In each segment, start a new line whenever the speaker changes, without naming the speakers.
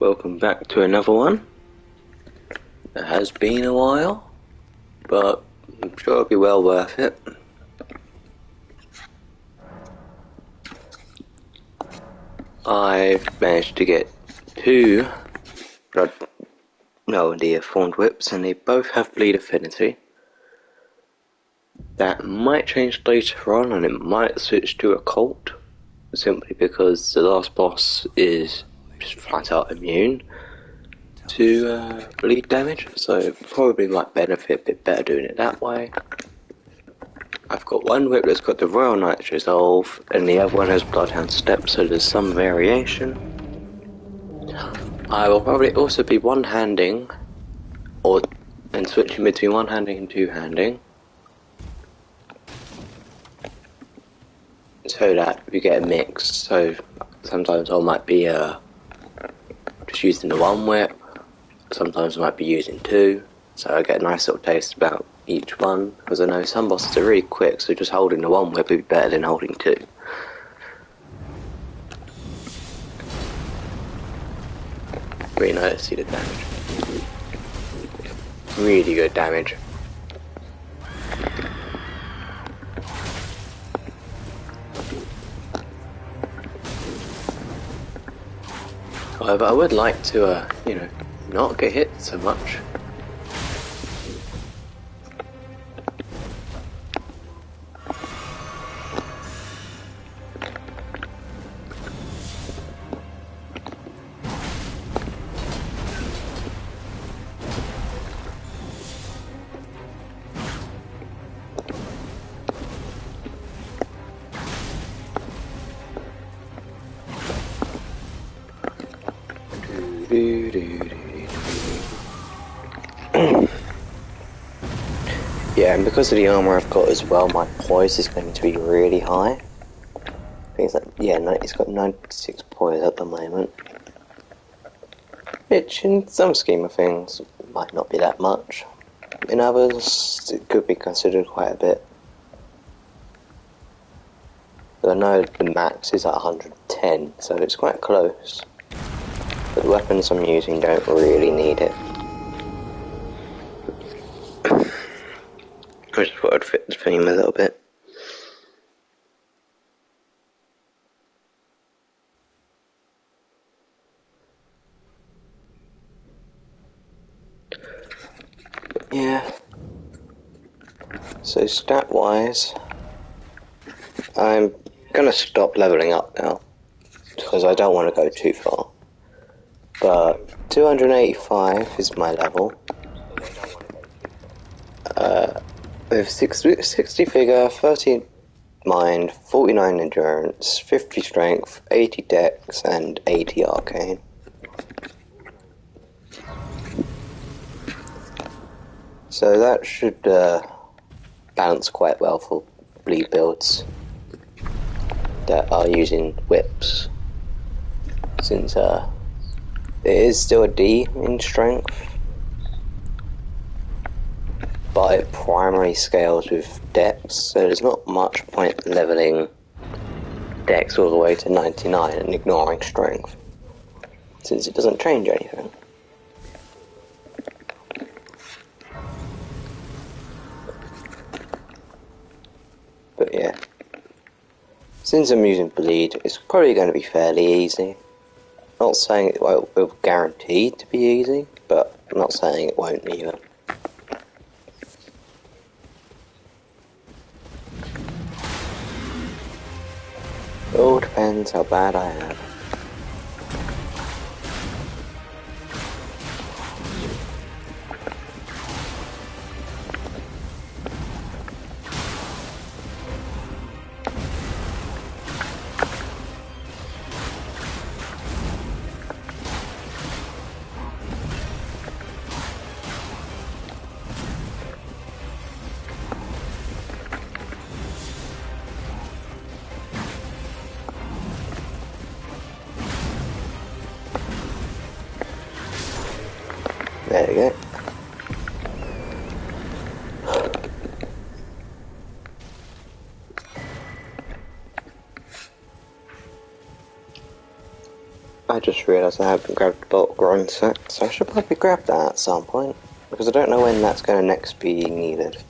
Welcome back to another one. It has been a while, but I'm sure it'll be well worth it. I've managed to get two Thorned Whips, and they both have bleed affinity. That might change later on, and it might switch to a cult, simply because the last boss is just flat out immune to bleed damage, so probably might benefit a bit better doing it that way. I've got one whip that's got the Royal Knight's Resolve, and the other one has Bloodhound Step, so there's some variation. I will probably also be one-handing, and switching between one-handing and two-handing, so that we get a mix. So sometimes I might be just using the one whip, sometimes I might be using two, so I get a nice little taste about each one, because I know some bosses are really quick, so just holding the one whip would be better than holding two. Really nice to see the damage. Really good damage. However, I would like to, not get hit so much. Yeah, and because of the armor I've got as well, my poise is going to be really high. I think it's like, it's got 96 poise at the moment. Which, in some scheme of things, might not be that much. In others, it could be considered quite a bit. But I know the max is at 110, so it's quite close. But the weapons I'm using don't really need it. I just thought I'd fit the theme a little bit. Yeah. So stat wise, I'm gonna stop leveling up now, because I don't want to go too far. But 285 is my level. With 60 figure, 30 mind, 49 endurance, 50 strength, 80 dex, and 80 arcane. So that should balance quite well for bleed builds that are using whips, since it is still a D in strength, but it primarily scales with dex, so there's not much point leveling dex all the way to 99 and ignoring strength, since it doesn't change anything. But yeah, since I'm using bleed, it's probably going to be fairly easy. Not saying it will guarantee to be easy, but I'm not saying it won't either. It all depends how bad I am. There we go. I I just realised I haven't grabbed the bulk growing set, so I should probably grab that at some point, because I don't know when that's going to next be needed.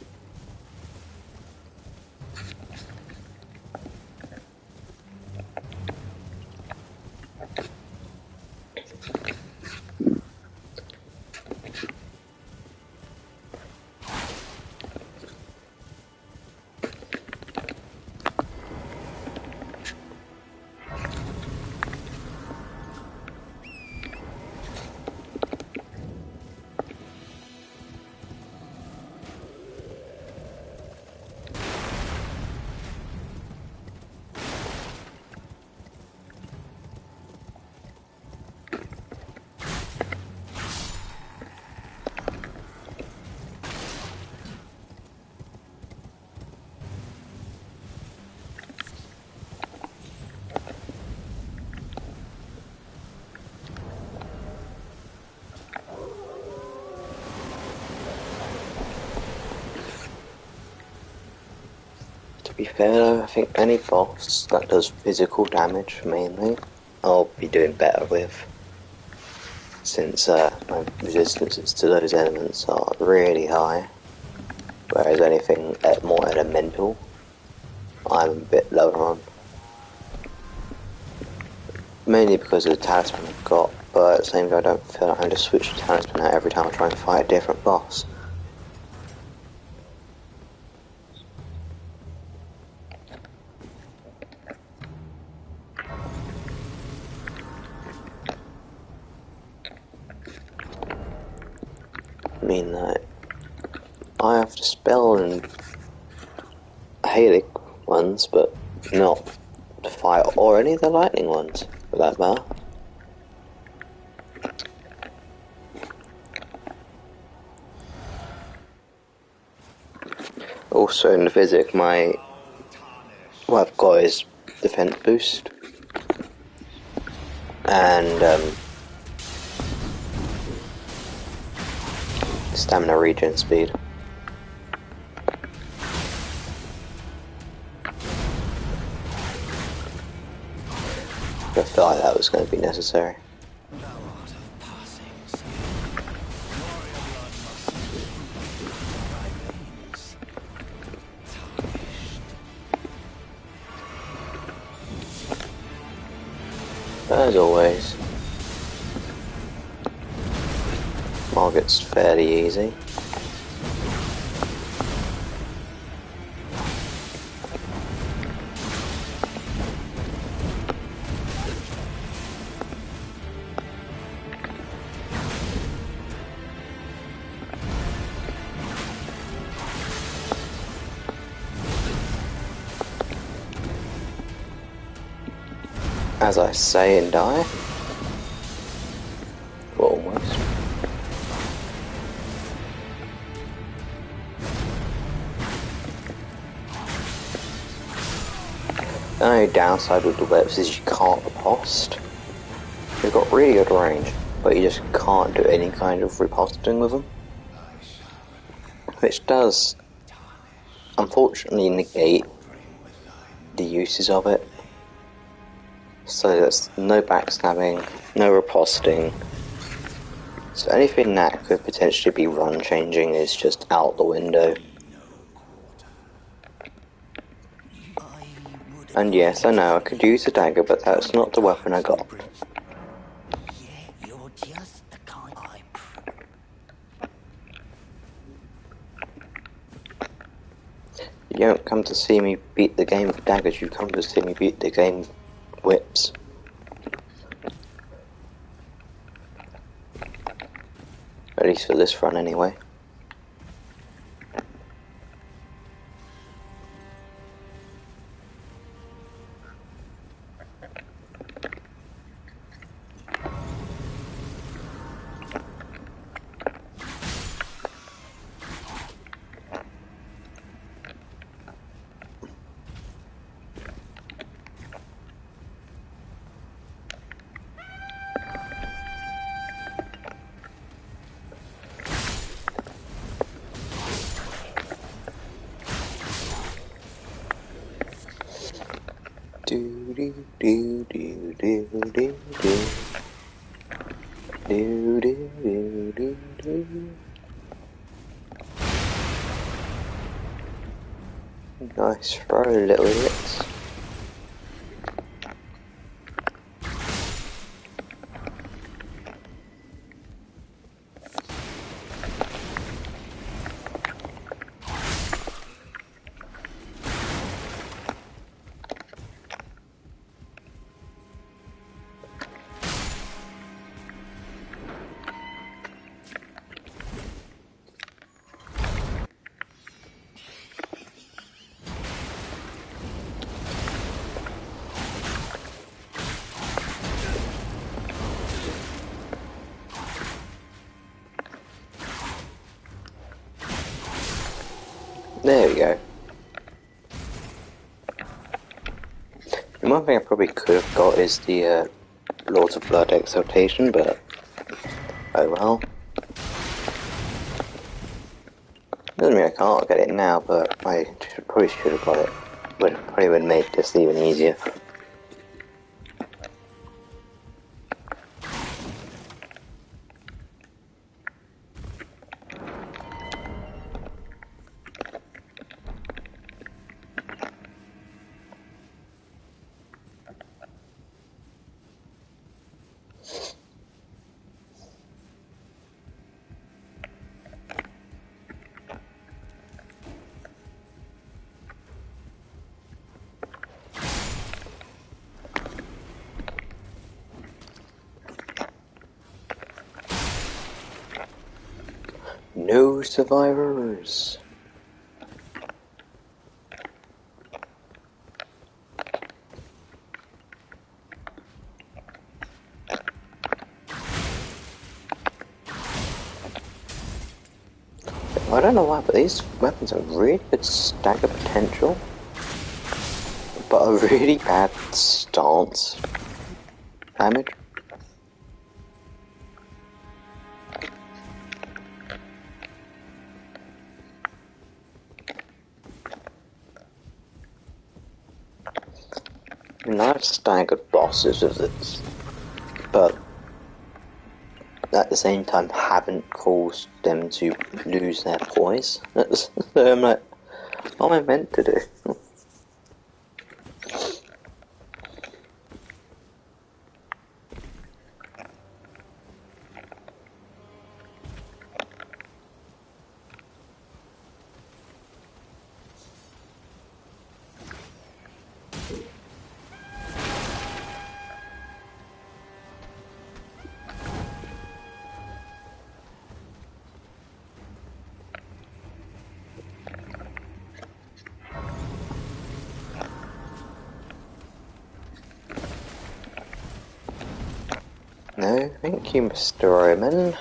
To be fair though, I think any boss that does physical damage mainly, I'll be doing better with, since my resistances to those elements are really high, whereas anything more elemental, I'm a bit lower on. Mainly because of the talisman I've got, but at the same time I don't feel like I'm going to switch the talisman out every time I try and fight a different boss. I mean that I have the spell and Halic ones, but not the fire or any of the lightning ones, for that matter. Also in the physic, what I've got is defense boost and stamina regen speed. I felt like that was going to be necessary. As always, Margot's fairly easy. As I say and die. Well, almost. The only downside with the webs is you can't riposte. They've got really good range, but you just can't do any kind of riposting with them. Which does, unfortunately, negate the uses of it. So there's no backstabbing, no riposting. So anything that could potentially be run changing is just out the window. And yes, I know I could use a dagger, but that's not the weapon I got. You don't come to see me beat the game with daggers, you come to see me beat the game with whips. At least for this run anyway. Do do do do do do do. Do do do do do. Nice throw, little idiots. There we go. And one thing I probably could have got is the Lords of Blood Exaltation, but oh well. Doesn't mean I can't get it now, but I probably should have got it. Probably would have made this even easier. No survivors. I don't know why, but these weapons have really good stagger potential, but a really bad stance damage. I mean, I've staggered bosses with this, but at the same time haven't caused them to lose their poise. So I'm like, what am I meant to do? No, thank you, Mr. Roman.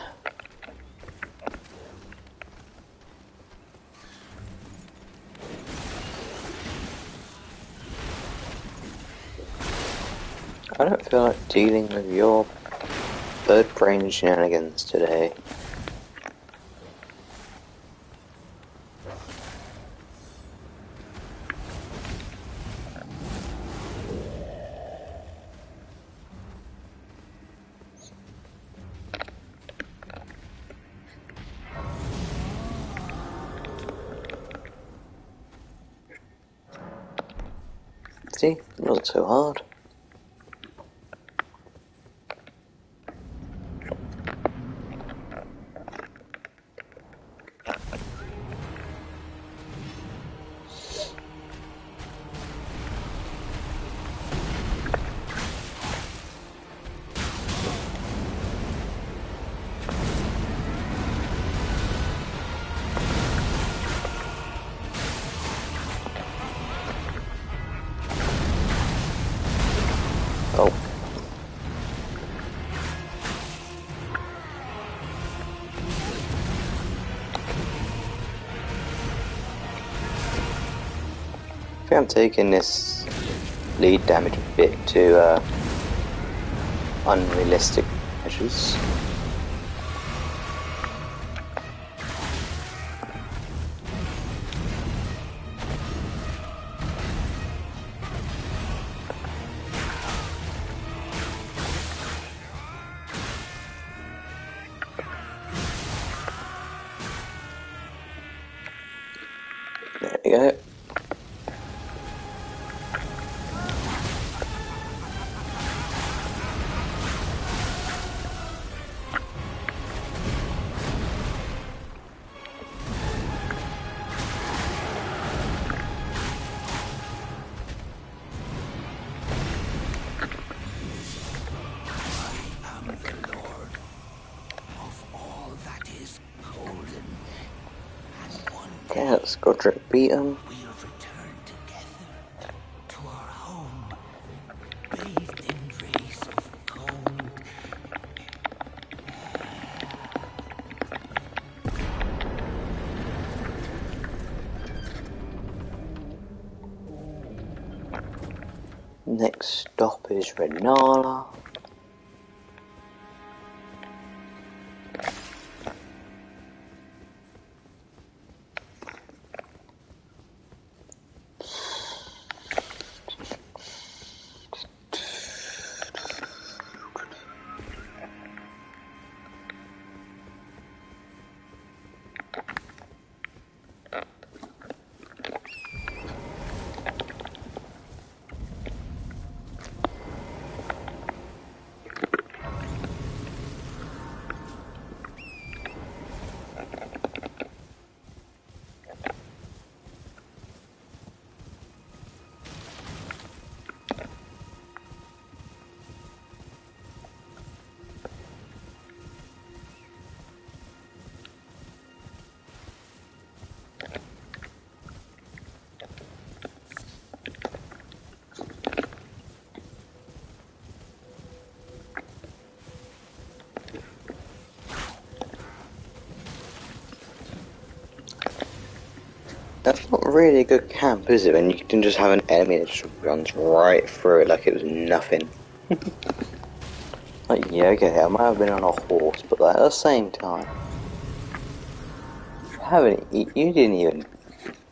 I don't feel like dealing with your bird brain shenanigans today. See, not so hard. Oh. I think I'm taking this lead damage a bit to unrealistic measures. you go. Okay, let's go drink beat him.
We'll return together to our home, bathed in rays of gold.
Next stop is Renala. That's not really a good camp, is it? When you can just have an enemy that just runs right through it like it was nothing. Like, yeah, okay, I might have been on a horse, but like, at the same time, you didn't even,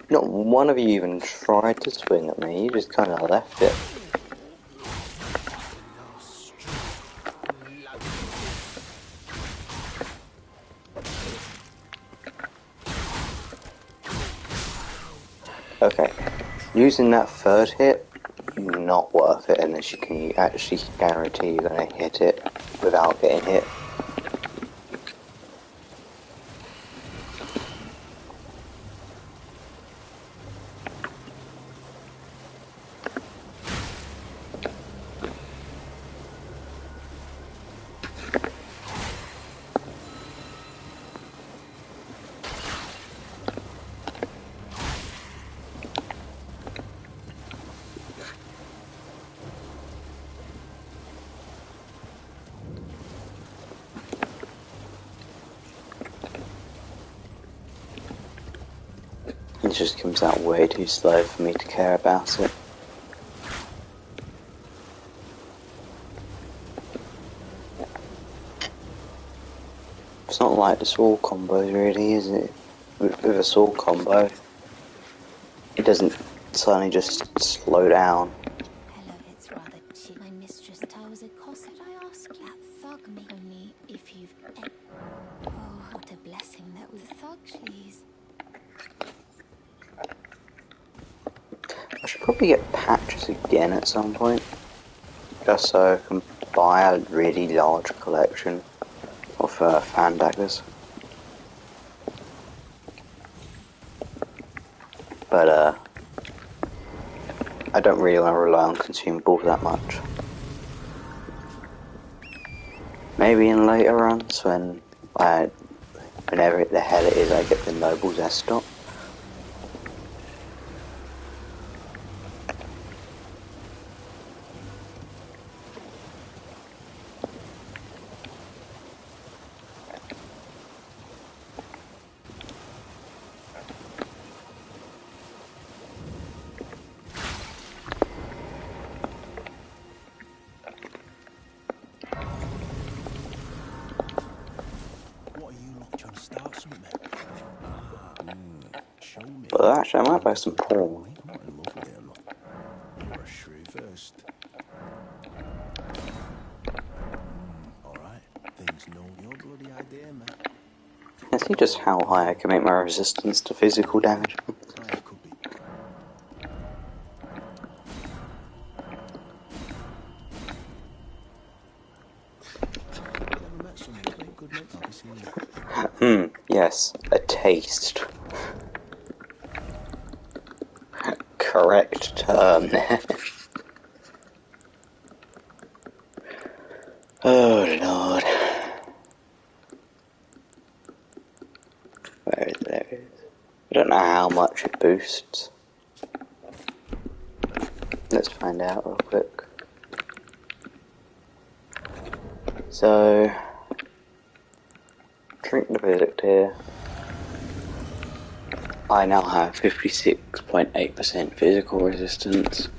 not one of you even tried to swing at me, you just kind of left it. Okay, using that third hit, not worth it unless you can actually guarantee you're going to hit it without getting hit. It just comes out way too slow for me to care about it. It's not like the sword combos really, is it? With a sword combo, it doesn't suddenly just slow down.
Hello, it's rather cheap. My mistress, how was it cost, could I ask? That thug me only if you've... Oh, what a blessing that was. Thug, please.
I should probably get patches again at some point, just so I can buy a really large collection of fan daggers. But I don't really want to rely on consumables that much. Maybe in later runs when whenever the hell it is I get the Noble's S-Stop. But actually, I might buy some porn.
You're a shrew first. Alright. Things know your bloody idea, mate.
I see just how high I can make my resistance to physical damage.
I could be
Yes, a taste. Correct term there. Oh lord. Where is it? I don't know how much it boosts. Let's find out real quick. So, drink the verdict here. I now have 56.8% physical resistance.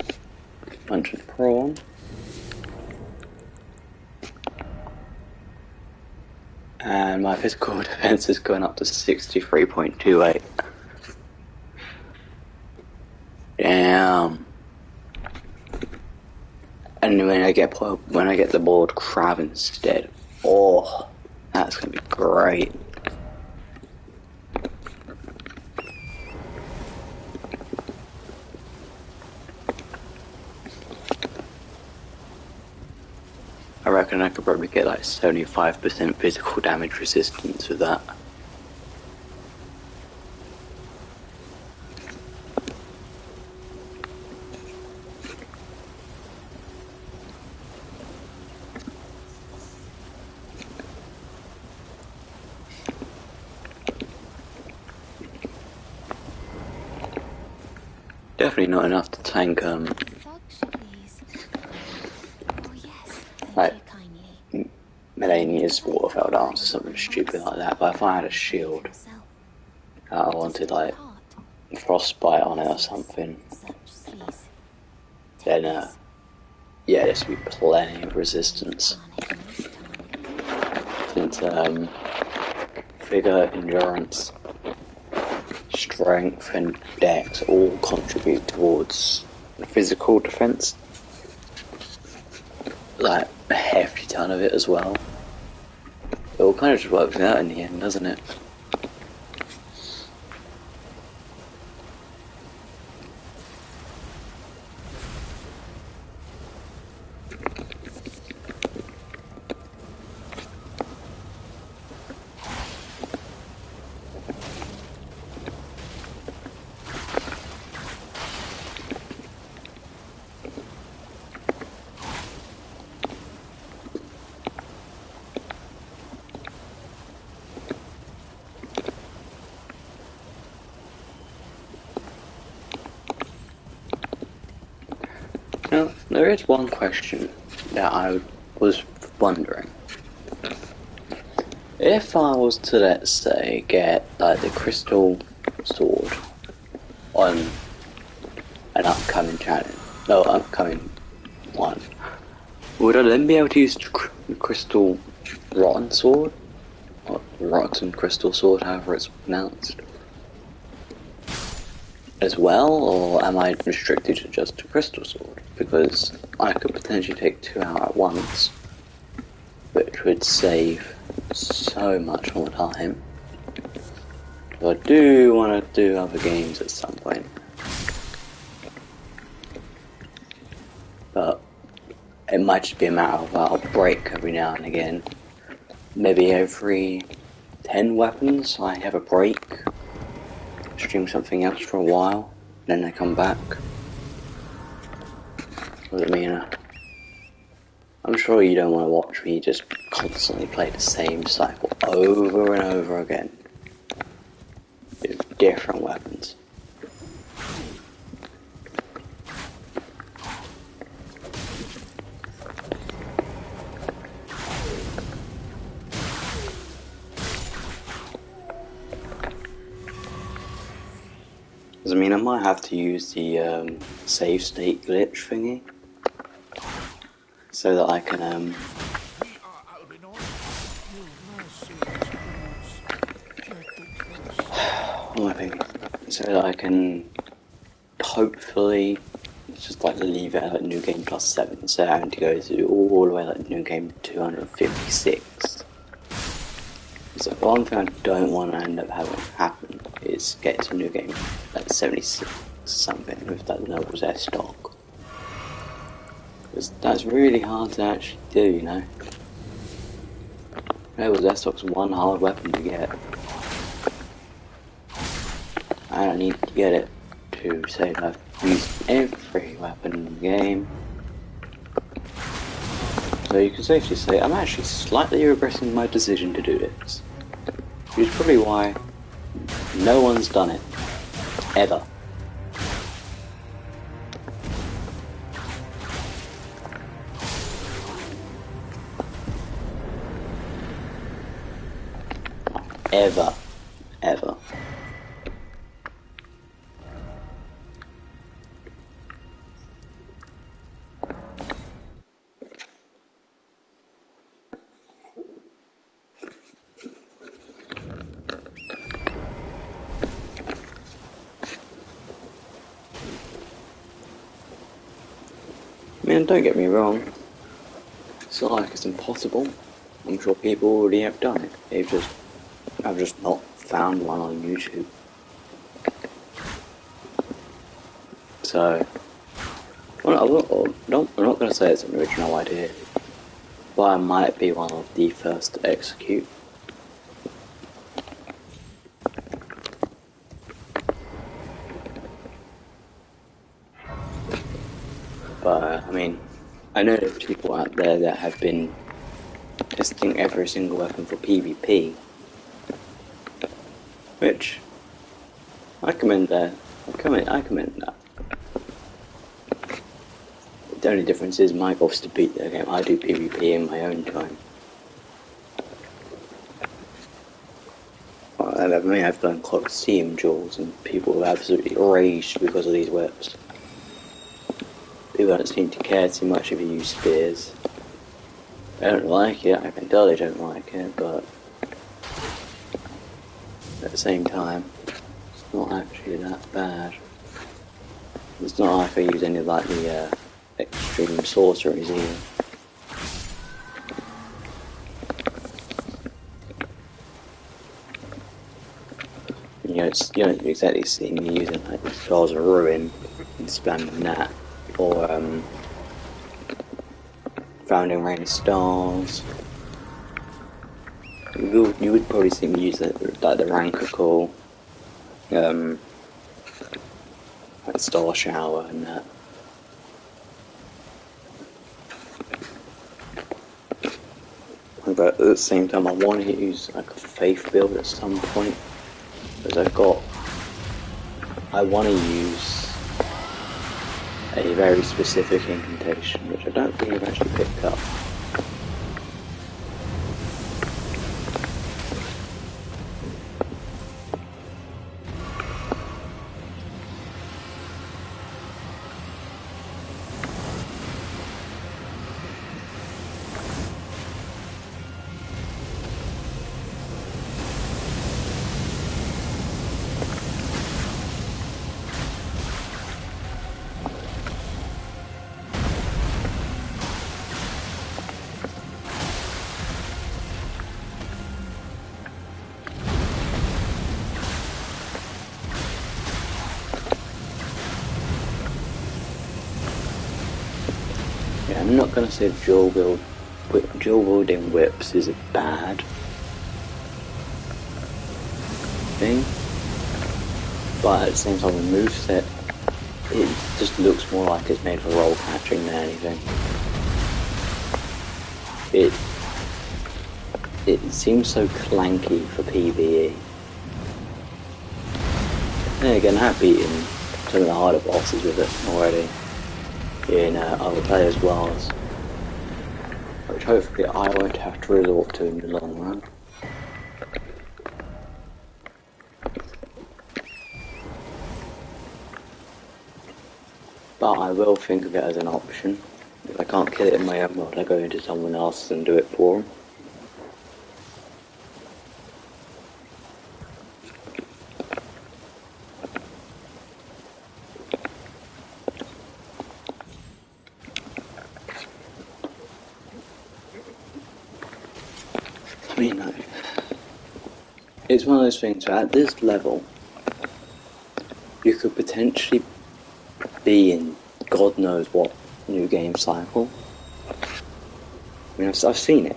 Mentioned prawn. And my physical defense is going up to 63.28. Damn. And when I get the board crab instead, oh, that's gonna be great. I reckon I could probably get like 75% physical damage resistance with that. Definitely not enough to tank like Melania's Waterfell dance or something stupid like that, but if I had a shield I wanted like frostbite on it or something, then yeah, this would be plenty of resistance. Since vigor, endurance, strength and dex all contribute towards physical defense. Like a hefty ton of it as well. It all kind of just works out in the end, doesn't it? Now, there is one question that I was wondering. If I was to, let's say, get like the crystal sword on an upcoming challenge, no, upcoming one, would I then be able to use the crystal rotten sword? Or rotten crystal sword, however it's pronounced, as well, or am I restricted to just a crystal sword? Because I could potentially take 2 out at once, which would save so much more time. I do want to do other games at some point, but it might just be a matter of I'll break every now and again. Maybe every 10 weapons I have a break, stream something else for a while, then I come back. What does it mean? I'm sure you don't want to watch me just constantly play the same cycle over and over again with different weapons. Does it mean I might have to use the save state glitch thingy so that I can what am I thinking? So that I can hopefully just like leave it at New Game Plus 7, so having to go through all the way like New Game 256. So one thing I don't want to end up having happen is get to New Game like 76 something with that Nobles Air stock. Because that's really hard to actually do, you know. It was Estoc's one hard weapon to get. I don't need to get it to say that I've used every weapon in the game. So you can safely say I'm actually slightly regretting my decision to do this. Which is probably why no one's done it. Ever. Ever. Ever. I mean, don't get me wrong. It's not like it's impossible. I'm sure people already have done it. I've just not found one on YouTube. So, I'm not going to say it's an original idea, but I might be one of the first to execute. But, I mean, I know there's people out there that have been testing every single weapon for PvP, which I commend that. I commend that. The only difference is my goal is to beat the game. I do PvP in my own time. I mean, I've done Colosseum duels and people have absolutely raged because of these whips. People don't seem to care too much if you use spears. I don't like it, I can tell they don't like it, but at the same time, it's not actually that bad. It's not like I use any of like the extreme sorceries either. You don't exactly see me using like the Stars of Ruin and spamming that, or Founding Rain of Stars. You would probably see me use like the Ranker Call, like Star Shower and that. But at the same time, I want to use like a Faith build at some point, because I want to use a very specific incantation, which I don't think I've actually picked up. I'm not going to say dual wielding whips is a bad thing, but at the same time the moveset, it just looks more like it's made for roll catching than anything. It seems so clanky for PvE. Then again, I have beaten some of the harder bosses with it already in other players' worlds, which hopefully I won't have to resort to in the long run. But I will think of it as an option. If I can't kill it in my own world, I go into someone else and do it for them. I mean, like, it's one of those things where at this level, you could potentially be in God knows what new game cycle. I mean, I've seen it.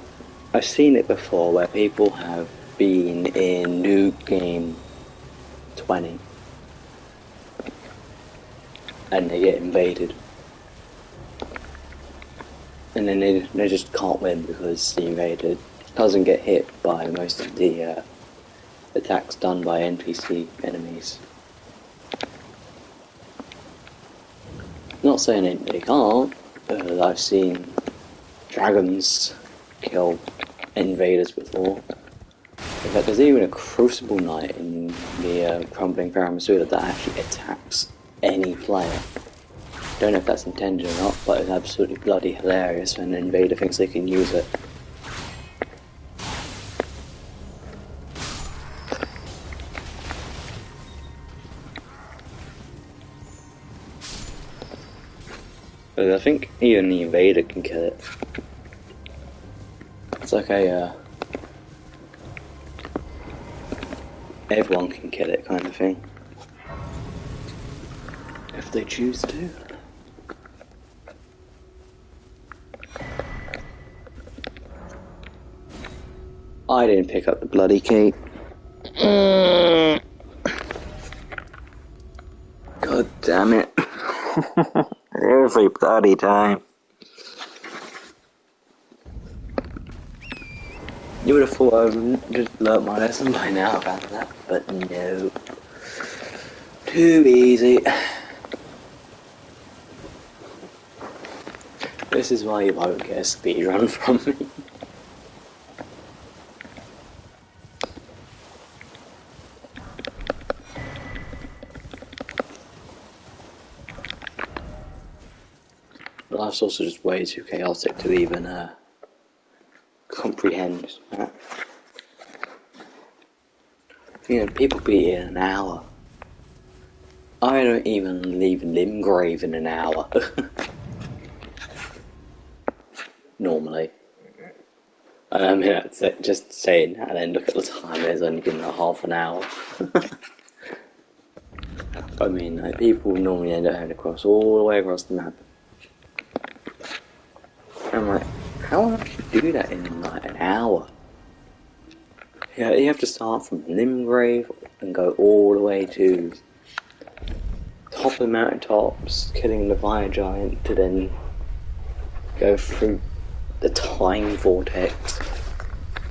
I've seen it before where people have been in New Game 20 and they get invaded. And then they just can't win because the invader doesn't get hit by most of the attacks done by NPC enemies. Not saying they can't, but I've seen dragons kill invaders before. In fact, there's even a Crucible Knight in the Crumbling Paramasuda that actually attacks any player. Don't know if that's intended or not, but it's absolutely bloody hilarious when an invader thinks they can use it. But I think even the invader can kill it. It's like a everyone can kill it kind of thing. If they choose to. I didn't pick up the bloody key. God damn it. Every bloody time. You would have thought I would have just learnt my lesson by now about that, but no. Too easy. This is why you won't get a speedrun from me. Life's also just way too chaotic to even comprehend that. You know, people beat it in an hour. I don't even leave Limgrave in an hour. Normally. I mean, just saying that and then look at the time, it's only been like half an hour. I mean, like, people normally end up having to cross all the way across the map. I'm like, how would you do that in like an hour? Yeah, you have to start from Limgrave and go all the way to top of the mountaintops, killing the fire giant, to then go through the time vortex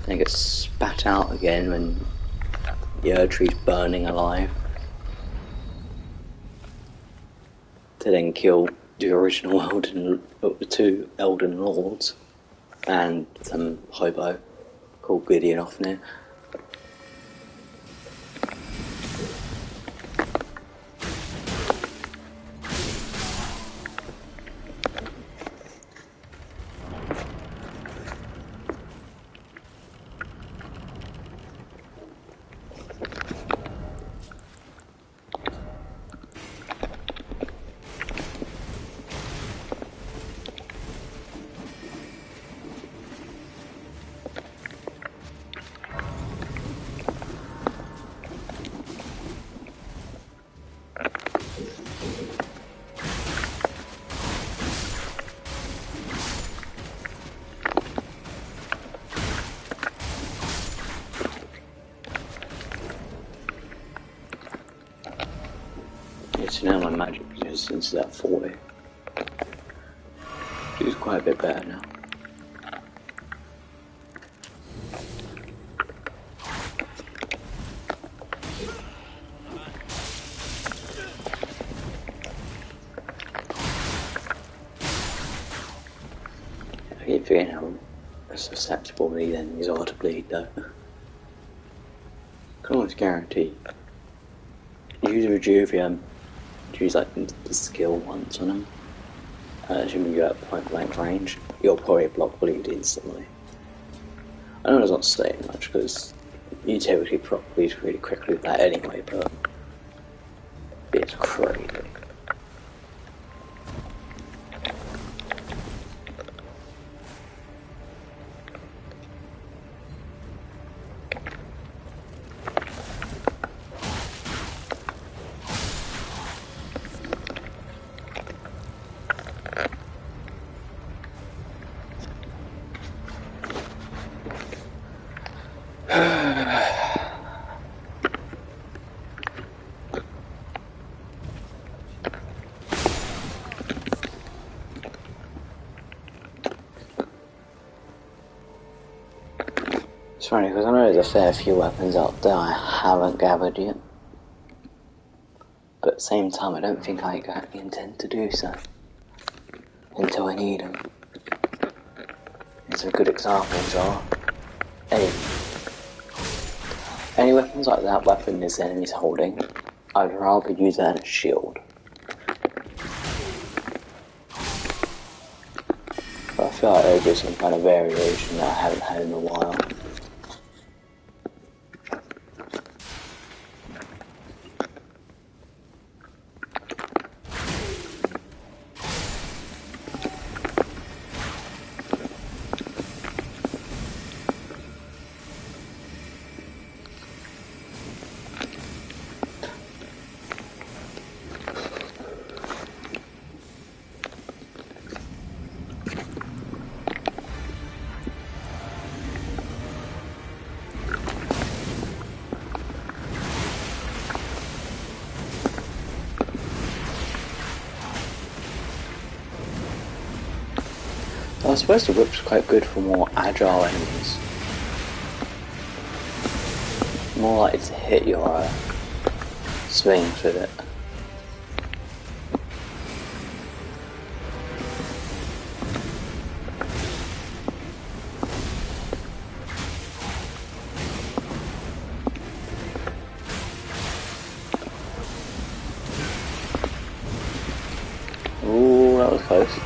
and get spat out again when the Erdtree's burning alive, to then kill the original two Elden Lords and some hobo called Gideon Offner. So now my magic resistance is at 40. Which is quite a bit better now. I keep forgetting how susceptible these enemies are to bleed though. Can almost guarantee. Use Rejuvium. Use like the skill once on them. Assuming you're at point blank range, you'll probably block bleed instantly. I know it's not saying much because you typically proc bleed really quickly with that anyway, but it's crazy. a fair few weapons out there I haven't gathered yet. But at the same time, I don't think I exactly intend to do so until I need them. And some good examples are any weapons like that weapon this enemy's holding, I'd rather use that as a shield. But I feel like there'll be some kind of variation that I haven't had in a while. I suppose the whip's quite good for more agile enemies. More likely to hit your swings with it. Ooh, that was close.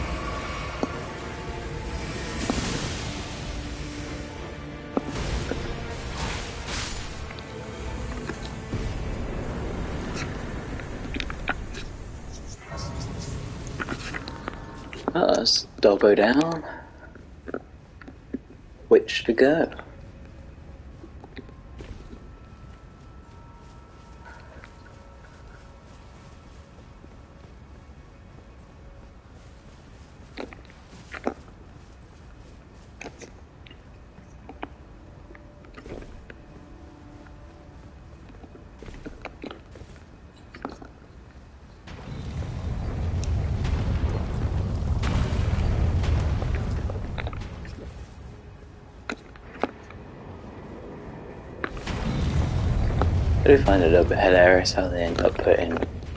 Let's doggo down. Which to go? I do find it a little bit hilarious how they end up putting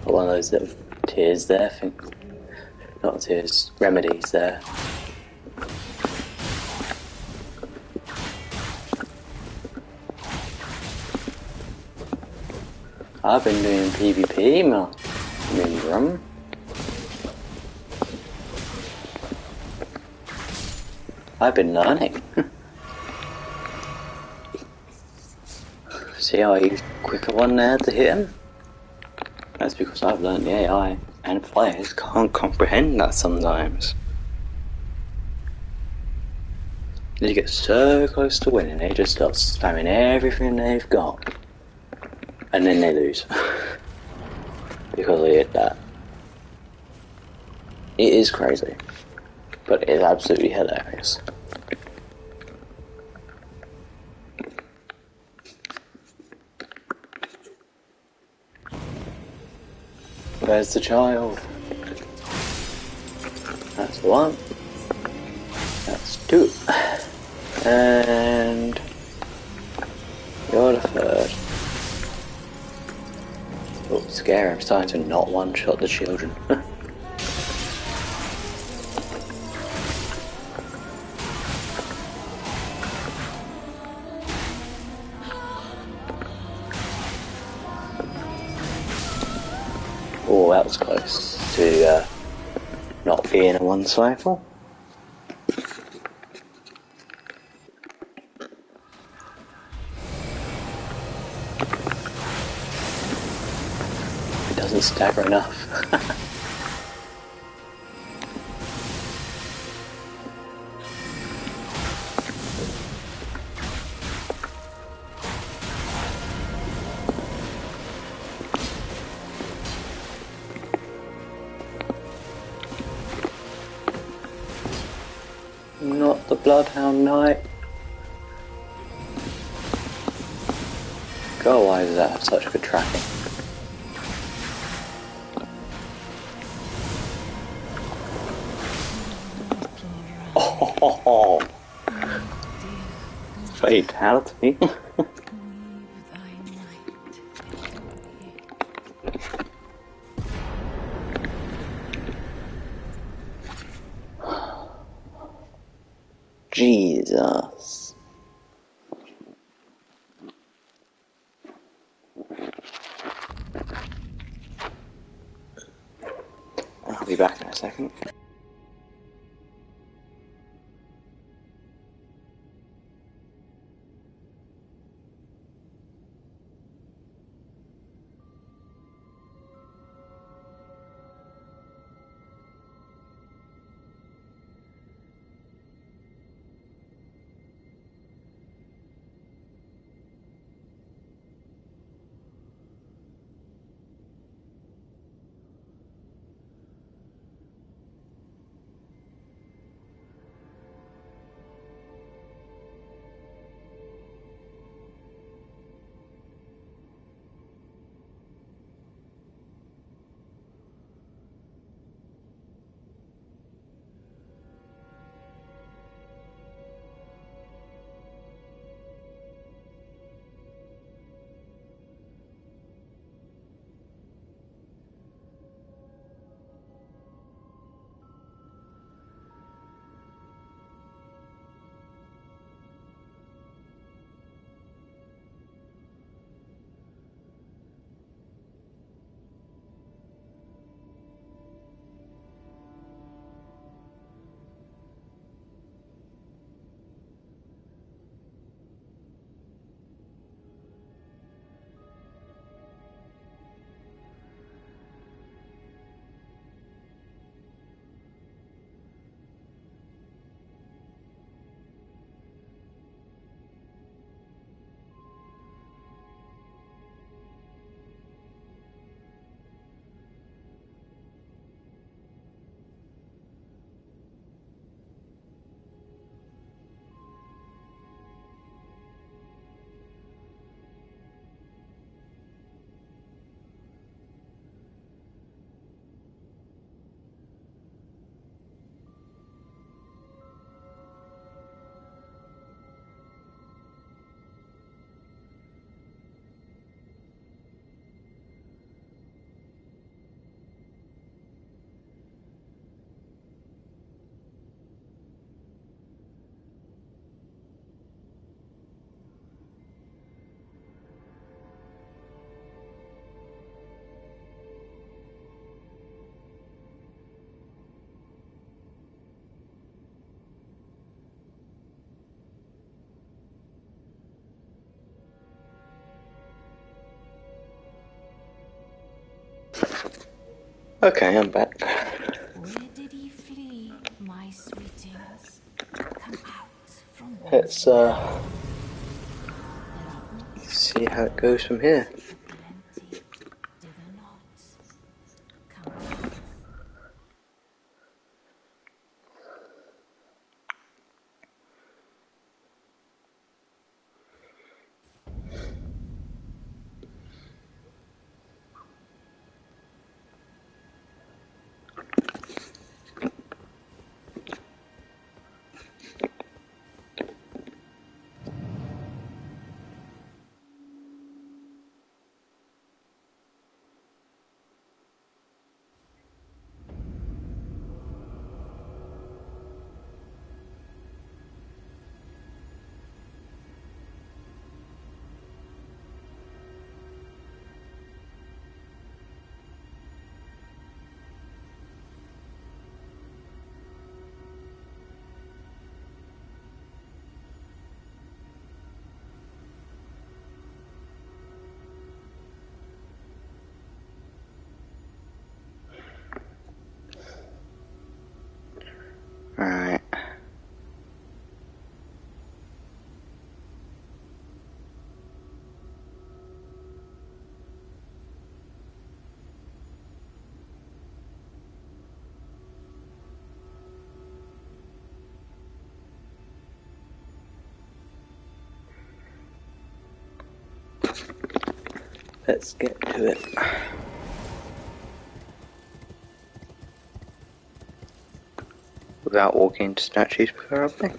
one of those little tears there, not tears, remedies there. I've been doing PvP, Mingram. I've been learning. See how I used quicker one there to hit him? That's because I've learned the AI and players can't comprehend that sometimes. They get so close to winning, they just start spamming everything they've got. And then they lose. Because they hit that. It is crazy. But it is absolutely hilarious. Where's the child? That's one. That's two. And you're the third. Oh, scary. I'm starting to not one-shot the children. Oh, that was close to not being a one cycle. It doesn't stagger enough. Not the Bloodhound Knight. God, why does that have such good tracking? Oh, Fatality.
Weave thy might into me.
Jesus. I'll be back in a second. Okay, I'm back.
Where did ye flee, my sweetings? Come out from
Let's
whence ye have. There are oaks
see how it goes from here.
aplenty. Dither not. Come forth.
Alright. Let's get to it. Without walking into statues, preferably.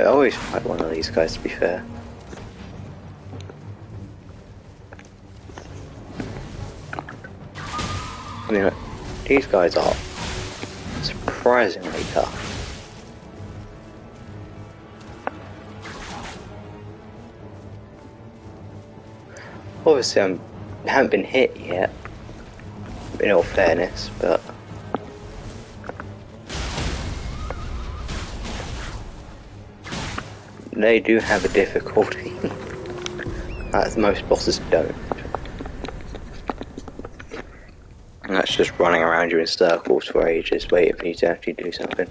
I always fight one of these guys, to be fair. I mean, these guys are surprisingly tough. Obviously, I haven't been hit yet, in all fairness, but they do have a difficulty, as most bosses don't. And that's just running around you in circles for ages, waiting for you to actually do something.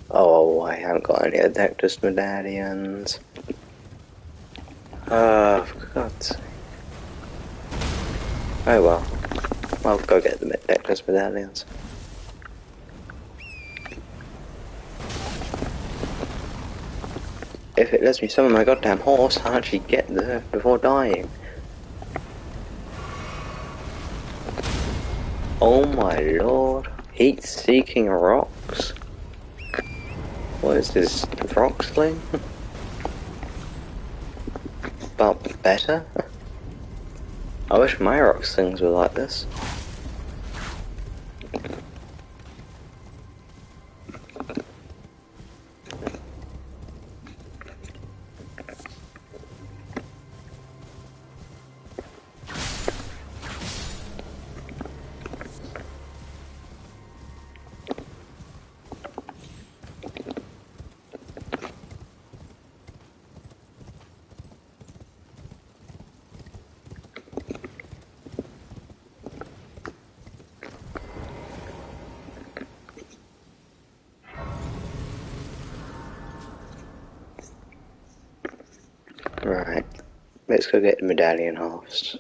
Oh, I haven't got any Adeptus medallions. For God's sake. Oh well. I'll go get the Adeptus medallions. If it lets me summon my goddamn horse, I'll actually get there before dying. Oh my lord. Heat-seeking rocks? What is this, rock sling? But better? I wish my rock slings were like this. Right, let's go get the medallion halves.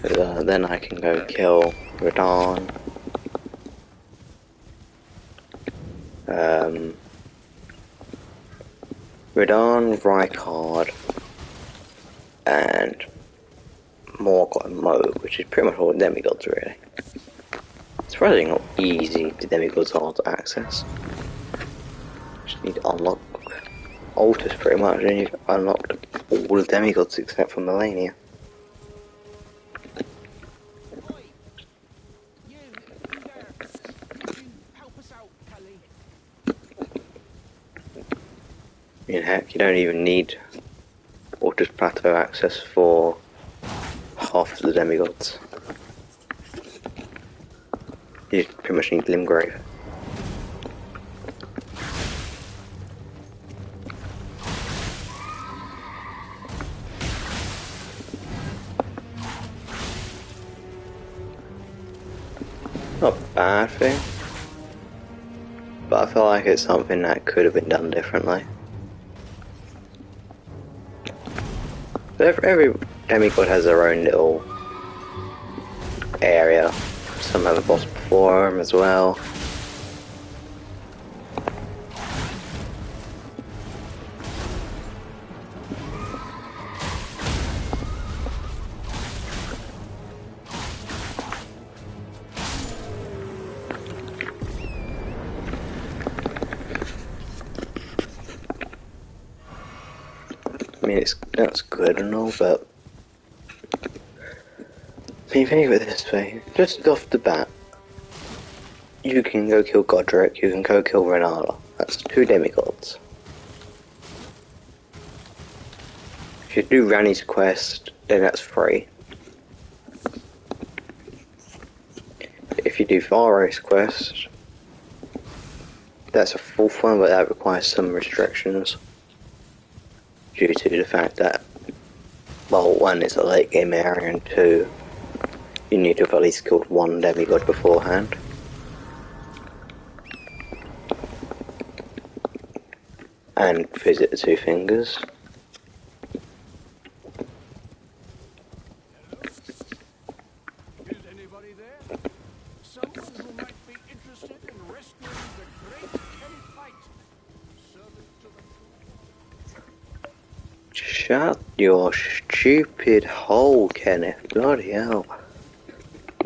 Then I can go kill Radahn. Radahn, Rykard, and Morgott and Moog, which is pretty much all the demigods really. It's surprisingly not easy the demigods are to access. Just need to unlock altars pretty much, and you've unlocked all the demigods except for Melania. In heck, you don't even need Altars Plateau access for half of the demigods. You pretty much need Limgrave. Not a bad thing, but I feel like it's something that could have been done differently. Every demigod has their own little area. Some have a boss before them as well. I mean, that's good and all, but when you think of it this way, just off the bat, you can go kill Godric, you can go kill Renala. That's 2 demigods. If you do Ranni's quest, then that's 3. If you do Varo's quest, that's a 4th one, but that requires some restrictions. Due to the fact that, well, 1 is a late game area, and 2, you need to have at least killed 1 demigod beforehand. And visit the 2 fingers.
Is anybody there? Someone who might be interested
Shut your stupid hole, Kenneth. Bloody hell.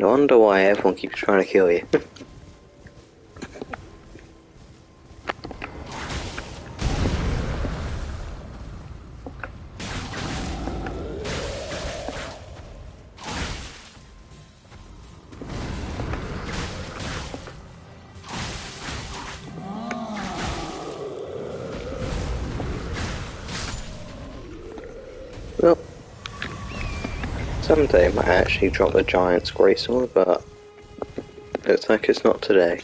No wonder why everyone keeps trying to kill you. Well, someday I might actually drop the Giant's Greatsword, but looks like it's not today.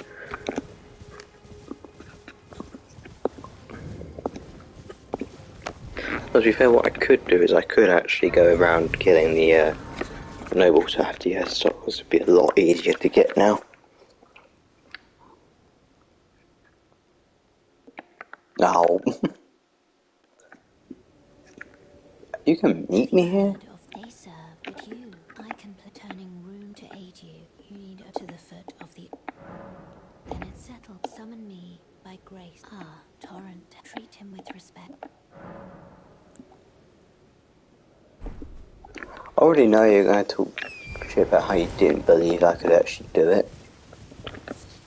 To be fair, what I could do is I could actually go around killing the nobles after you stock, because it would be a lot easier to get now. No. You can meet me here?
They serve, but you, I can turning room to aid you. You need to the foot of the. Then it's settled. Summon me by grace. Ah, Torrent, treat him with respect.
I already know you're going to talk shit about how you didn't believe I could actually do it,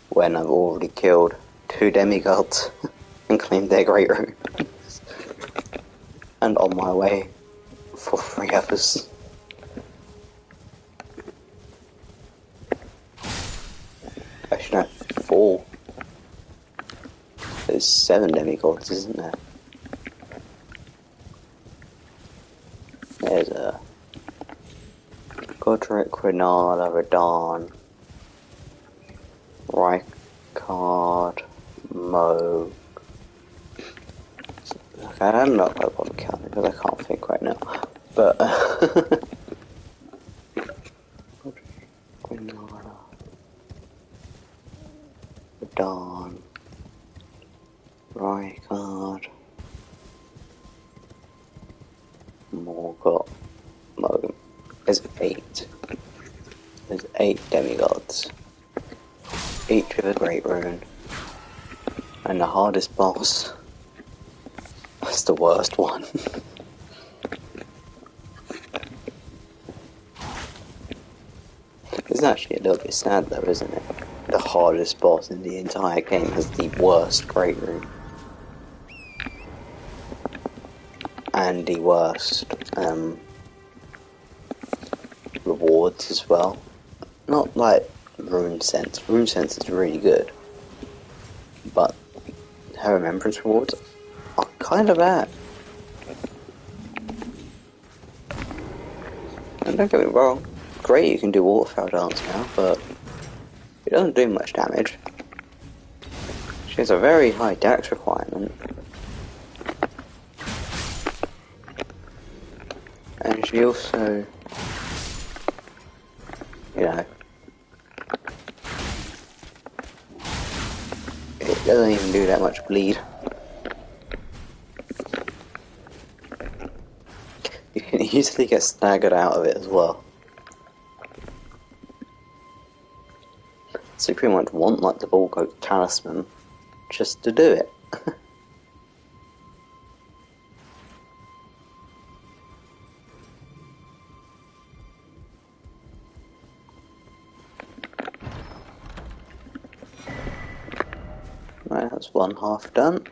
when I've already killed 2 demigods and claimed their great room. And on my way for 3 others. Actually no, 4. There's 7 demigods, isn't there? There's a Godric, Renard, Radon, Rykard, Mo. Okay, I'm not going to bother counting because I can't think right now. But Renard, Radon, Rykard, Morgott, Mo. There's 8. There's 8 demigods. Each with a great rune. And the hardest boss. That's the worst one. It's actually a little bit sad though, isn't it? The hardest boss in the entire game has the worst great rune. And the worst rewards as well. Not like rune sense. Rune sense is really good. But her remembrance rewards are kind of bad. And don't get me wrong, great you can do waterfowl dance now, but it doesn't do much damage. She has a very high dex requirement. And she also, you know, it doesn't even do that much bleed. You can easily get staggered out of it as well. So you pretty much want like the Ball Goat Talisman just to do it. Right, that's 1/2 done.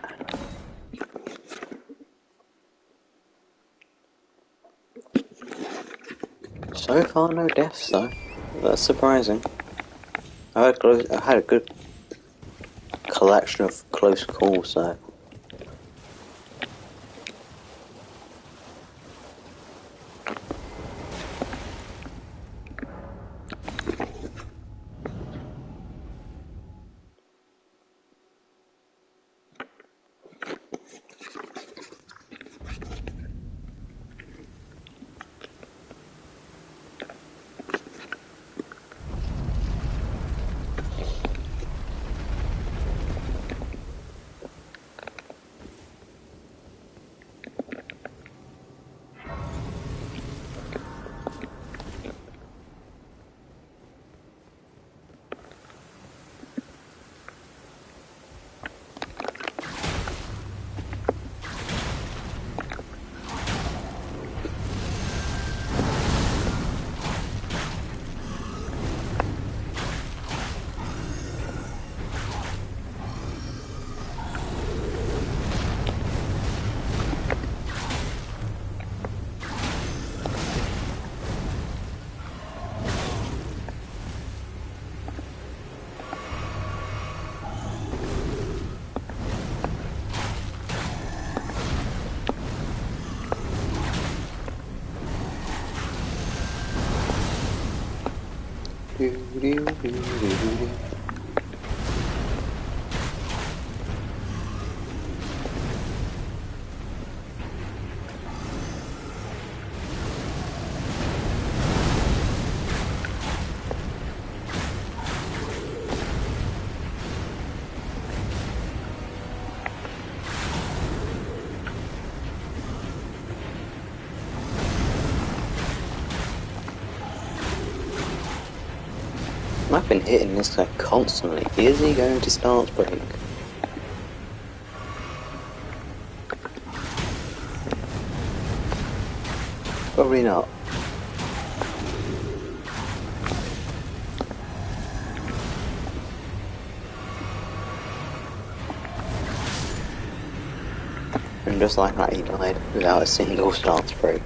So far, no deaths though. That's surprising. I had a good collection of close calls though. I've been hitting this guy constantly. Is he going to start break? Probably not. And just like that, he died without a single start break.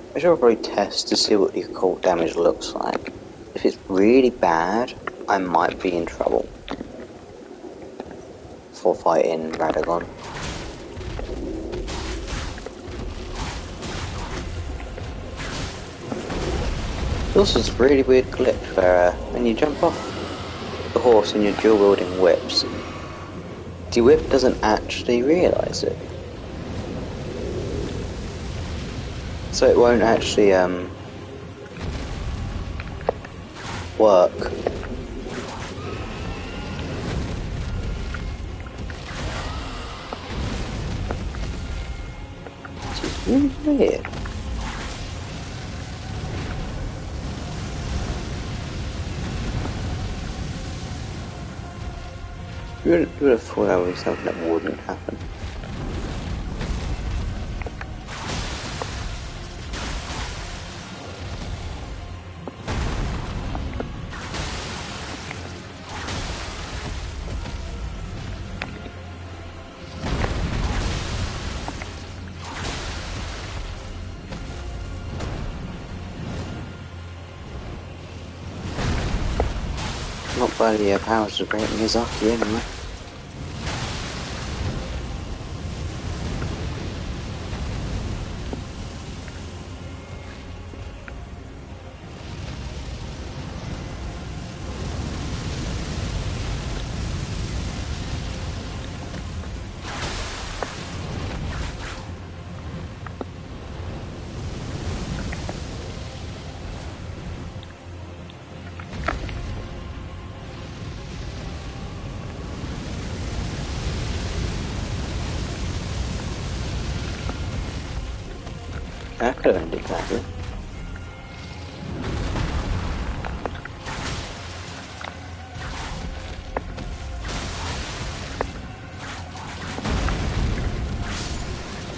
I should probably test to see what the occult damage looks like. If it's really bad, I might be in trouble for fighting Radagon. There's also this really weird glitch where when you jump off the horse and you're dual wielding whips, the whip doesn't actually realise it. So it won't actually work. It's really weird. You would have thought that was something that wouldn't happen. Not by the powers of great Miyazaki anyway. That could have ended badly.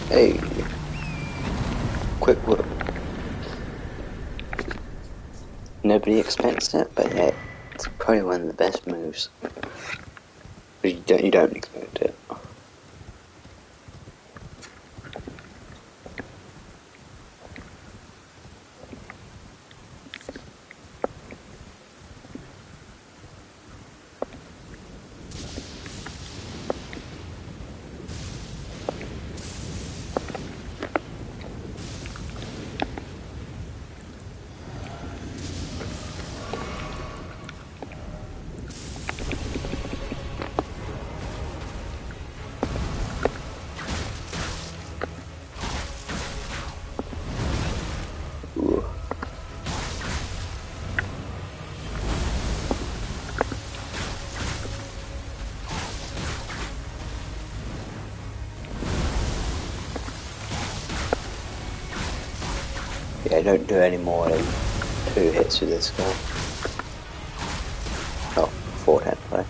Hey, quick whip. Nobody expects it, but yeah, it's probably one of the best moves. You don't expect it. Yeah, don't do any more than 2 hits with this guy. Oh, 4 technically.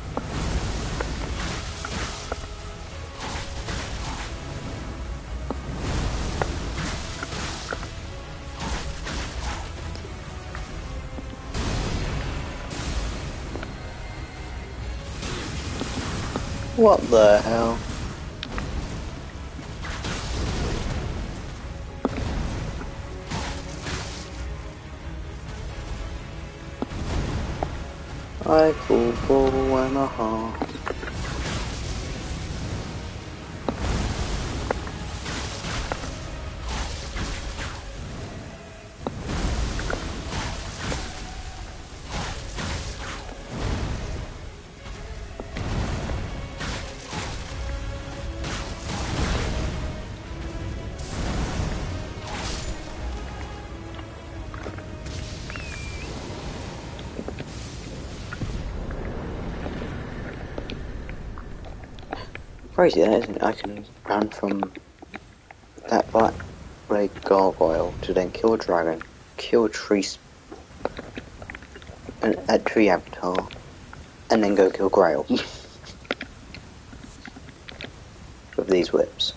What the hell? I fall for Omaha. Crazy that, isn't it? I can run from that black blade gargoyle to then kill a dragon, kill a tree, a tree avatar, and then go kill Grail with these whips.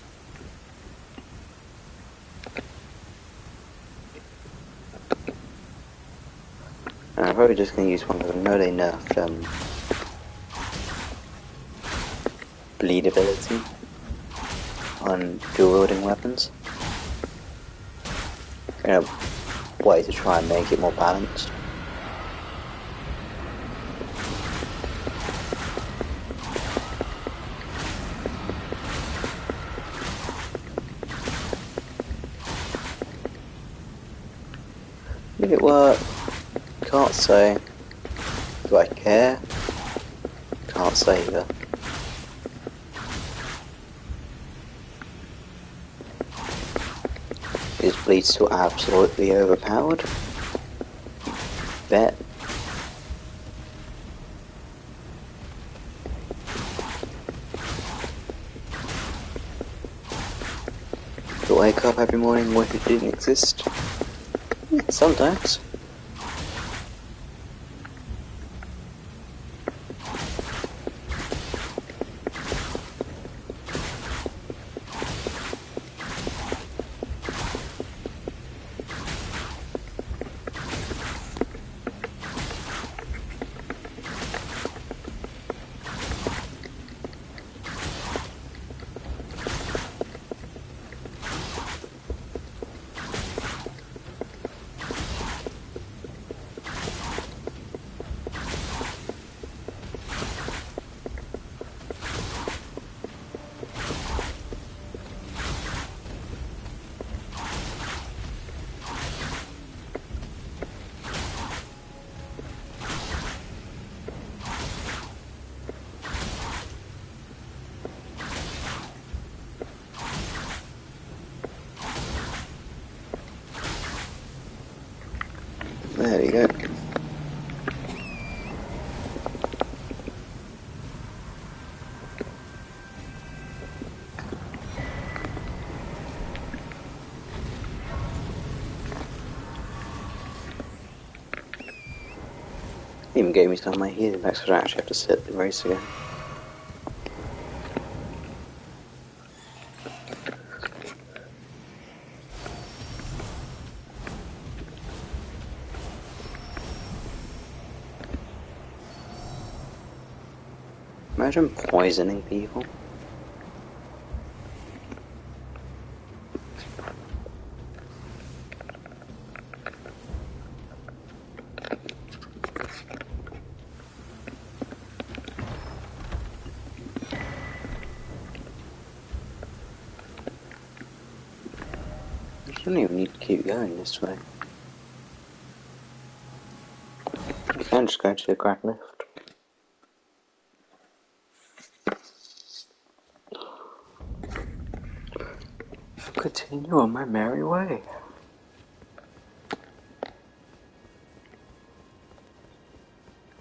And I'm probably just going to use one because I know they nerfed bleed ability on dual wielding weapons in a way to try and make it more balanced. Did it work? Can't say. Do I care? Can't say either. Is bleed still absolutely overpowered? Bet. To wake up every morning and wish it didn't exist? Yeah, sometimes. There we go. Even gave me some of my healing back, so I don't actually have to sit the race again. Imagine poisoning people. You don't even need to keep going this way. You can just go to the grad lift. Continue on my merry way.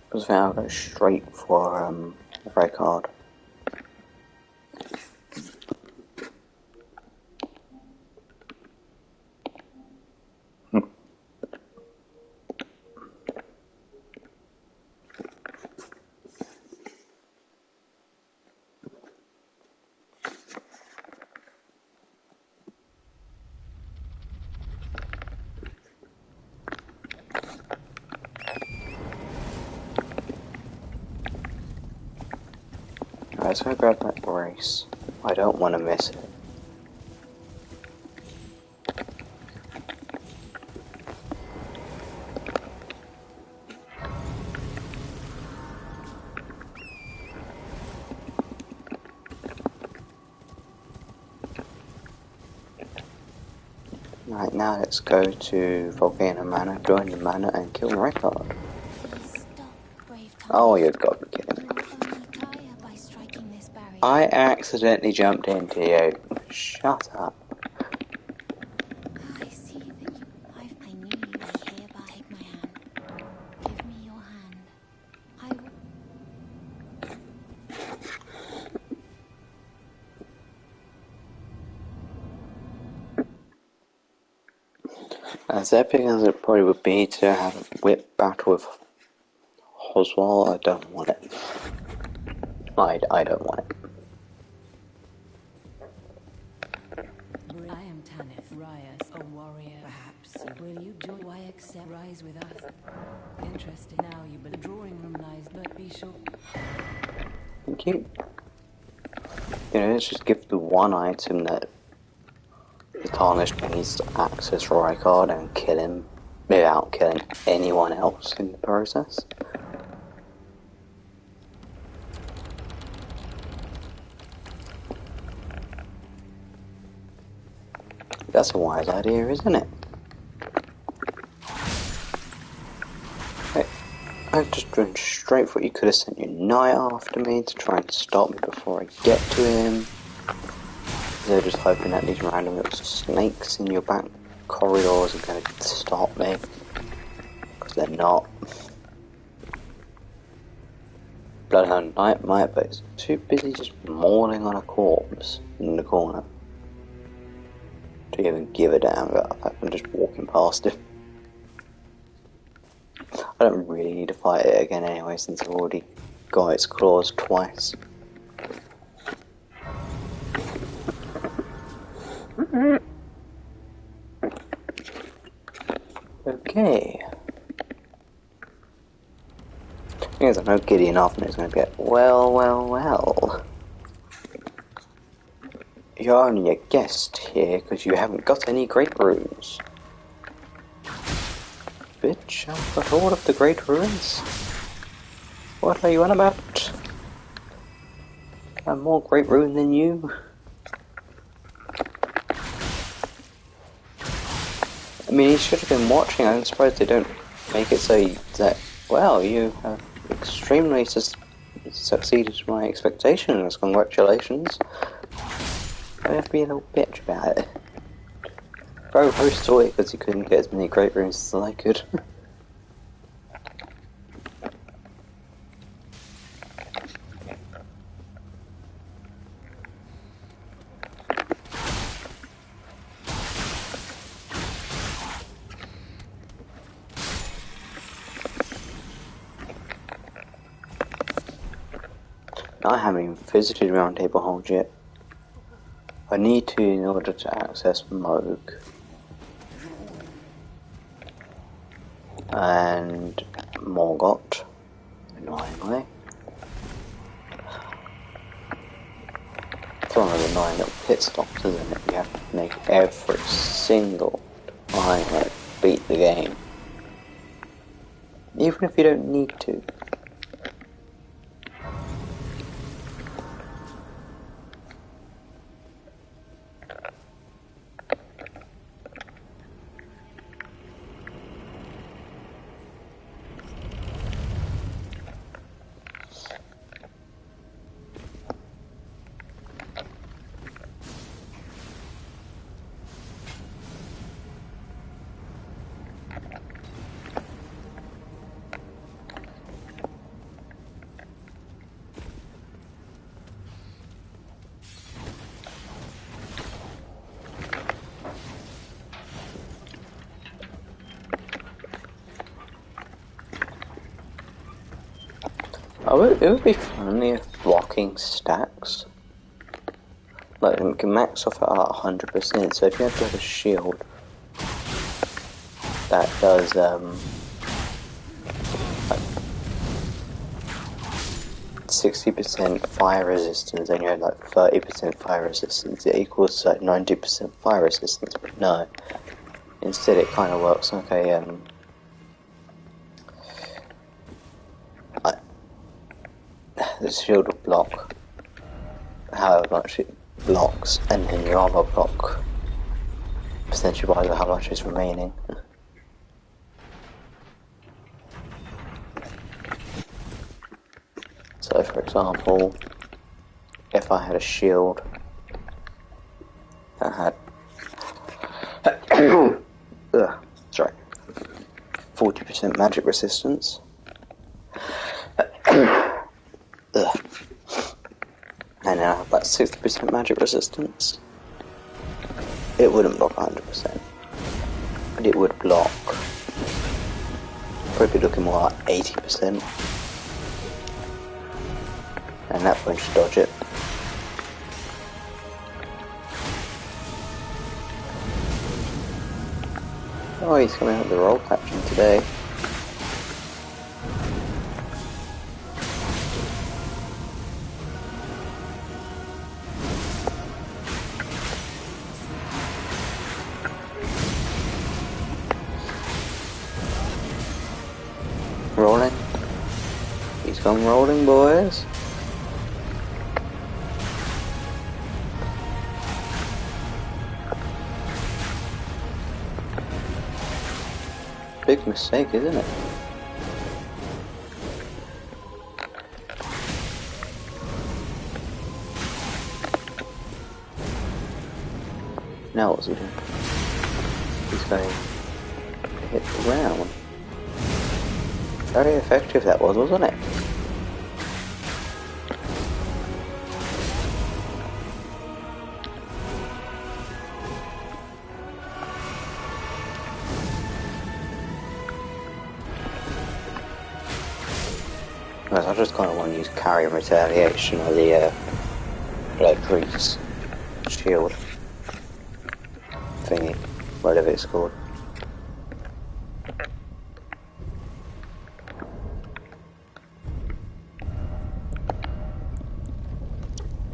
Because then I'll go straight for a red card. Let's go grab that brace. I don't want to miss it. Right, now let's go to Volcano Manor, join the manor, and kill Rickard.
Please stop, brave Thomas.
Oh, you've got to be kidding
You
me.
will only tire by striking this barrier.
I accidentally jumped into you. Shut up.
I see that you... I knew you would hereby take my hand. Give me your hand. I will...
As epic as it probably would be to have a whip battle with Oswald, I don't want it. I don't want it.
I am Tanith, Rias, a warrior. Perhaps will you join? Why accept rise with us? Interesting. Now you, but the drawing room lies. But be sure.
Thank you. You know, let's just give the one item that the Tarnished needs to access Rykard and kill him without killing anyone else in the process. That's a wise idea, isn't it? Hey, I've just run straight for it. You could have sent your knight after me to try and stop me before I get to him. They're just hoping that these random little snakes in your back corridors are going to stop me. Because they're not. Bloodhound Knight might, but he's too busy just mauling on a corpse in the corner to even give a damn about the fact I'm just walking past him. I don't really need to fight it again anyway, since I've already got its claws twice. Okay. Because I know Gideon often is going to get, well. You're only a guest here because you haven't got any great runes. Bitch, I've got all of the great runes. What are you on about? I'm more great rune than you. I mean, he should have been watching. I'm surprised they don't make it so that, well, you have extremely succeeded to my expectations. Congratulations. I have to be a little bitch about it. Bro host away because he couldn't get as many great runes as I could. I haven't even visited Round Table Hold yet. I need to in order to access Moog. And Morgott, annoyingly. It's one of the annoying little pit stops, isn't it? You have to make every single time like beat the game. Even if you don't need to. Oh, it would be funny if blocking stacks. Like, you can max off at 100%, so if you have to have a shield that does, like 60% fire resistance and you had like 30% fire resistance, it equals like 90% fire resistance, but no. Instead it kind of works like the shield will block however much it blocks, and then your armor block percentage wise how much is remaining. So for example, if I had a shield that had 40% magic resistance, and now I have like 60% magic resistance, it wouldn't block 100%, but it would block, probably looking more like 80%, and that won't just dodge it. Oh, he's coming out of the roll caption today. Rolling. He's gone rolling, boys. Big mistake, isn't it? Now what's he doing? He's going to hit the ground. Very effective that was, wasn't it? I just kind of want to use carry and retaliation or the Grease shield thingy, whatever it's called.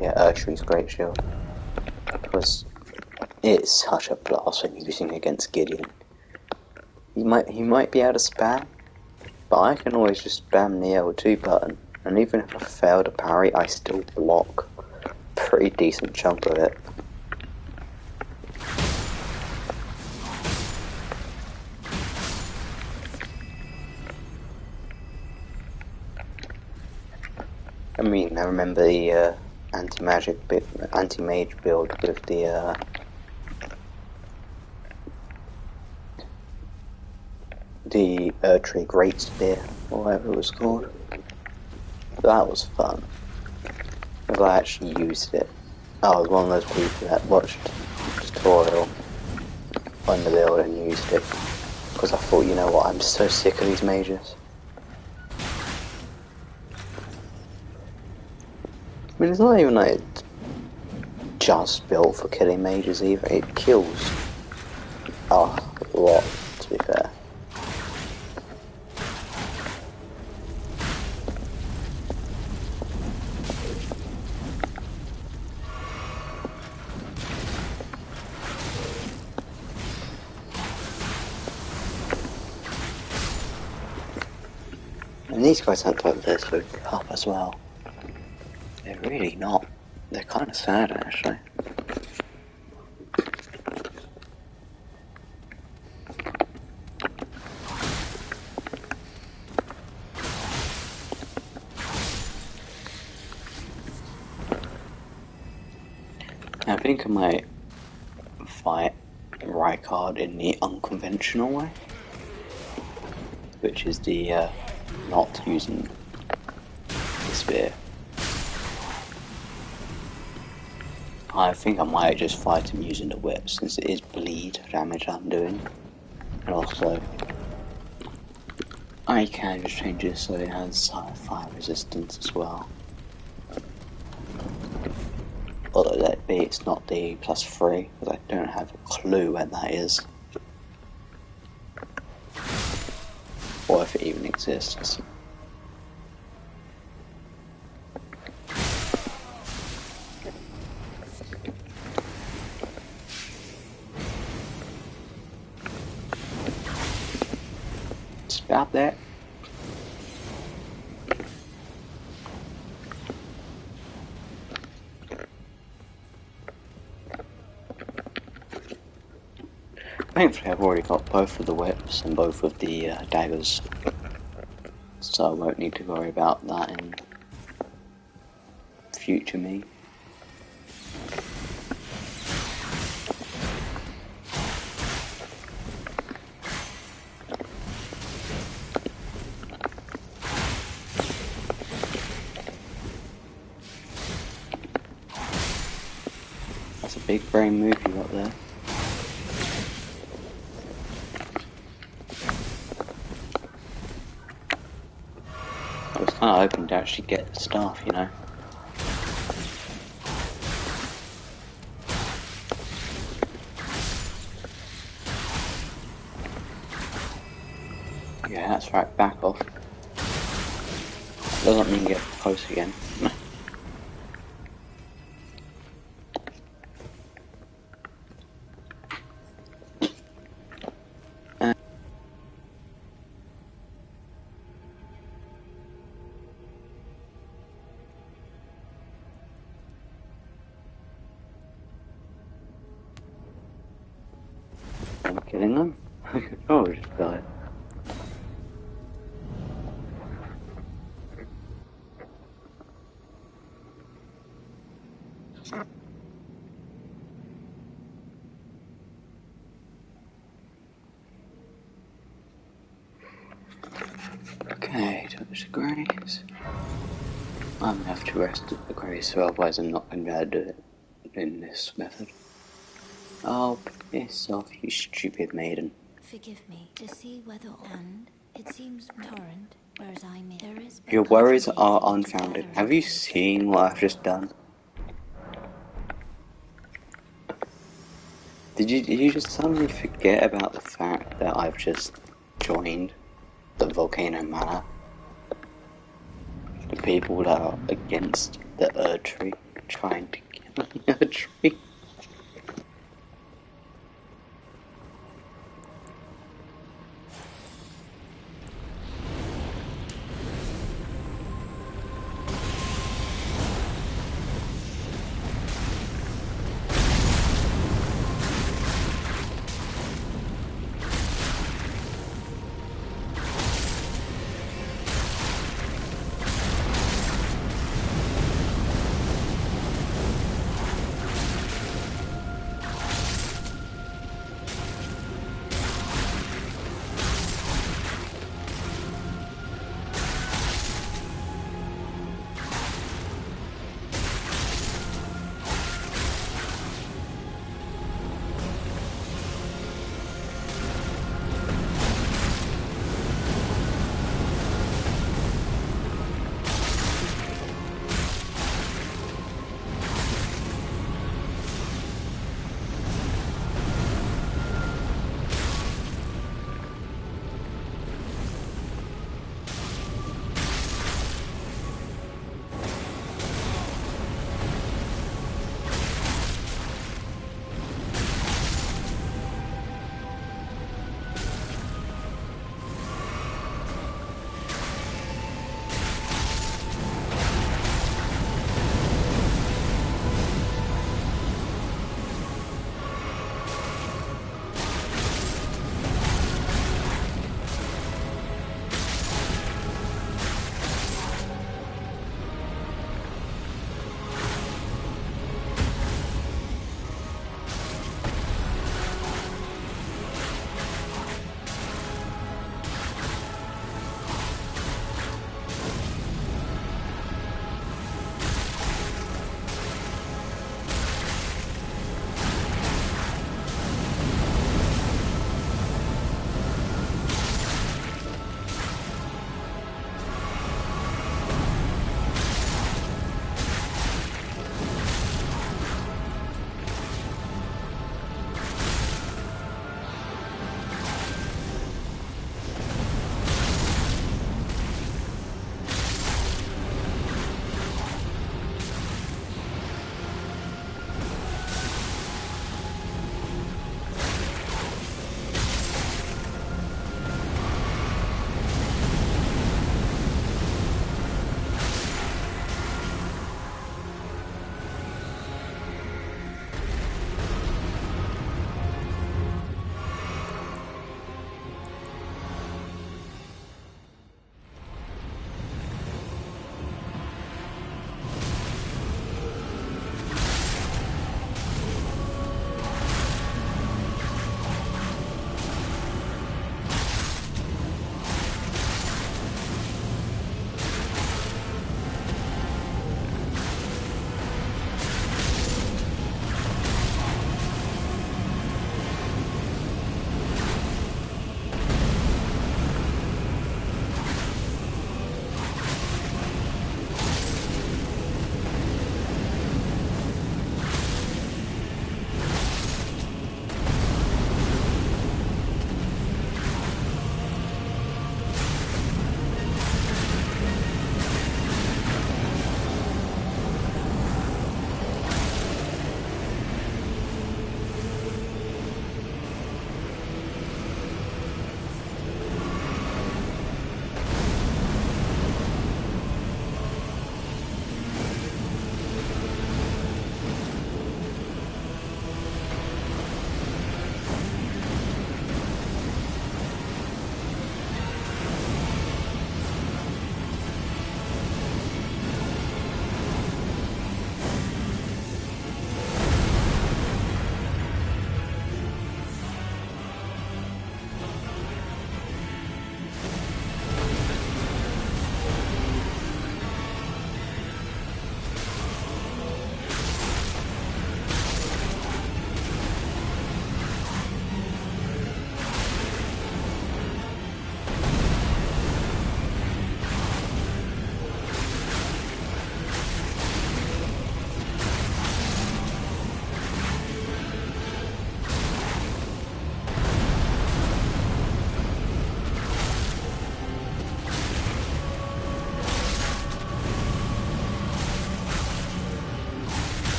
Yeah, Urshi's great shield, because it's such a blast when using against Gideon. He might be able to spam, but I can always just spam the L2 button, and even if I fail to parry, I still block a pretty decent chunk of it. I mean, I remember the anti-mage build with the Erdtree Great Spear, or whatever it was called. That was fun, because I actually used it. I was one of those people that watched the tutorial on the build and used it, because I thought, you know what, I'm so sick of these mages. I mean, it's not even like it's just built for killing mages either, it kills a lot, to be fair. And these guys aren't like this for up as well. They're really not. They're kind of sad, actually. I think I might fight Rykard in the unconventional way, which is the not using the spear. I think I might just fight him using the whip, since it is bleed damage I'm doing. And also, I can just change it so it has fire resistance as well. Although that be, it's not the +3, because I don't have a clue where that is. Or if it even exists. Stop that. Thankfully, I've already got both of the whips and both of the daggers, so I won't need to worry about that in future me. That's a big brain move you got there. I was kind of hoping to actually get the staff, you know. Yeah, that's right, back off. Doesn't mean get close again. I'm killing them. Oh, just died. Okay, touch the grace. I'm gonna have to rest at the grace, so otherwise I'm not gonna be able to do it in this method. Oh, piss off, you stupid maiden.
Forgive me to see whether and it seems torrent, whereas I'm in. There is
Your worries are unfounded. Have you seen what I've just done? Did you just suddenly forget about the fact that I've just joined the Volcano Manor? The people that are against the Erdtree, trying to kill the Erdtree.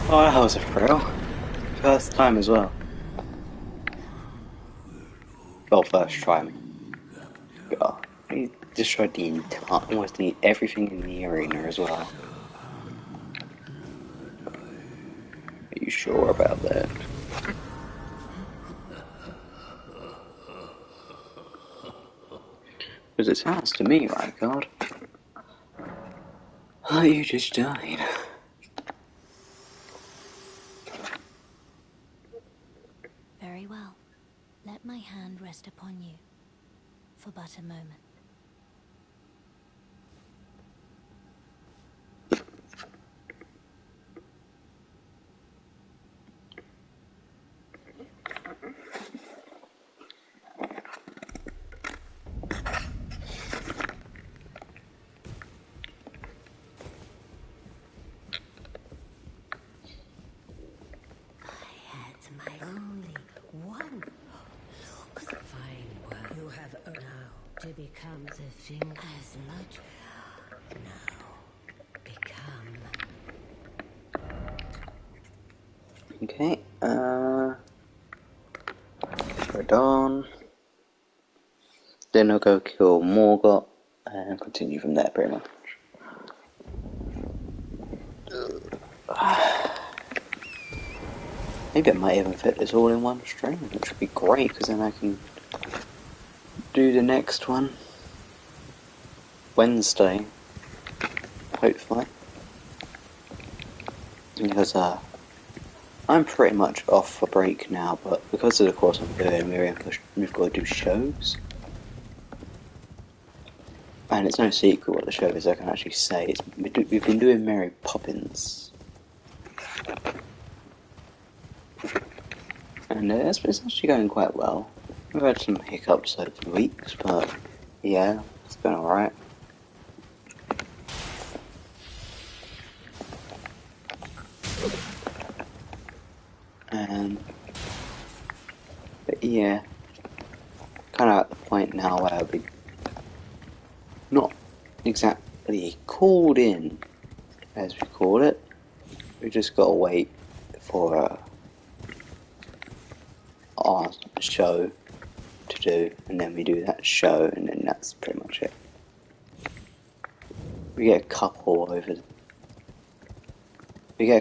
Oh, that was a thrill. First time as well. Well, first try me. God, he destroyed the entire, almost everything in the arena as well. Are you sure about that? Because it sounds to me like, God, oh, you just died.
Very well. Let my hand rest upon you for but a moment.
Had my only one. Look, fine work. You have now to become the thing as much. Now, become.
Okay, we're done. Then I'll go kill Morgott and continue from there pretty much. Maybe I might even fit this all in one stream, which would be great because then I can do the next one Wednesday, hopefully. Because I'm pretty much off for break now, but because of the course I'm doing, we've got to do shows. And it's no secret what the show is, I can actually say. We've been doing Mary Poppins. And it's actually going quite well. We've had some hiccups over the weeks, but yeah, it's been alright. But yeah, kind of at the point now where I'll be not exactly called in, as we call it. We just gotta wait for our show to do, and then we do that show, and then that's pretty much it. We get a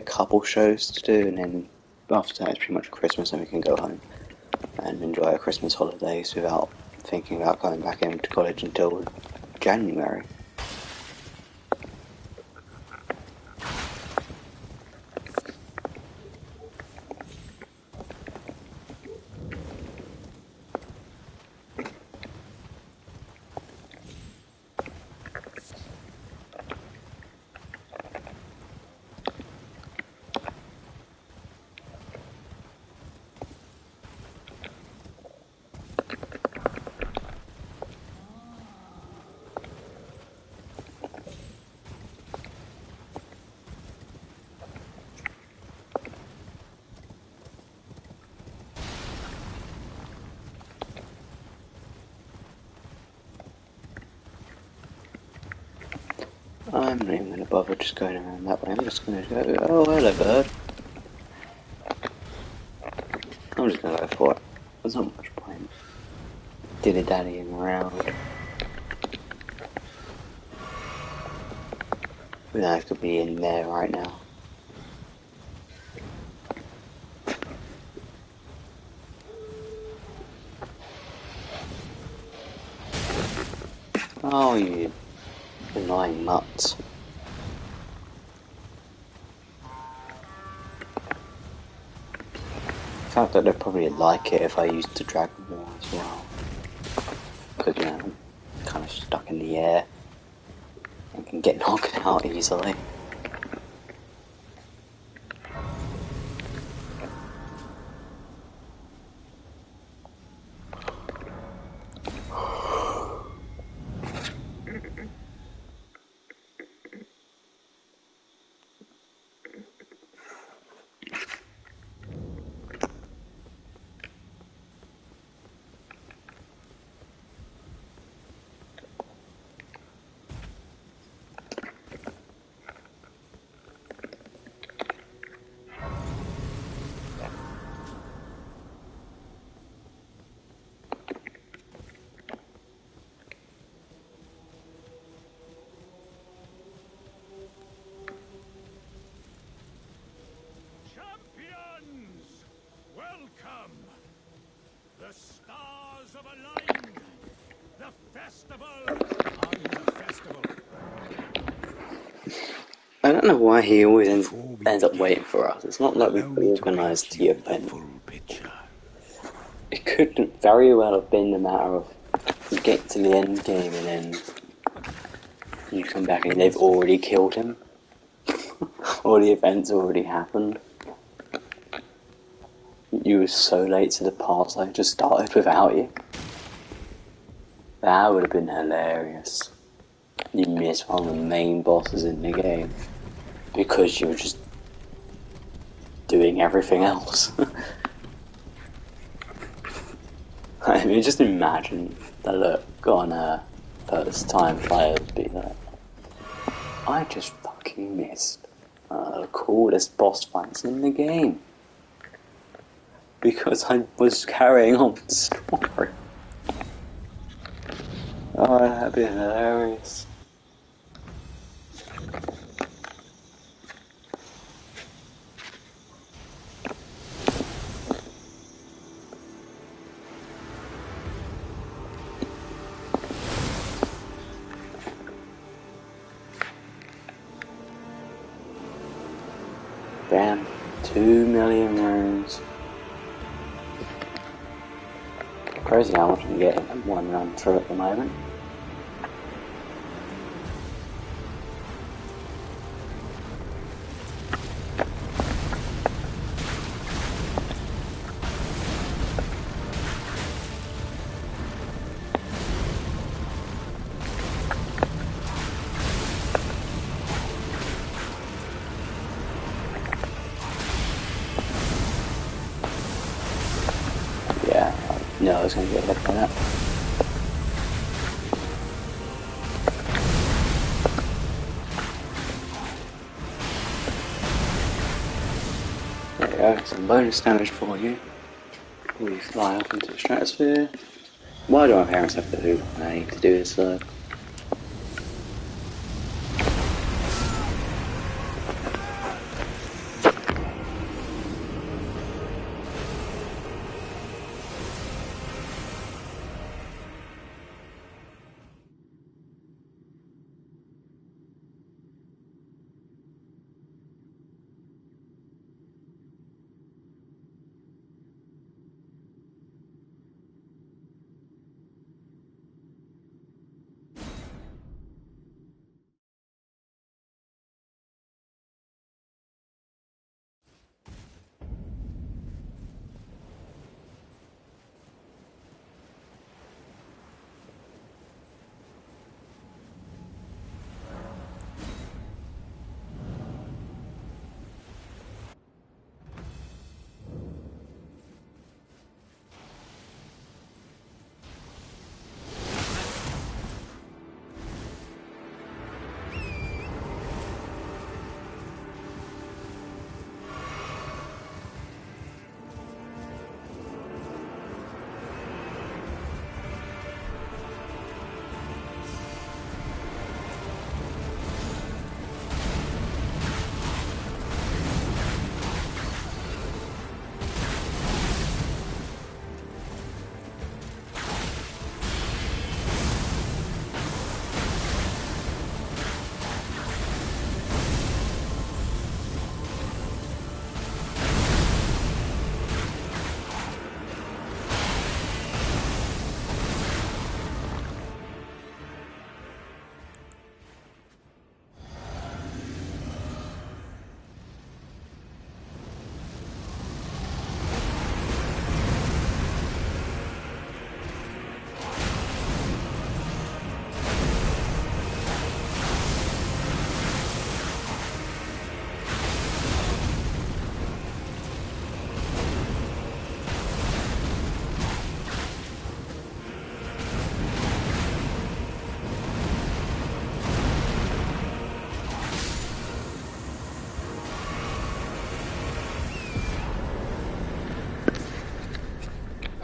couple shows to do, and then after that it's pretty much Christmas, and we can go home and enjoy our Christmas holidays without thinking about going back into college until January. I'm not even going to bother just going around that way. I'm just going to go, oh, hello, bird. I'm just going to go for it. There's not much point dilly-dallying around. We don't have to be in there right now. Oh, you annoying mutts. The fact that they'd probably like it if I used the dragon more as well. Because, you know, I'm kind of stuck in the air and can get knocked out easily.
Welcome! The stars have aligned! The festival! Are you the festival?
I don't know why he always ends up waiting for us. It's not like we've organised the event.
Picture.
It could very well have been a matter of you get to the end game and then you come back and they've already killed him. Or the event's already happened. You were so late to the party, I just started without you. That would have been hilarious. You missed one of the main bosses in the game because you were just doing everything else. I mean, just imagine the look on first time players be like, I just fucking missed the coolest boss fights in the game because I was carrying on the story. Oh, that'd be hilarious. Damn, 2 million runes. Crazy how much I'm getting in one run through at the moment. Yeah, I knew I was going to get hit by that. There we go, some bonus damage for you. We fly up into the stratosphere. Why do my parents have to do? I need to do this though.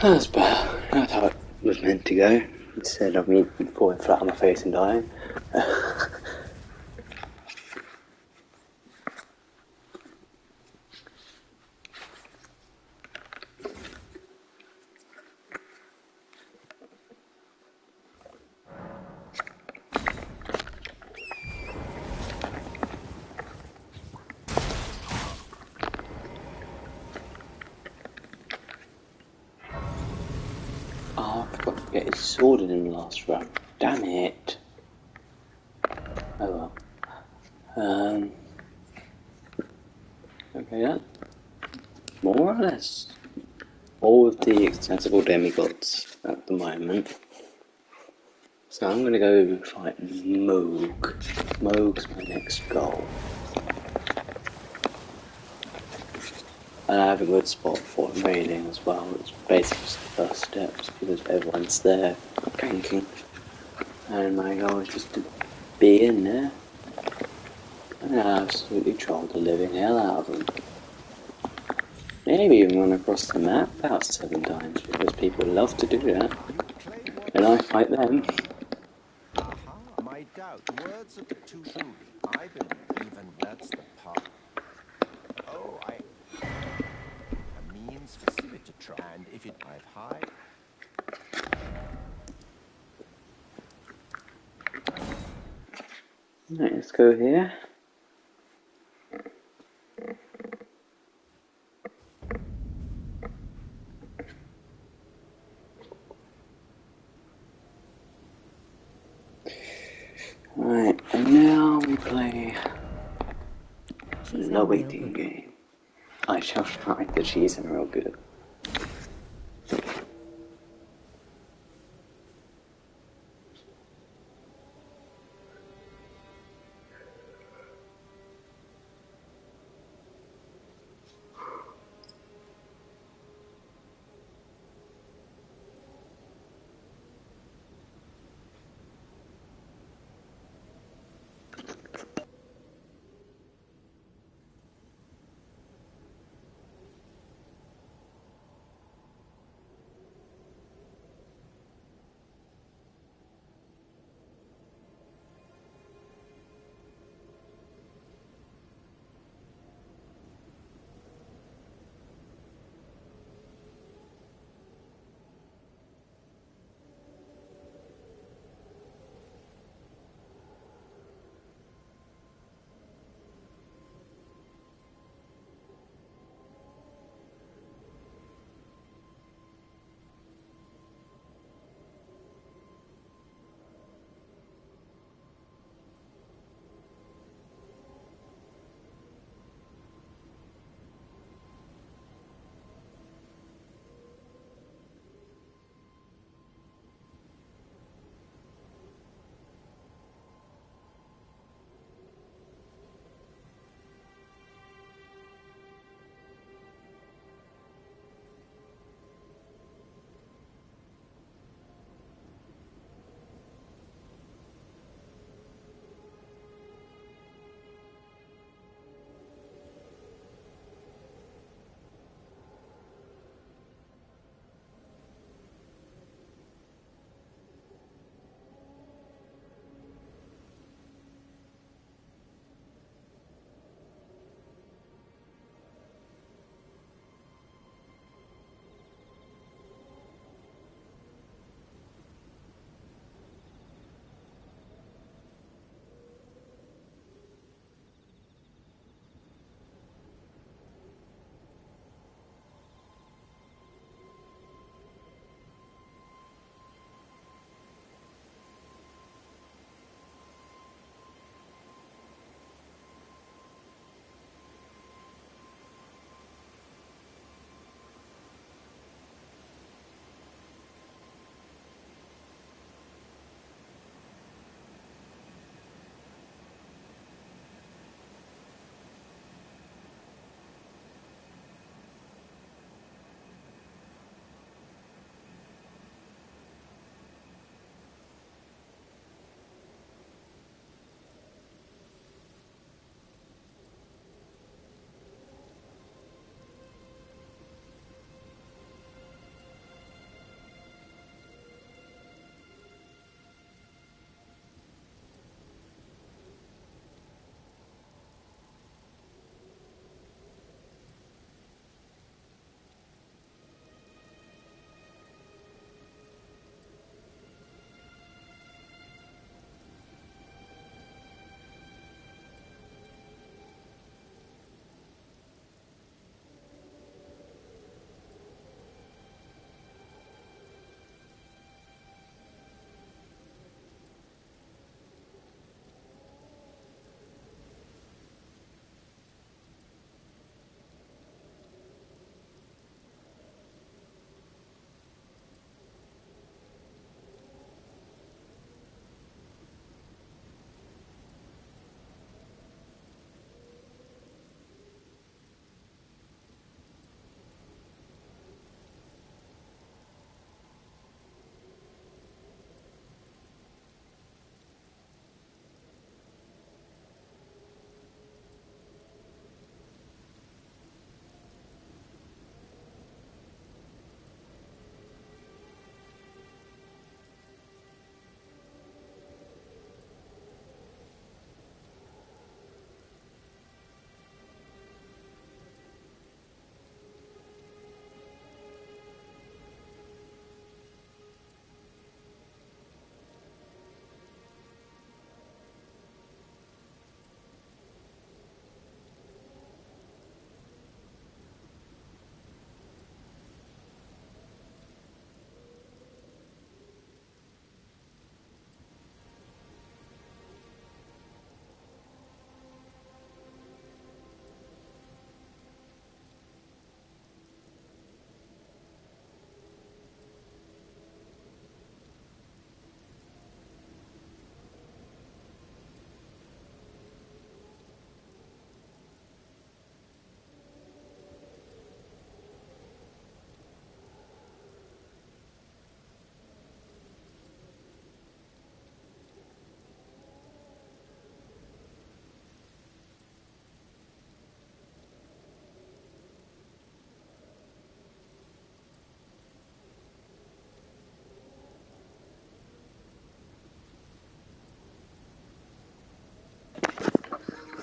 That's better. That's how it was meant to go. Instead of me falling flat on my face and dying. get his sword in the last run. Damn it. Oh well. Okay, that's more or less all of the accessible demigods at the moment. So I'm gonna go fight Moog. Moog's my next goal. And I have a good spot for raiding as well. It's basically just the first steps because everyone's there ganking. And my goal is just to be in there and absolutely troll the living hell out of them. Maybe even run across the map about 7 times because people love to do that. And I fight them.
Aha, my doubt. Words of the two truly. I believe even that's the part. Oh, a means specific to try. And if it I've high.
Right, let's go here. Right, and now we play the waiting game. I shall try the cheese and real good.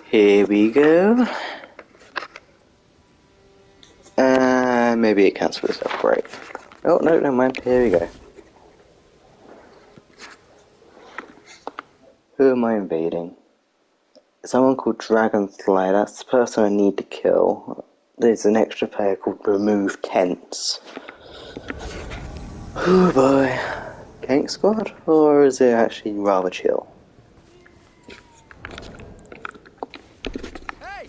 Here we go. Maybe it cancels itself, great. Oh, no, never mind, here we go. Who am I invading? Someone called Dragonfly, that's the person I need to kill. There's an extra player called Remove Tents. Oh boy. Gank Squad? Or is it actually rather chill?
Hey!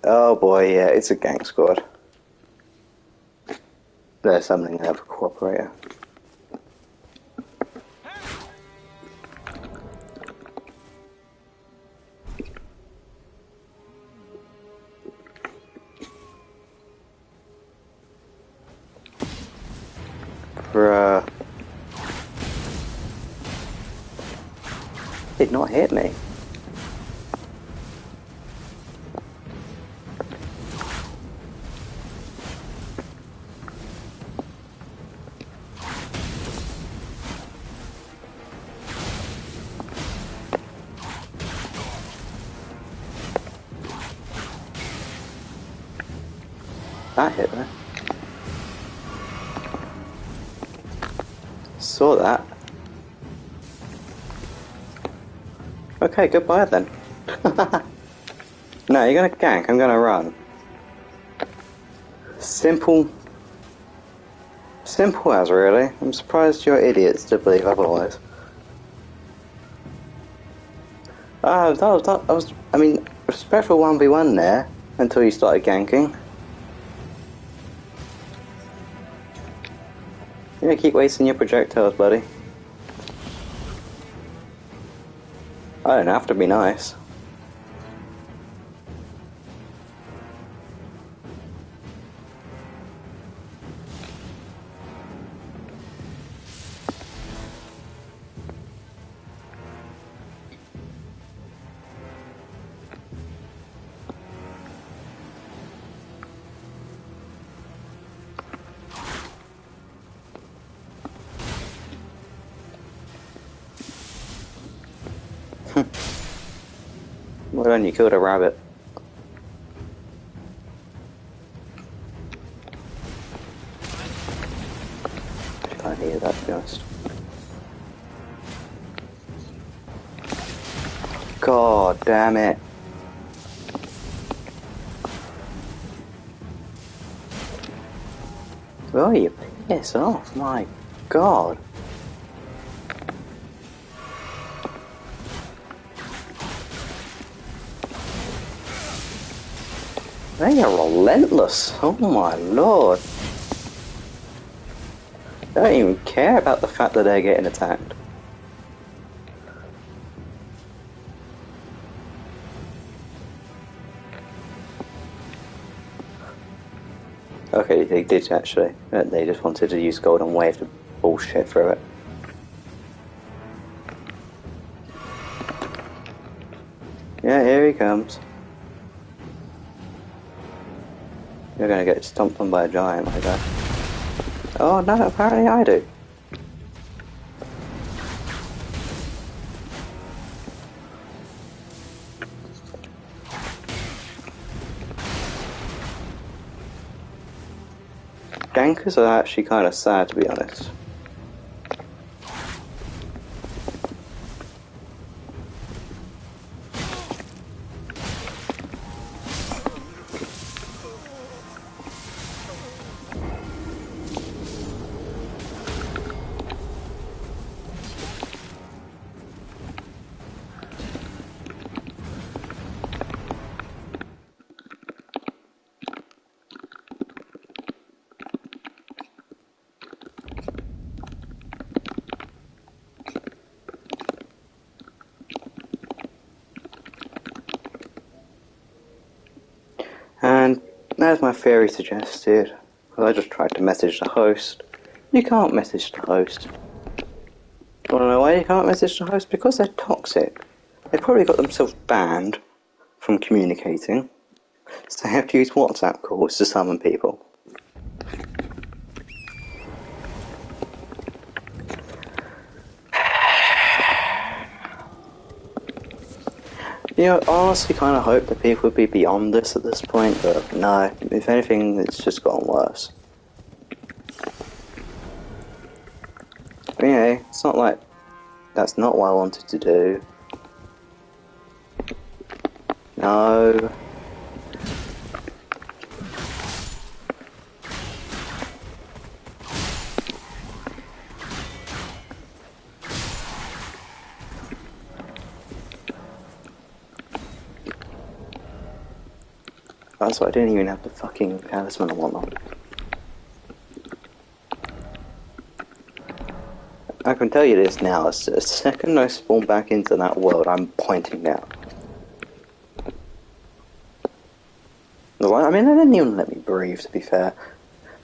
Oh boy, yeah, it's a Gank Squad. They're summoning another cooperator. Bruh. Did not hit me. That hit me. Saw that. Okay, goodbye then. No, you're gonna gank, I'm gonna run. Simple. Simple as, really. I'm surprised you're idiots to believe otherwise. I mean, respectful 1v1 there, until you started ganking. You're gonna keep wasting your projectiles, buddy. I don't have to be nice. Well done, you killed a rabbit. Can't hear that, to be honest. God damn it. Oh, you piss off, my god. They are relentless. Oh my lord. They don't even care about the fact that they're getting attacked. Okay, they did actually. They just wanted to use Golden Wave to bullshit through it. Yeah, here he comes. You're gonna get stomped on by a giant like that. Oh no, apparently I do. Gankers are actually kind of sad, to be honest. And as my theory suggested, I just tried to message the host. You can't message the host. Wanna know why you can't message the host? Because they're toxic. They probably got themselves banned from communicating, so they have to use WhatsApp calls to summon people. You know, I honestly kind of hope that people would be beyond this at this point, but no. If anything, it's just gotten worse. But, you know, it's not like that's not what I wanted to do. No. That's why I didn't even have the fucking talisman and whatnot. I can tell you this now, as the second I spawn back into that world, I'm pointing down. I mean, they didn't even let me breathe, to be fair.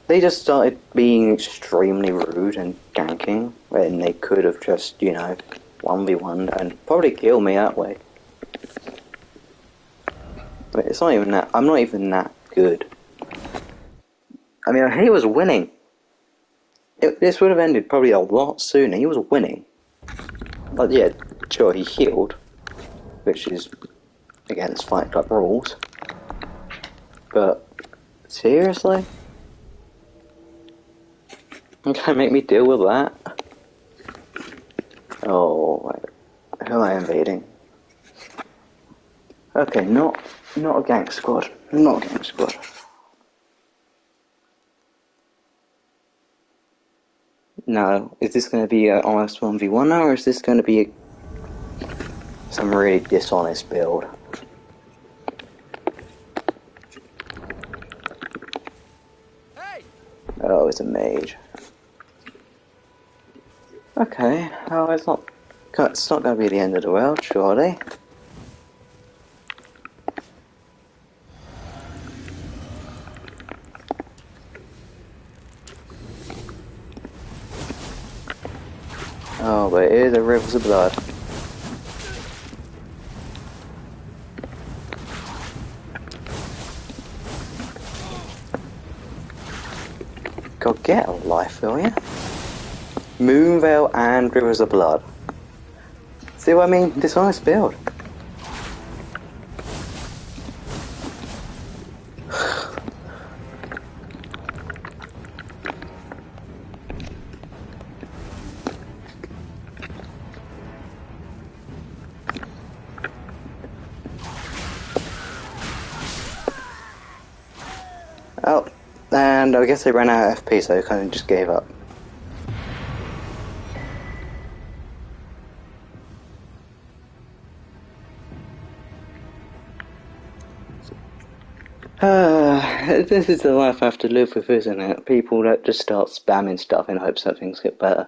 They just started being extremely rude and ganking, when they could have just, you know, 1v1 and probably killed me that way. But it's not even that, I'm not even that good. I mean, he was winning. This would have ended probably a lot sooner. He was winning. But yeah, sure, he healed, which is against Fight Club rules. But seriously? You can't make me deal with that? Oh, wait. Who am I invading? Okay, not a gang squad. Not a gang squad. No, is this going to be an honest 1v1 now, or is this going to be some really dishonest build?
Hey!
Oh, it's a mage. Okay, oh, it's not going to be the end of the world, surely. Oh, but it is a rivers of blood. God, get a life, will ya? Moonveil and Rivers of Blood. See what I mean? Dishonest build. Oh, and I guess they ran out of FP, so I kind of just gave up. This is the life I have to live with, isn't it? People that just start spamming stuff in hopes that things get better.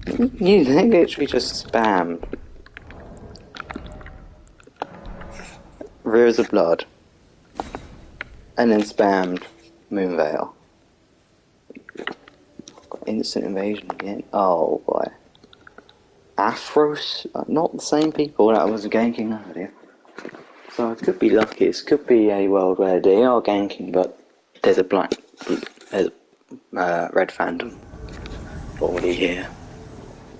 You literally just spammed Rivers of Blood, and then spammed Moonveil. Got instant invasion again. Oh boy. Aphros? Not the same people that was ganking earlier. So it could be lucky. It could be a world where they are ganking, but there's a red phantom already here.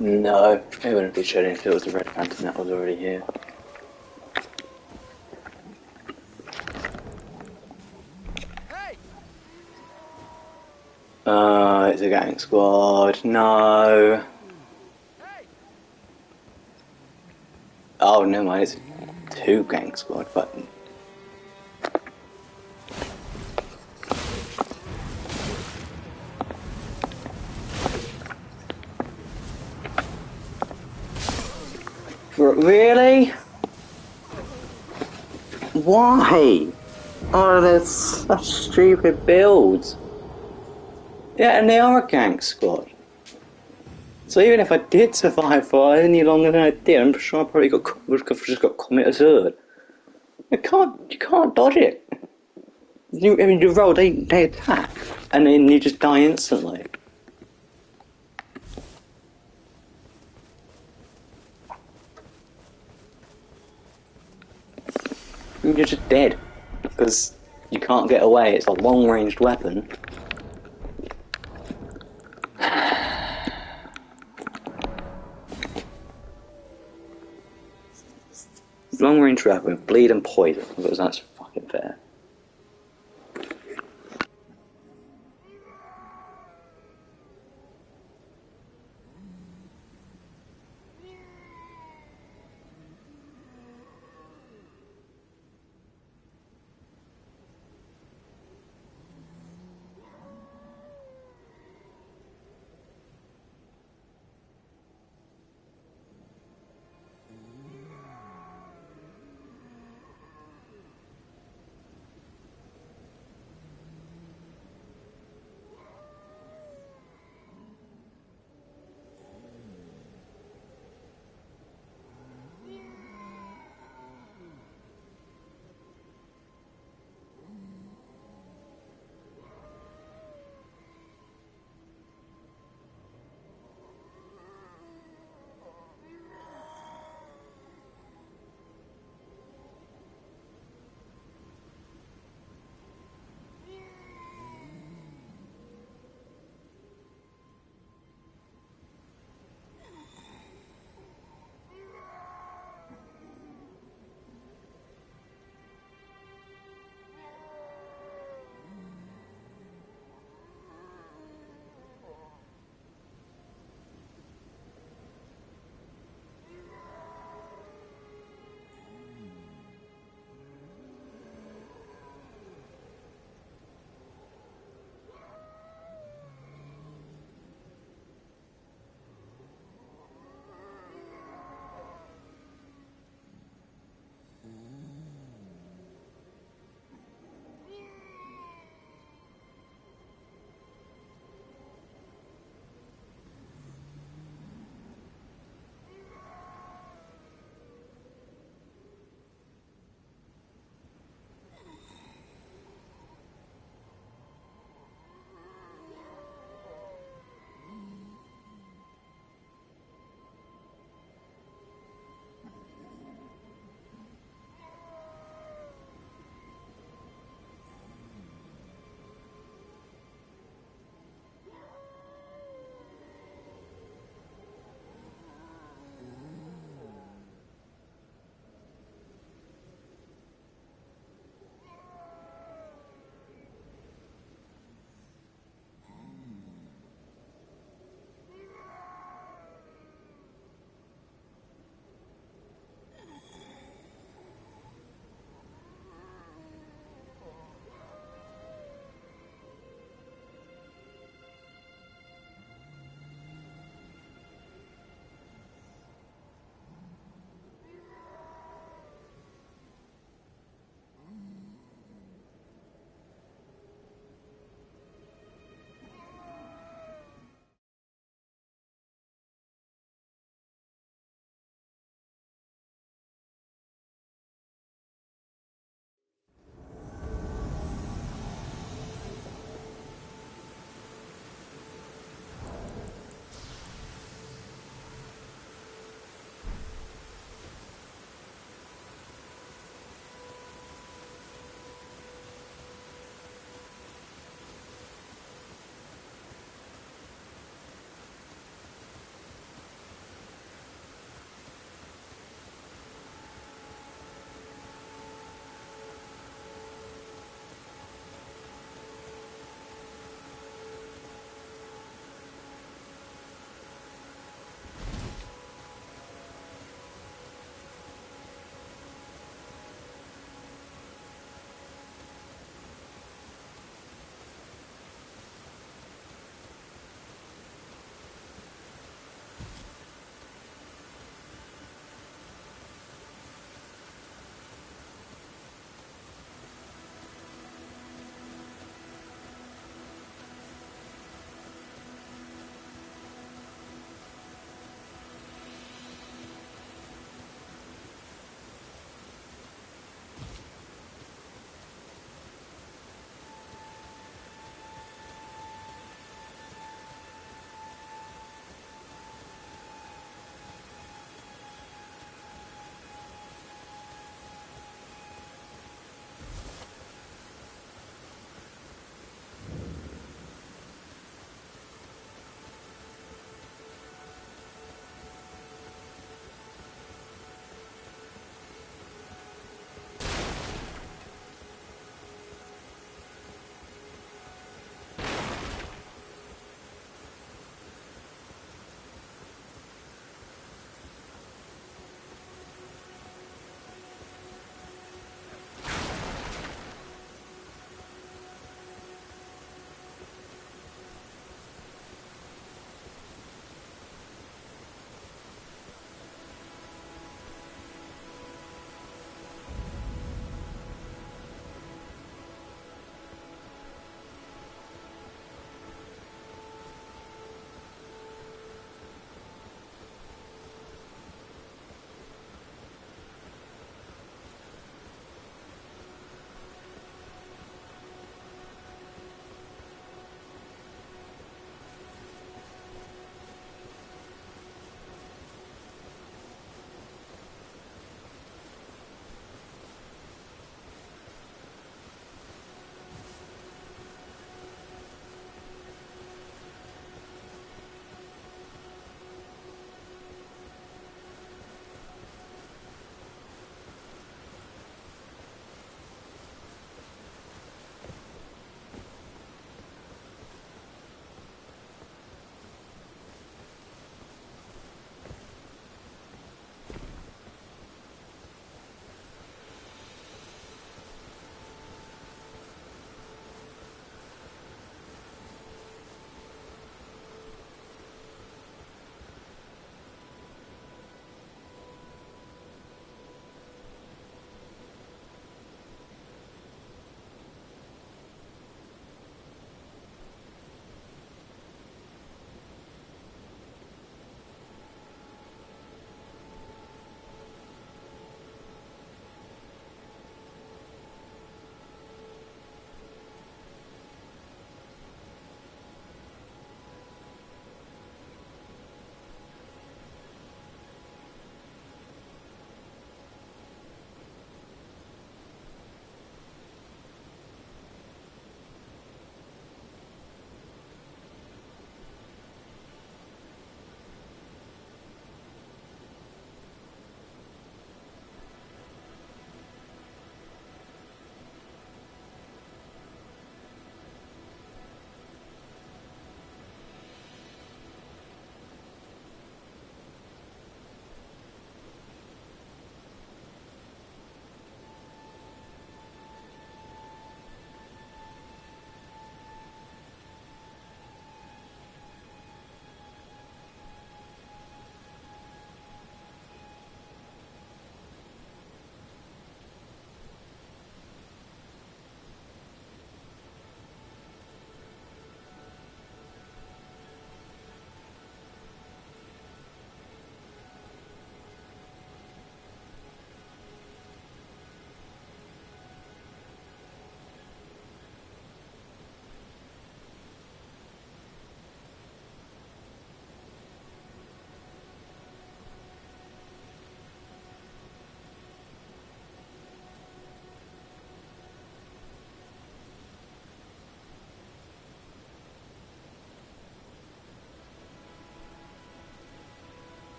No, it wouldn't be showing if it was a red phantom that was already here.
Hey!
It's a gang squad. No.
Hey!
Oh, never mind. It's two gang squad, but. Really? Why? Oh, that's such stupid builds. Yeah, and they are a gang squad. So even if I did survive for any longer than I did, I'm sure I probably just got Comet Azure. You can't dodge it. You roll, they attack, and then you just die instantly. You're just dead, because you can't get away, it's a long-ranged weapon. Long range weapon with bleed and poison, because that's fucking fair.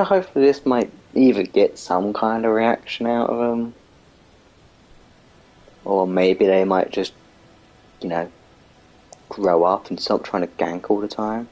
Hopefully this might either get some kind of reaction out of them, or maybe they might just, grow up and stop trying to gank all the time.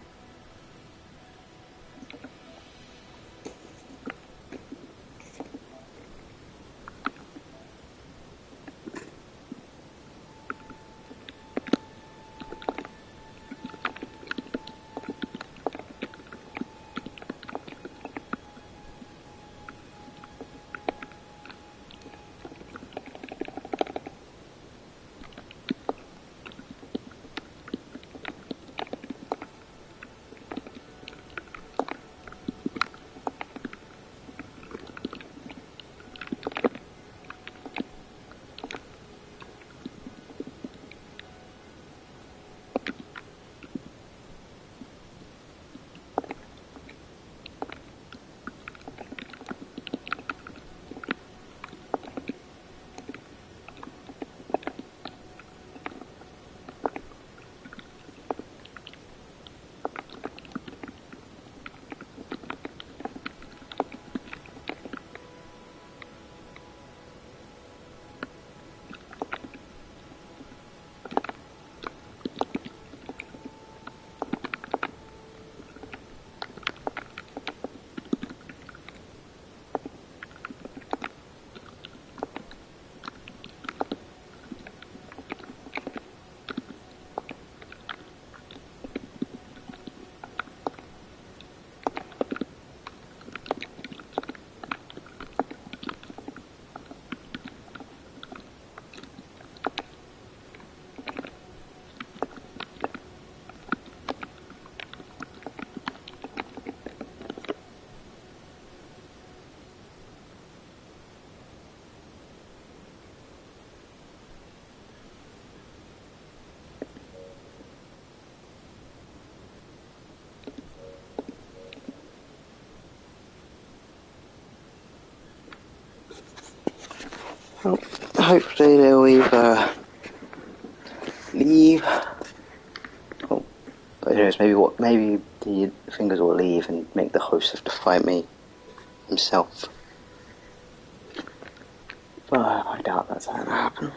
Well, hopefully they'll either leave. Oh, but who knows? Maybe the fingers will leave and make the host have to fight me himself. But I doubt that's going to happen.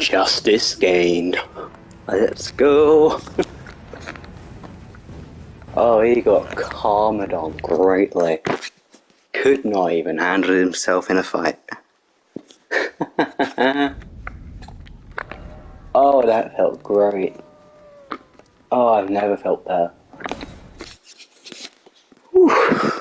Justice gained. Let's go. Oh, he got calmed on greatly. Could not even handle himself in a fight. Oh, that felt great. Oh, I've never felt better. Whew.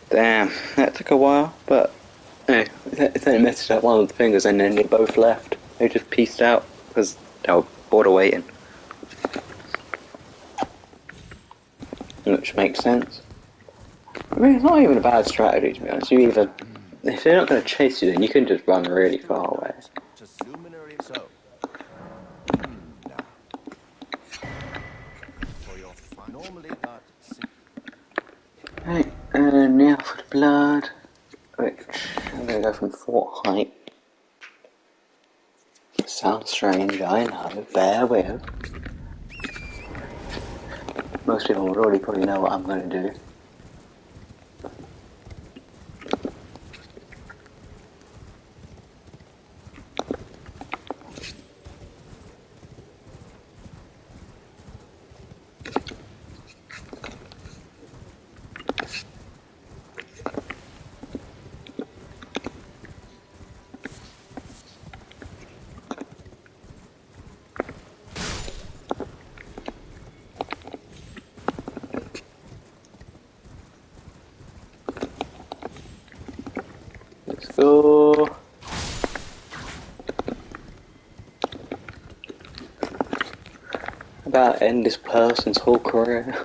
Damn, that took a while, but hey, it only messed up one of the fingers and then they both left. They just pieced out because they were bored of waiting. Which makes sense. I mean, it's not even a bad strategy to be honest. You either, if they're not going to chase you, then you can just run really far away.
To luminary so. Now. For your normally that
Right, and now for the blood, which I'm going to go from Fort Height. Sounds strange, I know, bear with. Most people would already probably know what I'm going to do. Let's go. About end this person's whole career.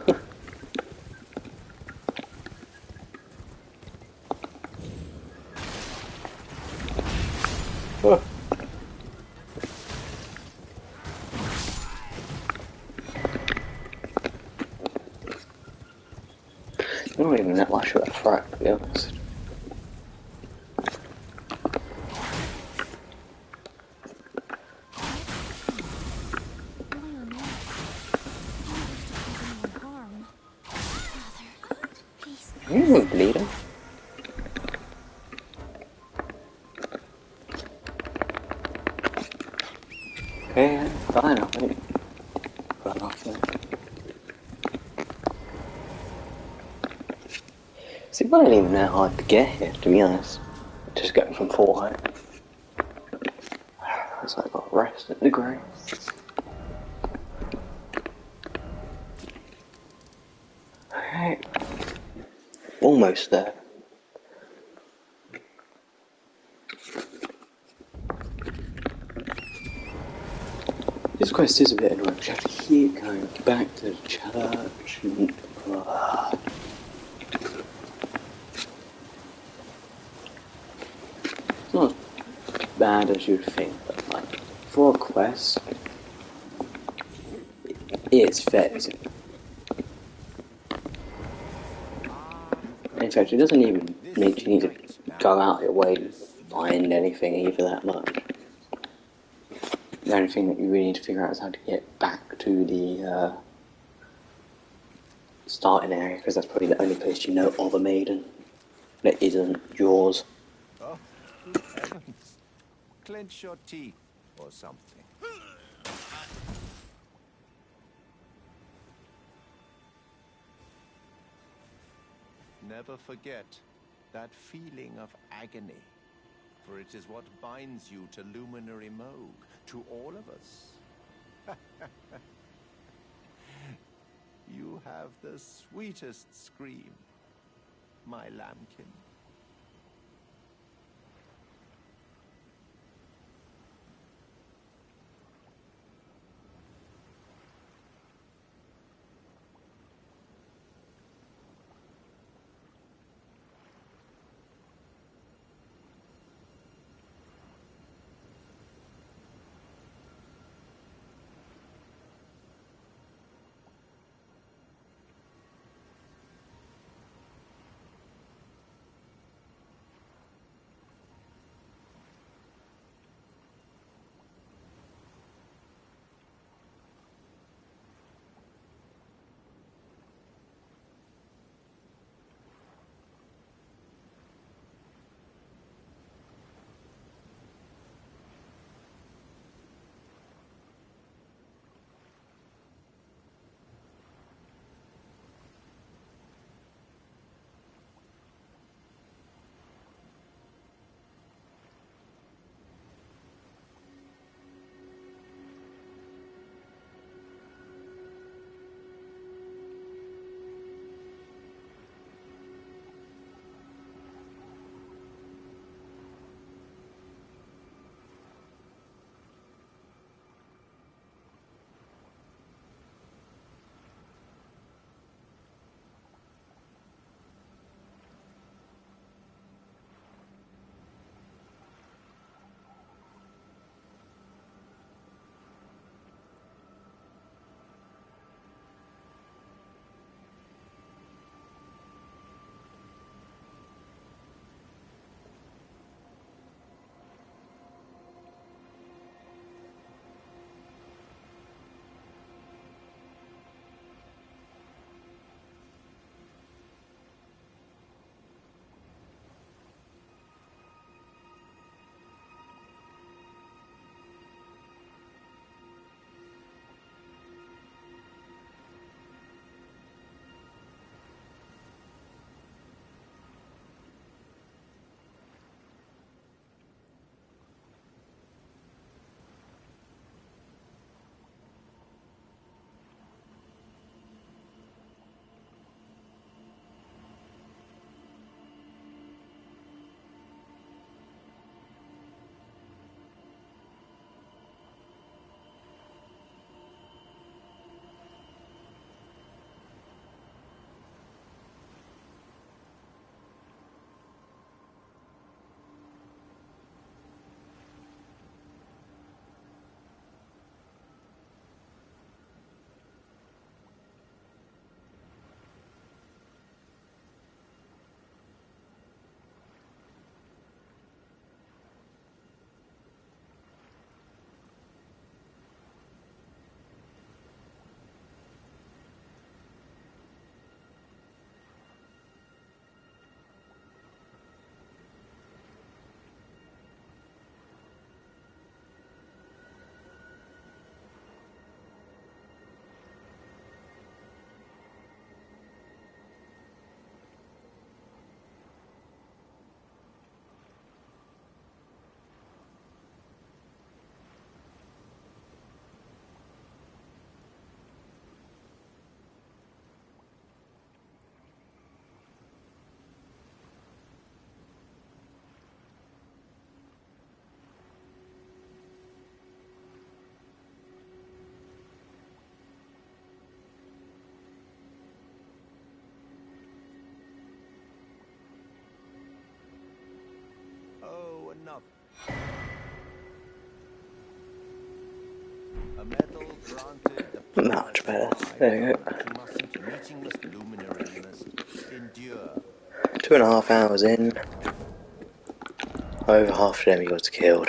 Oh. Not even that much of a threat, to be honest.
Why on earth? I don't wish to cause anyone harm. Father, please.
Are you even bleeding? Okay, yeah, fine, I'll wait. Run off then. See, it wasn't even that hard to get here, to be honest. Just going from Fort Height. It's like I got rest at the grave. Alright. Almost there. This quest is a bit annoying, because you have to keep going back to the church and... It's not as bad as you'd think, but like, for a quest, it's fair. In fact, it doesn't even make you need to go out your way to find anything either that much. The only thing that you really need to figure out is how to get back to the starting area, because that's probably the only place you know of a maiden that isn't yours.
Oh, good heavens. Clench your teeth or something. Never forget that feeling of agony, for it is what binds you to Luminary Moog, to all of us. You have the sweetest scream, my lambkin. another. A medal granted the
Much better. There you go.
but you mustn't, meaningless luminary must endure.
2.5 hours in, over half the demigods killed.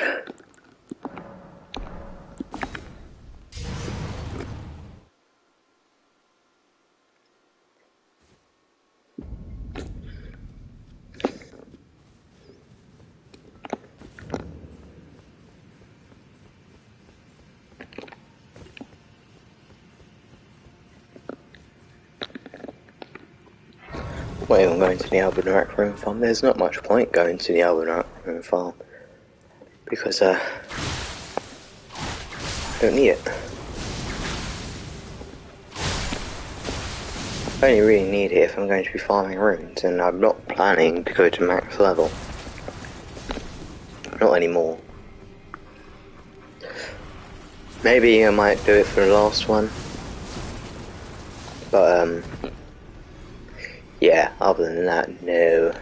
Not even going to the Elden Rec Room farm. There's not much point going to the Elden Rec Room farm because I don't need it. I only really need it if I'm going to be farming runes, and I'm not planning to go to max level. Not anymore. Maybe I might do it for the last one, but yeah, other than that, no.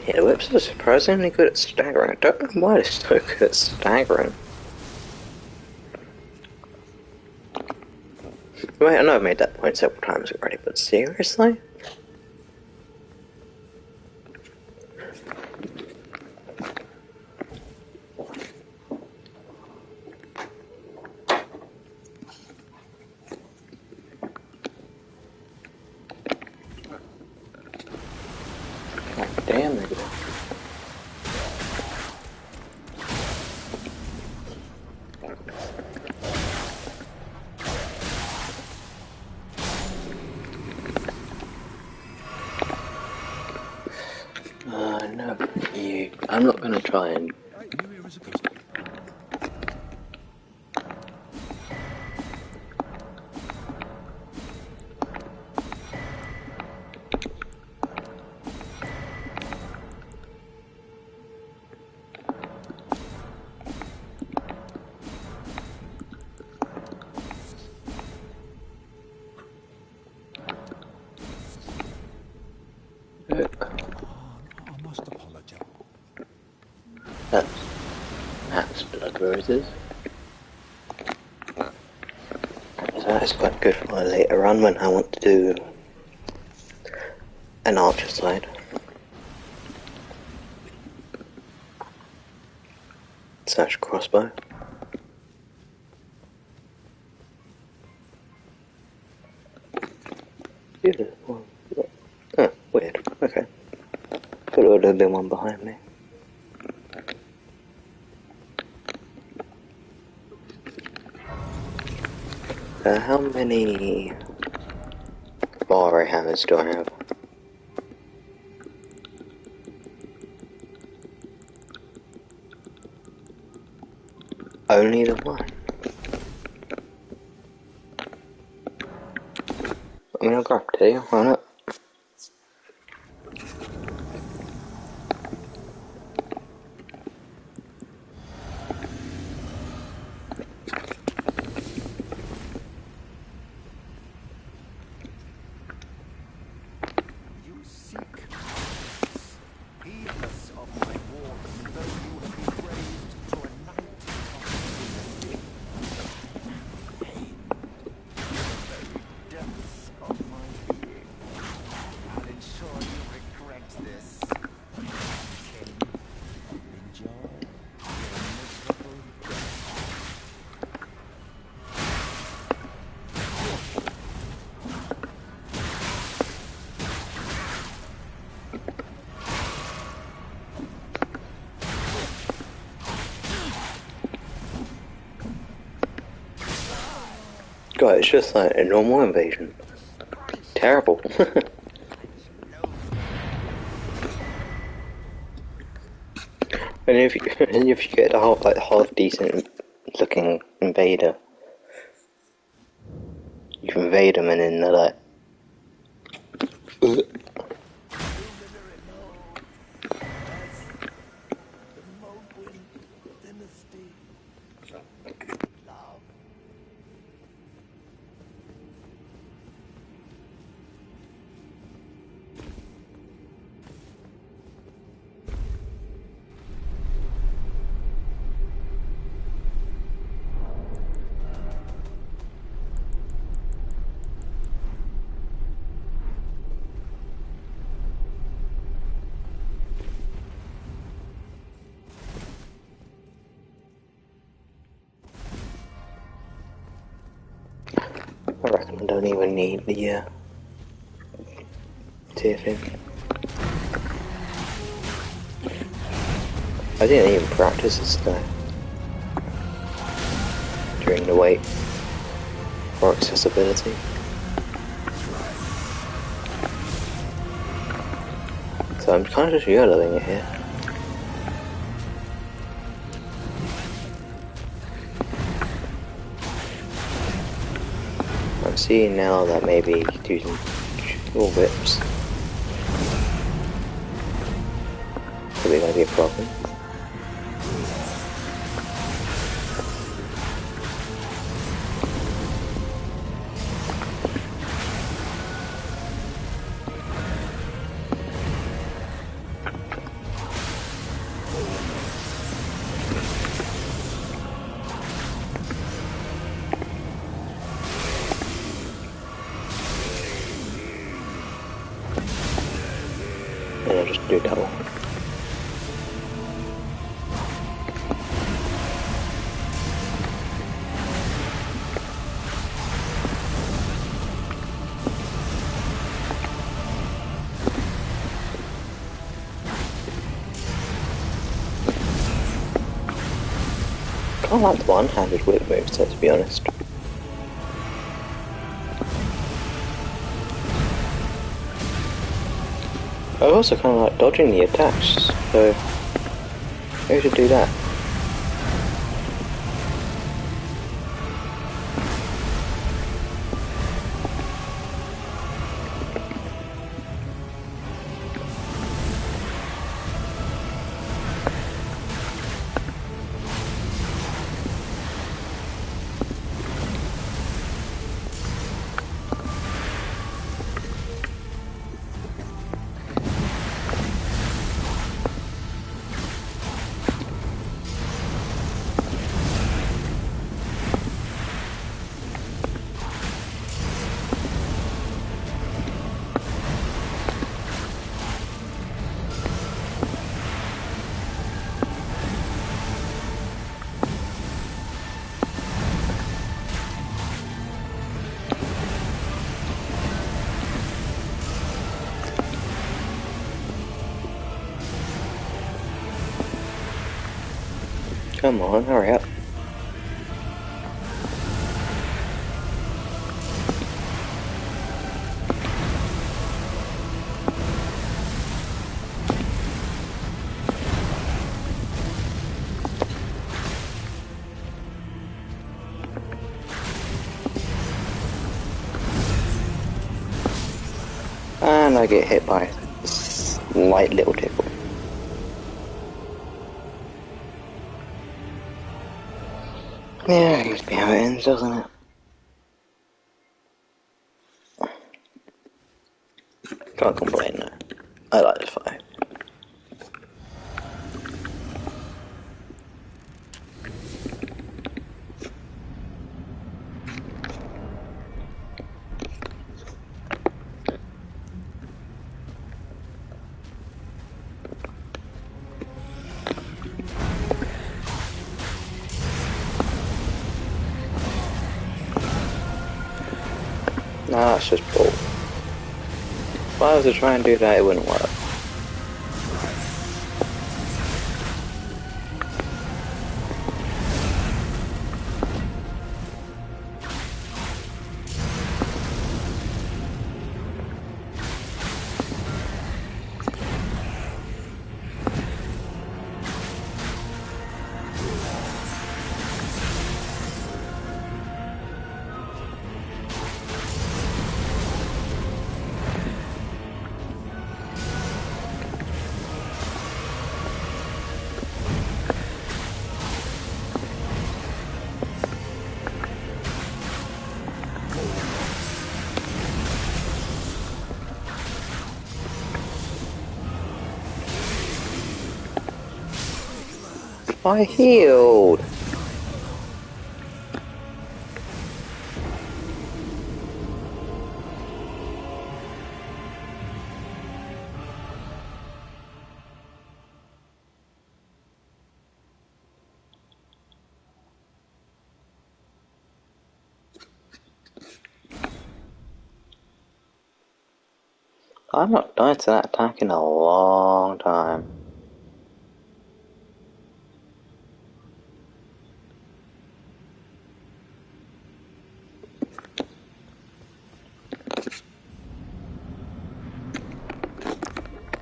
Yeah, the whips are surprisingly good at staggering. I don't know why they're so good at staggering. Wait, I know I've made that point several times already, but seriously? God damn it. No, you. I'm not gonna try and.
I knew he was a ghost. I must apologize.
That's blood roses. So that's quite good for later on when I want to do an archer side. Slash crossbow. Beautiful. Oh, weird. Okay. Thought it would have been one behind me. How many bar hammers do I have? Only the one. I mean, I'll grab two, why not?
You seek justice, heedless of my warning, though you have been raised to a knight of divinity. Pain, the very depths of my being. I'll ensure you regret this. Enjoy your miserable death.
God, it's just like a normal invasion. Terrible. And if you get a half decent looking invader, you invade them and then they're like, "Ugh." I reckon I don't even need the tier thing. I didn't even practice this though during the wait for accessibility. So I'm kind of just YOLOing it here. I'm seeing now that maybe do some dual whips could be going to be a problem. And I'll just do double. I like the one-handed whip moveset, to be honest. I also kind of like dodging the attacks, so maybe we should do that. Come on, hurry up. And I get hit by a slight little tickle. Yeah, it seems to be how it ends, doesn't it? Can't complain though. I like this fight. Nah, that's just bull. If I was to try and do that, it wouldn't work. I healed! I've not died to that attack in a long time.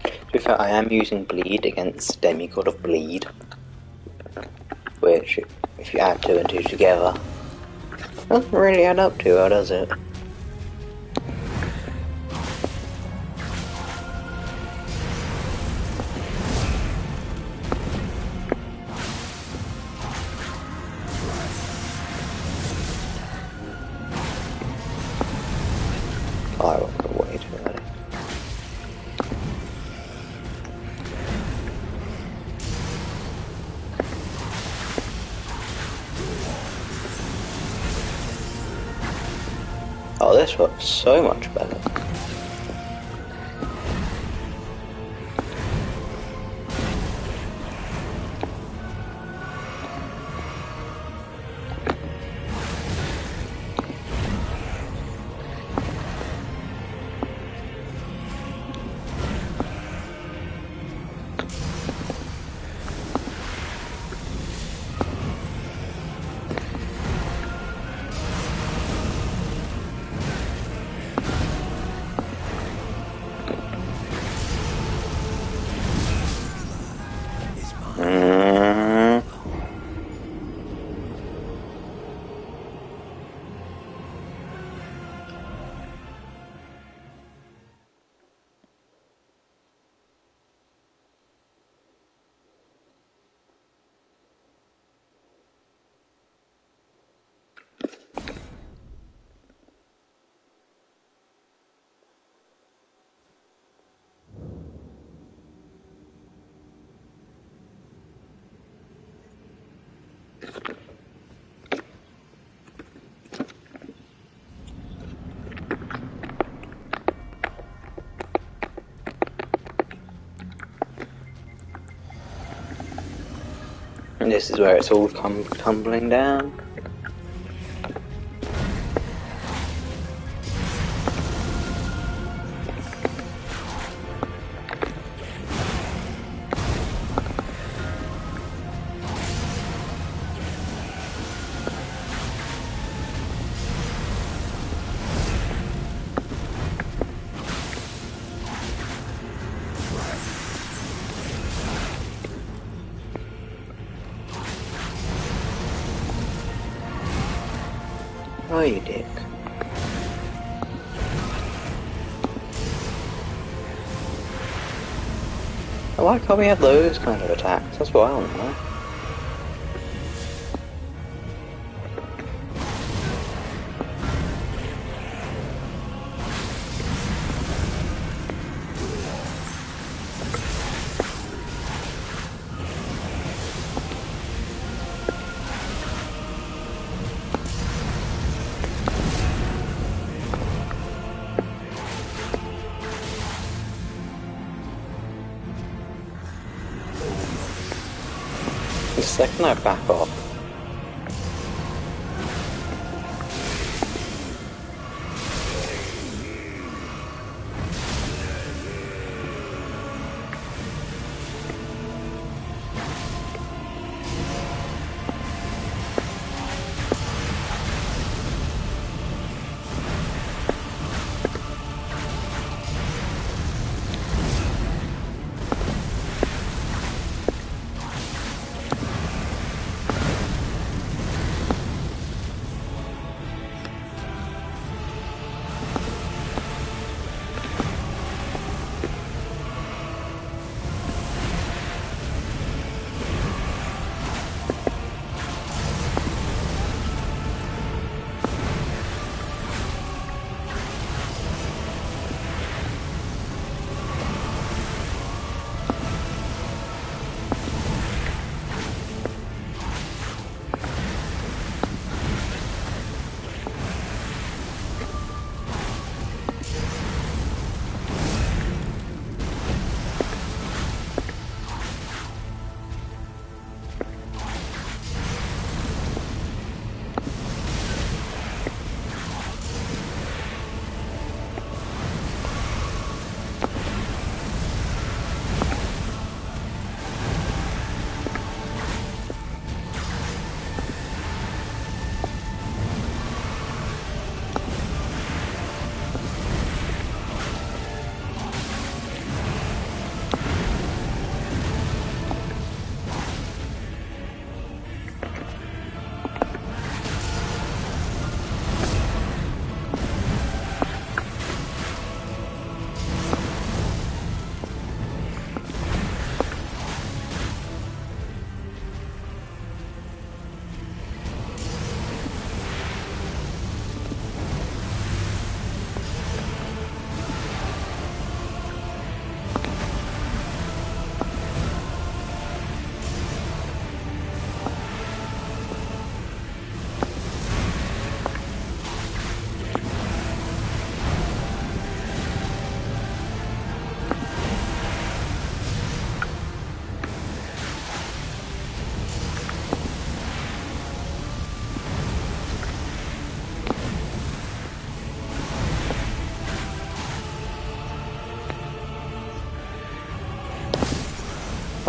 To be fair, I am using Bleed against Demigod of Bleed, which, if you add 2 and 2 together, doesn't really add up too well, does it? I won't go way too early. Oh, this works so much better. And this is where it's all tumbling down. Oh, you dick. Why can't we have those kind of attacks? That's what I want to know. The second I back off,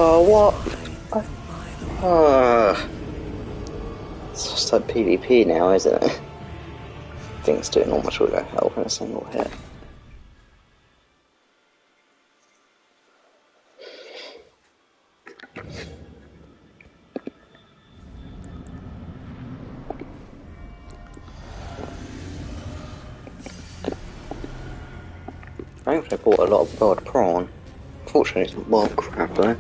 Oh, what? It's just like PvP now, isn't it? Things doing almost all their health in a single hit. I actually bought a lot of boiled prawn. Fortunately, it's not boiled crab though.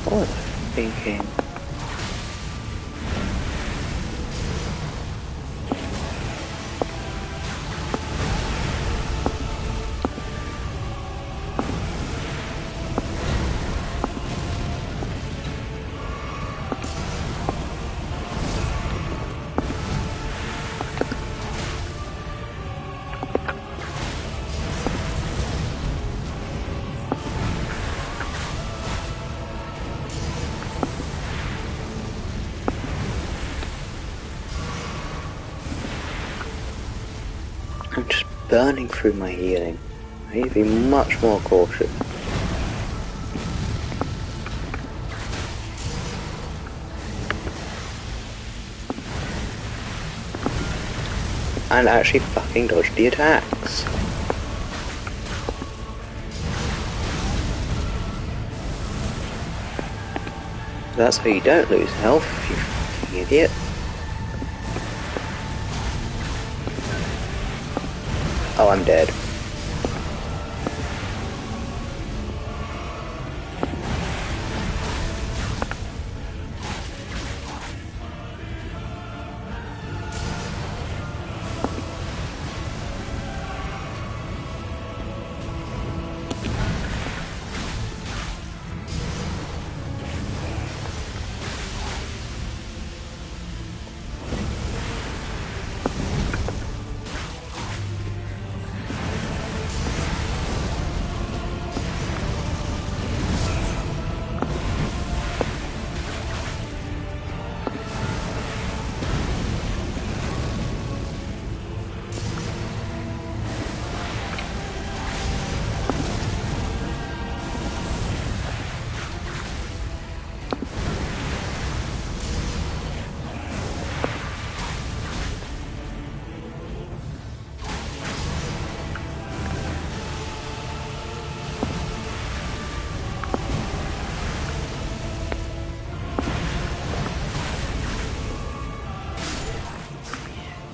What was I thinking? I'm just burning through my healing. I need to be much more cautious. And actually fucking dodge the attacks. That's how you don't lose health, you fucking idiot. Oh, I'm dead.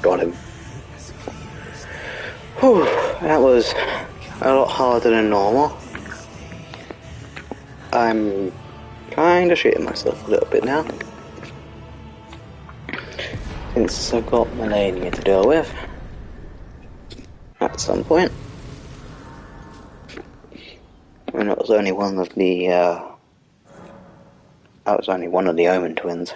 Got him. Whew, that was a lot harder than normal. I'm kinda shitting myself a little bit now. Since I've got Melania to deal with. At some point. And it was only one of the, that was only one of the Omen twins.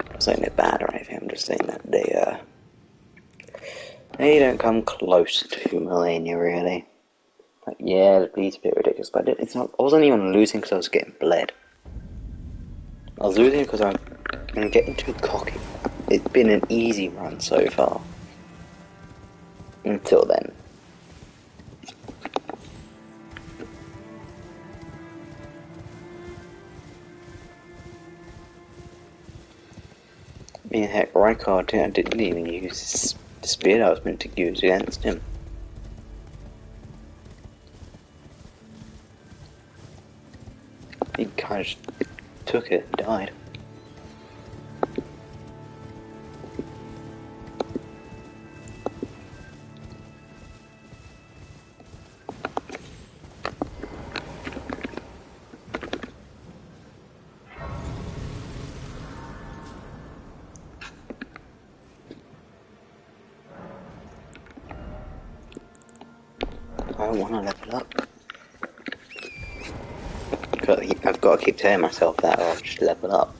I'm not saying they're bad or anything, I'm just saying that they don't come close to Melania, really. Like, yeah, the bleed's a bit ridiculous, but it's not, I wasn't even losing because I was getting bled. I was losing because I'm getting too cocky. It's been an easy run so far. Until then. mean, heck, Rykard didn't even use the spear that I was meant to use against him. He kind of just took it and died. I want to level up. I've got to keep telling myself that, or I'll just level up.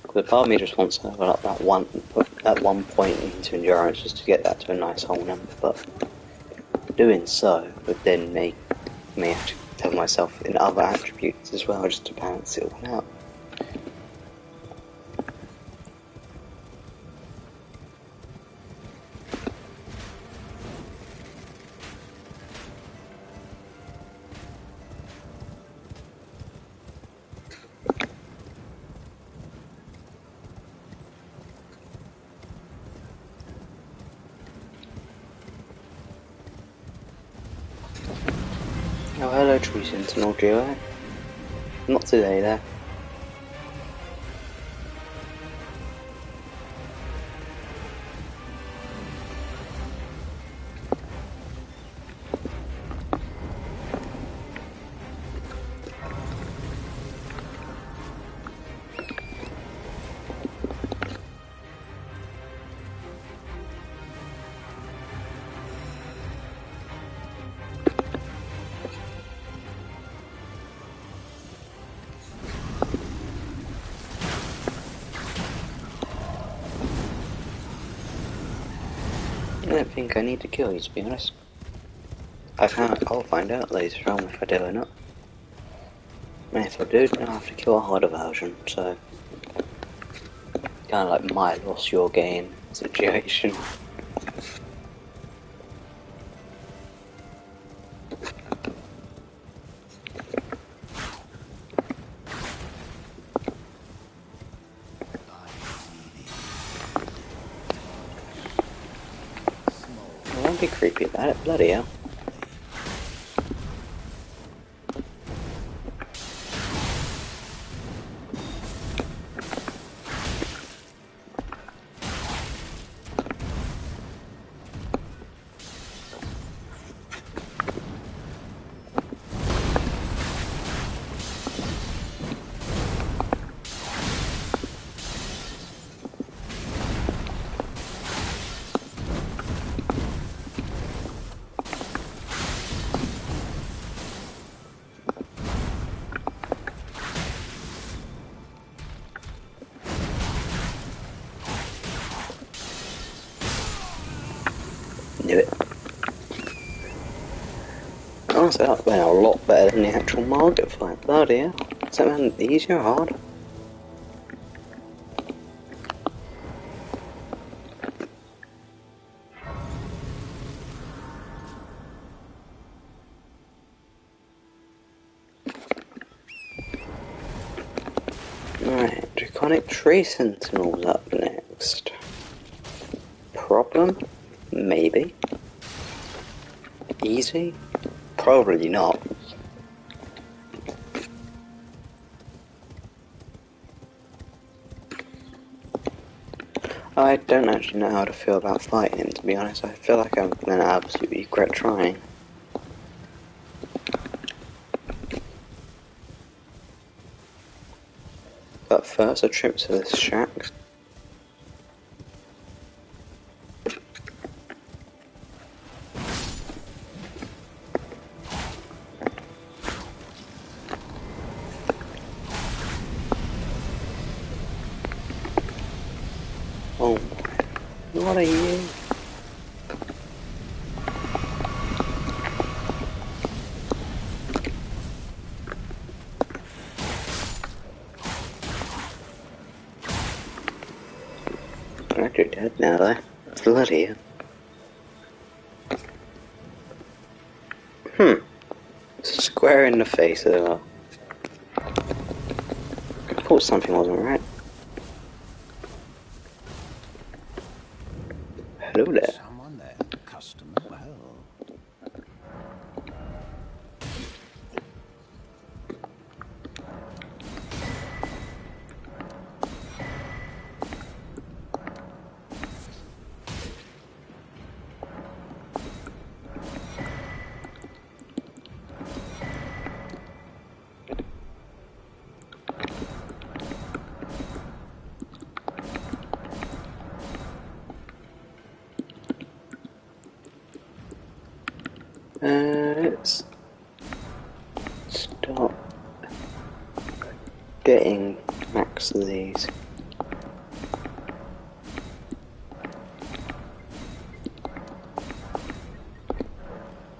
Because part of me just wants to level up that one point into endurance just to get that to a nice whole number, but doing so would then make me have to tell myself in other attributes as well, just to balance it all out. Oh, hello, Tree Sentinel Duo. Not today, though. I don't think I need to kill you, to be honest. I'll find out later on if I do or not. And if I do, then I'll have to kill a harder version, so... Kinda like my loss, your gain situation. I won't be creepy about it, bloody hell. Knew it. Honestly, that went a lot better than the actual Margaret fight. Bloody hell. Is that man easy or hard? Right, Draconic Tree Sentinels up next. Problem? Maybe. Easy? Probably not. I don't actually know how to feel about fighting him, to be honest. I feel like I'm gonna absolutely regret trying. But first, a trip to this shack. Oh my, what are you? I'm actually dead now though. Bloody hell. Square in the face as well. I thought something wasn't right. Hello there.
Someone there. Customer. Well.
Let's start getting max of these.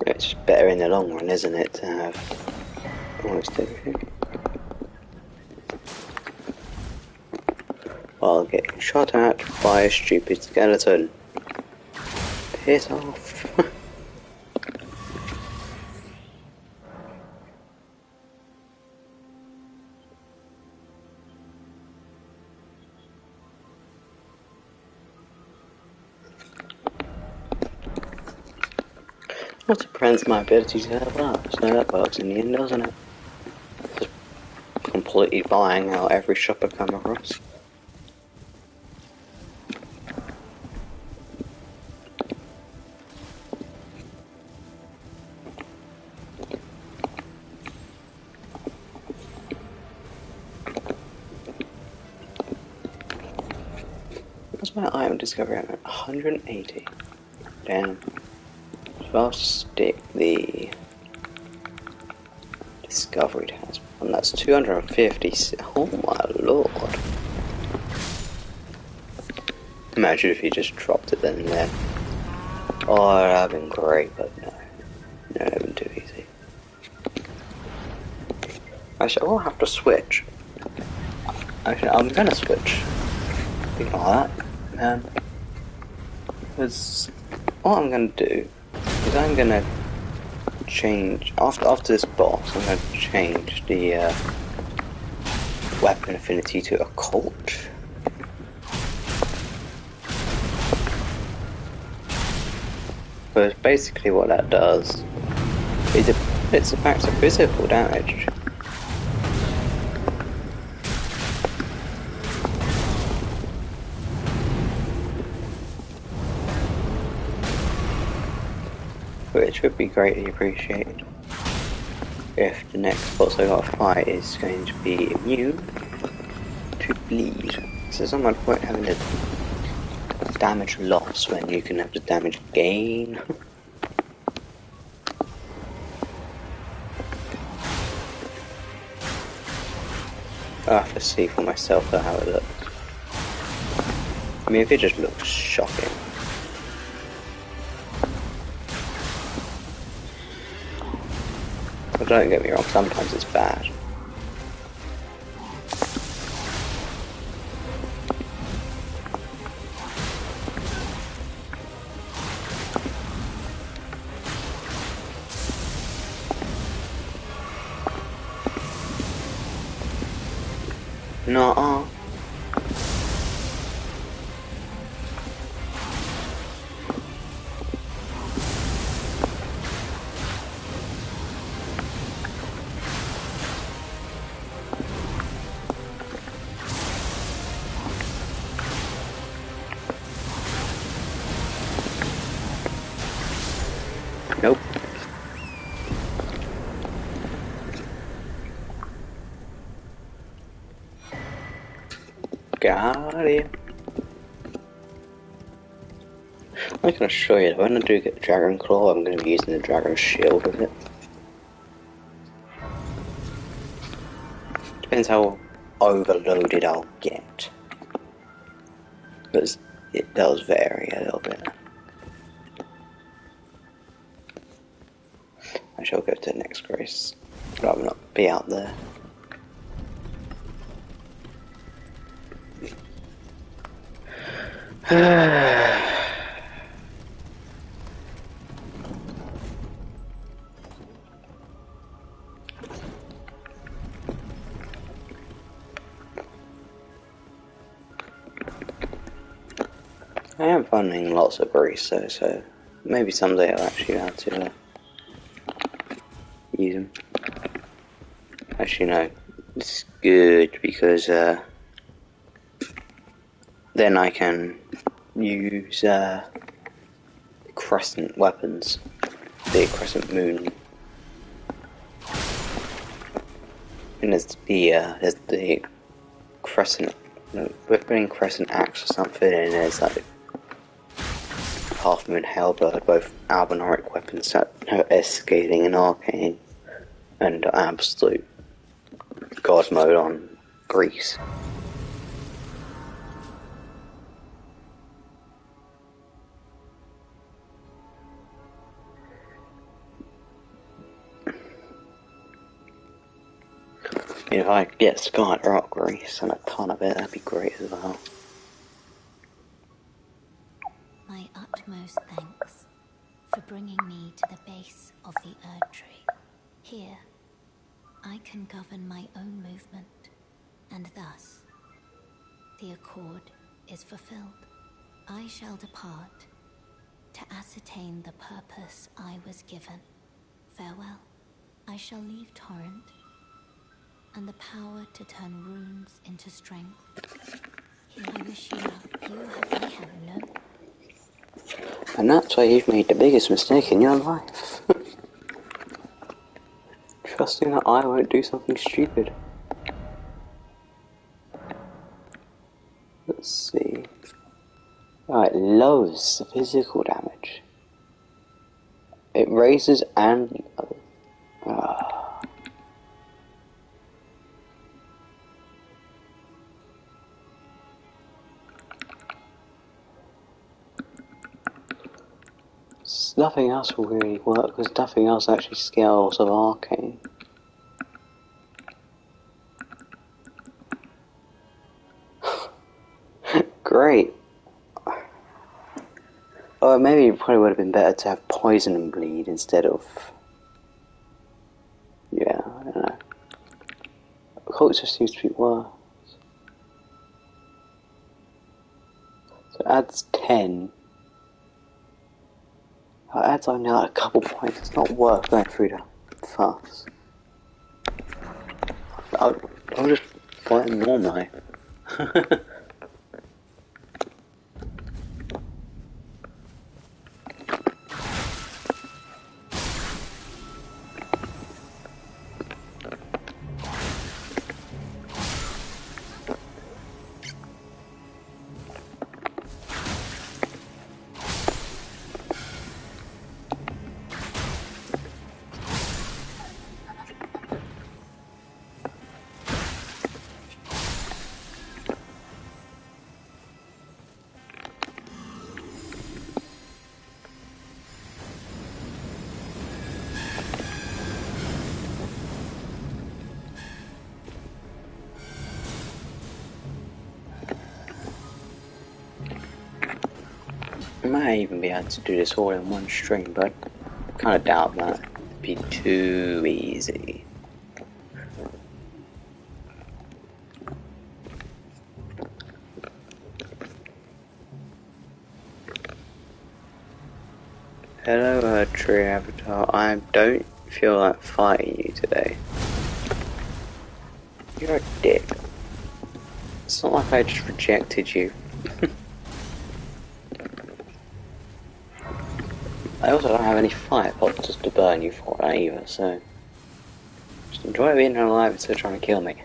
It's better in the long run, isn't it, to have almost everything. While getting shot at by a stupid skeleton. Piss off. What depends my ability to level up, so that works in the end, doesn't it? Just completely buying out every shop I come across. What's my item discovery at? 180. Damn. So I'll stick the discovery task one. That's 250. Oh my lord. Imagine if you just dropped it then and there. Oh, that'd have been great, but no. No, that'd been too easy. Actually, I will have to switch. Actually, I'm gonna switch. Think like that. Because what I'm gonna do is I'm gonna change after this boss. I'm gonna change the weapon affinity to occult. But basically, what that does is it's back to physical damage. Which would be greatly appreciated if the next boss I gotta fight is going to be immune to bleed. So there's not much point having the damage loss when you can have the damage gain. I have to see for myself though how it looks. I mean, if it just looks shocking. But don't get me wrong, sometimes it's bad. Nuh-uh. Nope. Got it. I'm gonna show you, when I do get the Dragon Claw, I'm gonna be using the Dragon Shield with it. Depends how overloaded I'll get. Because it does vary a little bit. I shall go to the next grace. Rather not be out there. I am finding lots of grease though, so maybe someday I'll actually know how to use them. Actually, no, it's good because then I can use crescent weapons, the crescent moon, and there's the crescent, putting crescent axe or something, and there's like half moon halberd, both albinoric weapons that have escalating and arcane, and absolute god mode on Greece. If I could get Scarlet Rock Grease and a ton of it, that'd be great as well.
My utmost thanks for bringing me to the base of the Erd Tree. Here, I can govern my own movement, and thus, the accord is fulfilled. I shall depart to ascertain the purpose I was given. Farewell. I shall leave Thorned and the power to turn runes into strength. Here I wish you luck. I have no.
And that's why you've made the biggest mistake in your life. Trusting that I won't do something stupid. Let's see. Oh, it lowers the physical damage. It raises and... Nothing else will really work because nothing else actually scales of arcane. Great. Or maybe it probably would have been better to have poison and bleed instead of... Yeah, I don't know. Culture seems to be worse. So it adds 10. It adds only like a couple points. It's not worth going through that fast. I'll just fight him normally. I might even be able to do this all in one stream, but I kind of doubt that. It'd be too easy. Hello, tree avatar. I don't feel like fighting you today. You're a dick. It's not like I just rejected you. I also don't have any fire pots just to burn you for that either, so... Just enjoy being alive instead of trying to kill me.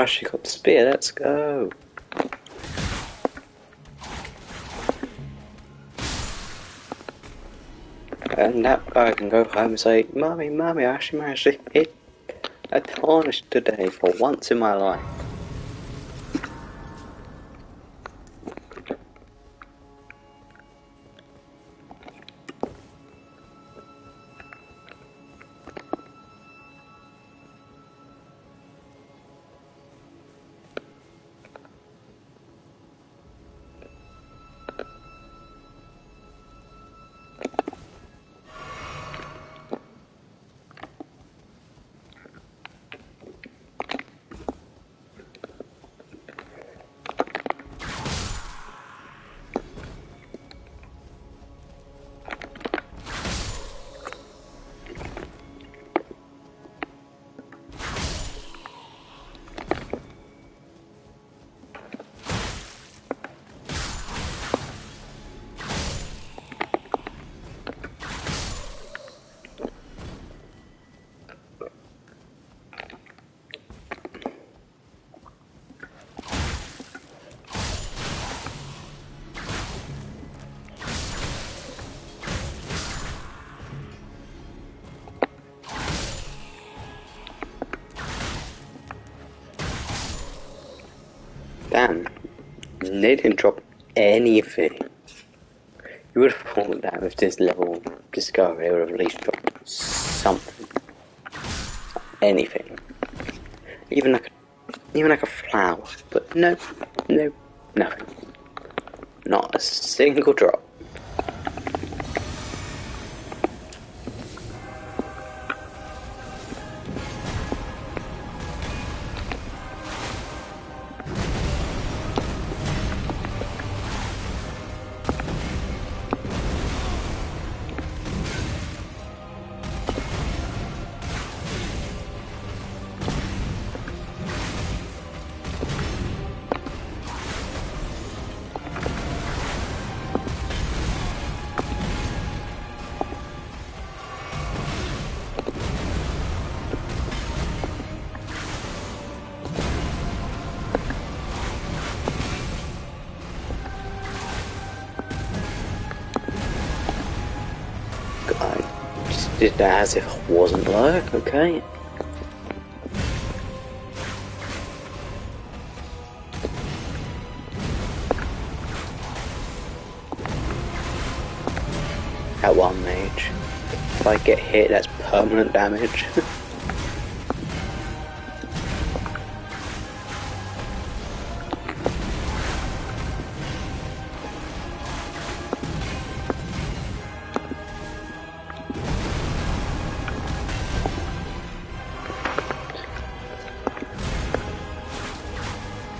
actually got the spear, let's go. And that guy can go home and say, Mummy, I actually managed to hit a tarnish today for once in my life. Damn, they didn't drop anything. You would have thought that with this level of discovery, they would have at least dropped something. Anything. Even like a flower. But no, nothing. Not a single drop. I just did that as if it wasn't low, okay? That one mage. If I get hit, that's permanent damage.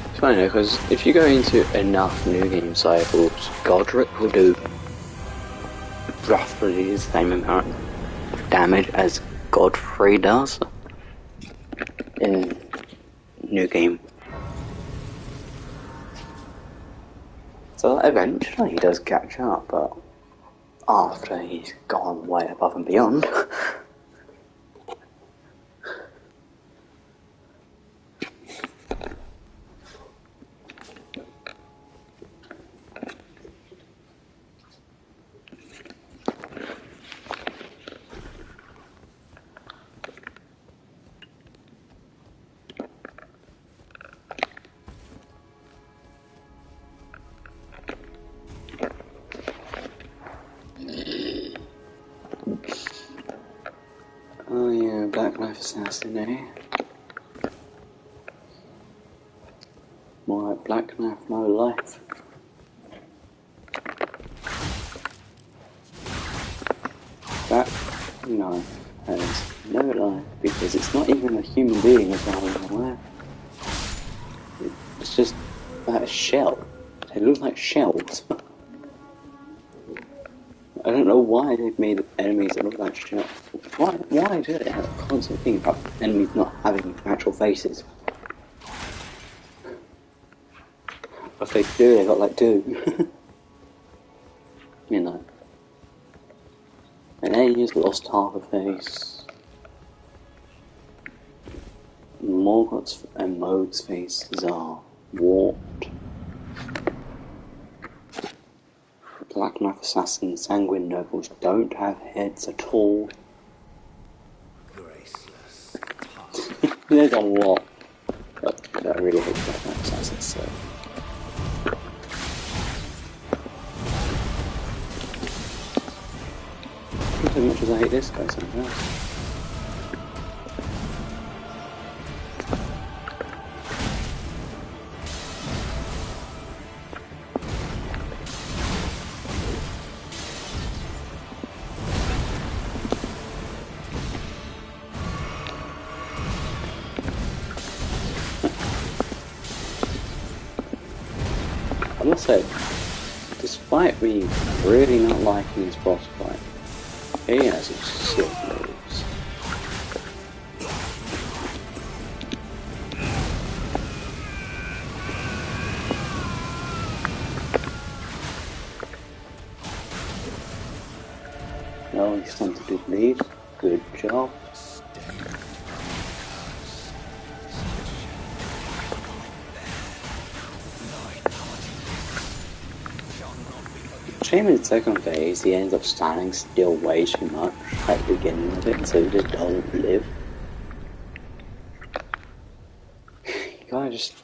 It's funny though, because if you go into enough new game cycles, Godric will do roughly the same amount of damage as Godfrey does in new game. So eventually he does catch up, but after he's gone way above and beyond. Oh yeah, Black Knife Assassin, eh? More like Black Knife, no life. Black Knife has no life because it's not even a human being as far as I'm aware. It's just a shell. They look like shells. I don't know why they've made enemies that look like shells. Why do they have a constant thing about enemies not having actual faces? If they do, they got like two. You know. An alien's lost half a face. More Morgoth's and Moog's faces are warped. Black Knife Assassins, Sanguine Nobles don't have heads at all.
Graceless.
There's a lot. But I really hate Black Knife Assassins, so. Not as much as I hate this guy sometimes. I must say, despite me really not liking this boss fight, he has some sick moves. No, he's time to do these. Good job. Shame in the second phase he ends up standing still way too much at the beginning of it, so he just doesn't live. He kinda just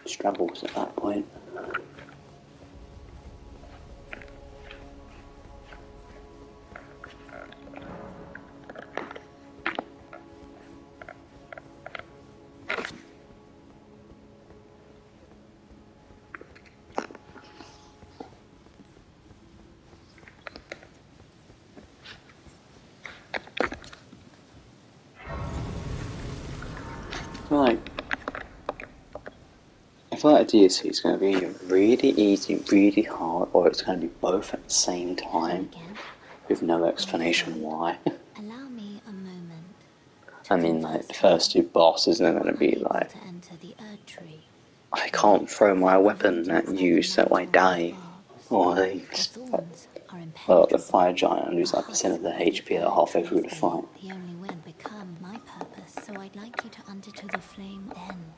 struggles at that point. I feel like DLC is going to be really easy, really hard, or it's going to be both at the same time, with no explanation why.
Allow me a moment.
I mean, like, the first two bosses are going to be like, I can't throw my weapon at you so I die, or they just, well, the fire giant lose like percent of their HP at halfway through the fight.
The only way become my purpose, so I'd like you to undertow the flame then,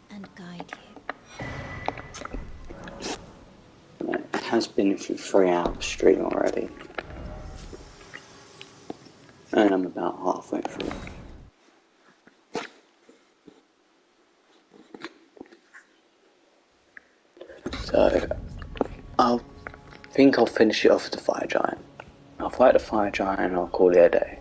and guide you.
It has been through 3 hours stream already, and I'm about halfway through. So, I think I'll finish it off with the fire giant. I'll fight the fire giant and I'll call it a day.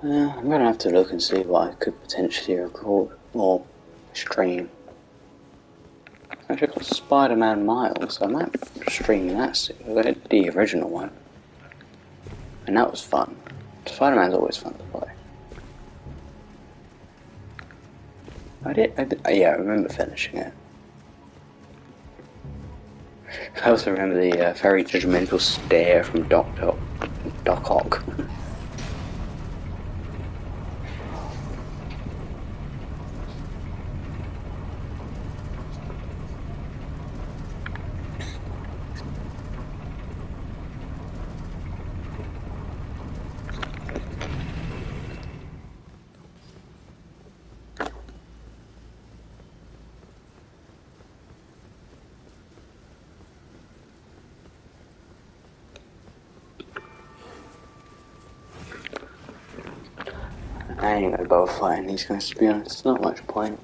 I'm gonna have to look and see what I could potentially record or stream. Actually, I've got Spider-Man Miles, so I might stream that soon. The original one. And that was fun. Spider-Man's always fun to play. Yeah, I remember finishing it. I also remember the very judgmental stare from Doc Ock. I ain't gonna bother fighting these guys, to be honest. It's not much point.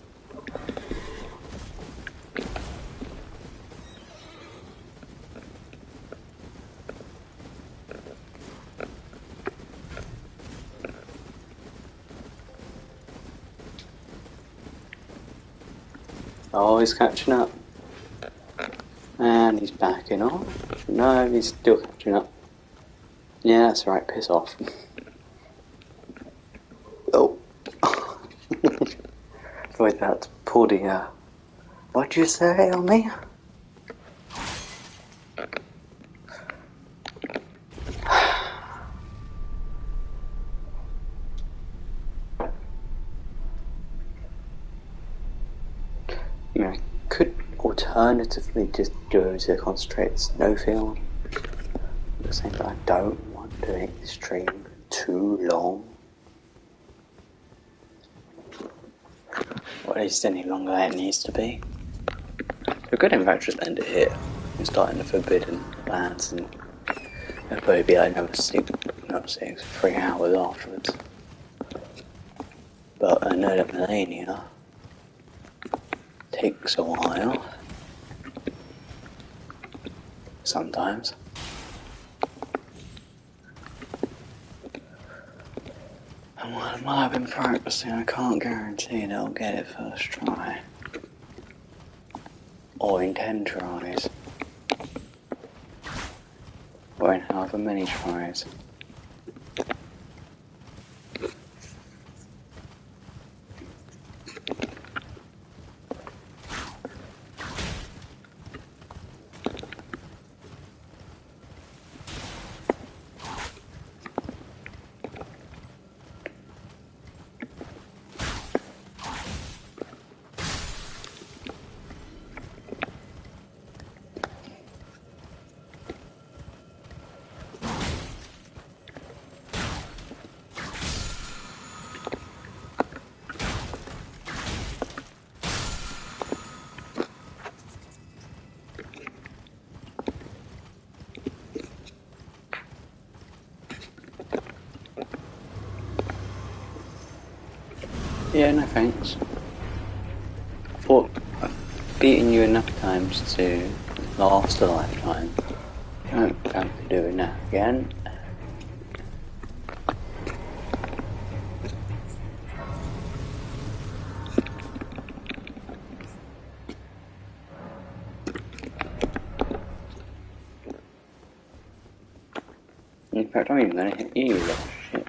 Oh, he's catching up. And he's backing off. No, he's still catching up. Yeah, that's right, piss off. Oh. So he's about to pull the, what'd you say on me? You know, could alternatively just go to concentrate snowfield. At the same time, I don't want to make the stream too long. Or at least any longer than it needs to be. We could in fact just end it here and start in the Forbidden Lands, and it'll probably be like another 3 hours afterwards. But I know that Millennia takes a while. Sometimes. And while I've been practicing, I can't guarantee that I'll get it first try. Or in 10 tries. Or in however many tries. Yeah, no thanks. I thought I've beaten you enough times to last a lifetime. I don't fancy doing that again. In fact, I'm even gonna hit you, little shit.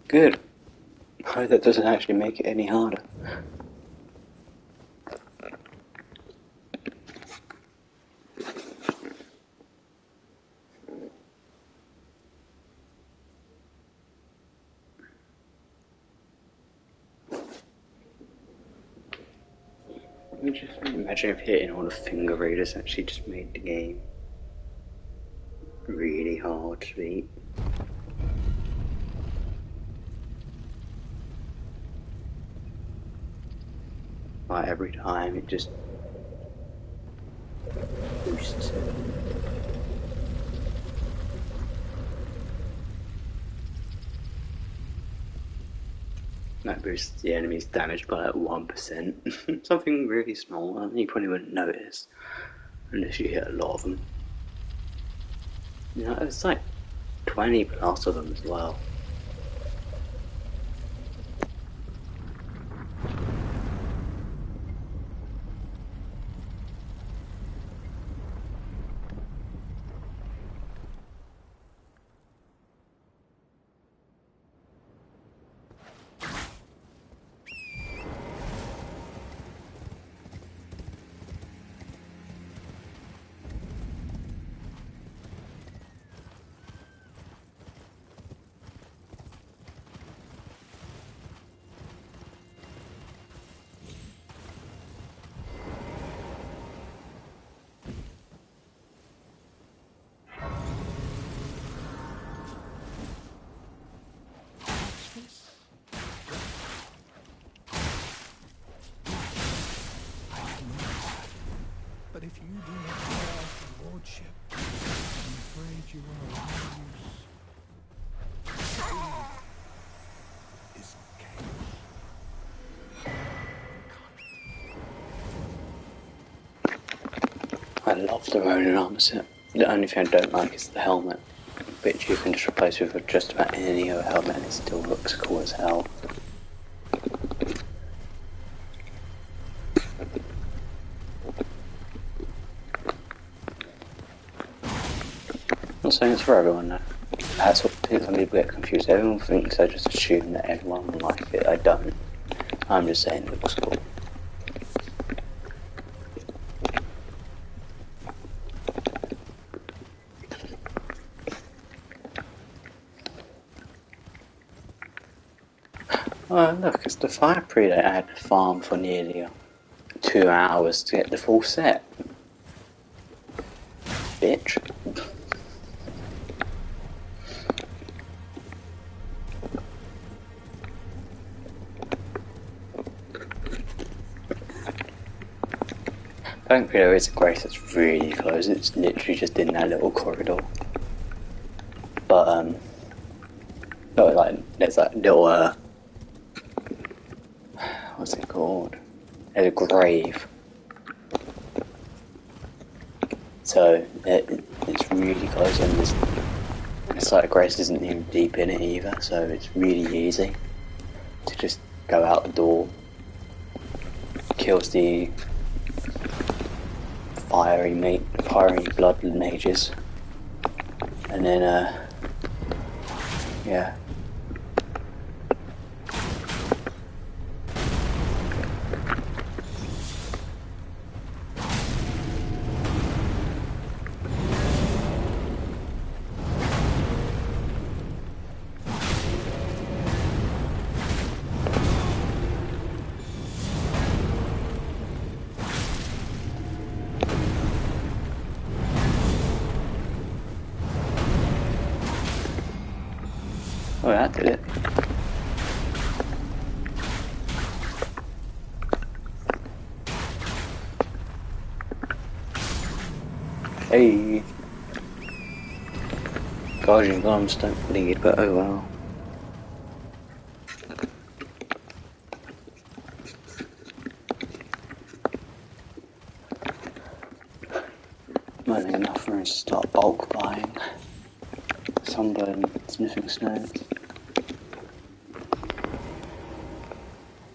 Good. I hope that doesn't actually make it any harder. Just imagine if hitting all the finger raiders actually just made the game really hard to beat. Like every time it just boosts it. That boosts the enemy's damage by like 1%. Something really small, and you probably wouldn't notice unless you hit a lot of them. You know, it's like 20 plus of them as well.
But if you do not care for lordship, I'm afraid you are of no use. Is
I love the Ronin armor set. The only thing I don't like is the helmet. which you can just replace with just about any other helmet and it still looks cool as hell. Not saying it's for everyone though. That's what some people get confused. Everyone thinks I just assume that everyone will like it. I don't. I'm just saying it looks cool. Oh look, it's the Fire Predator. I had to farm for nearly 2 hours to get the full set. Bitch. Thankfully there is a Grace that's really close. It's literally just in that little corridor. But no, like there's that little what's it called? There's a grave. So it's really close, and it's like Grace isn't even deep in it either, so it's really easy to just go out the door, kills the fiery blood mages, and then yeah. Oh, that did it. Hey. Guardian bombs don't bleed, but oh well. Money enough for us to start bulk buying. Sunburn, smithing stones.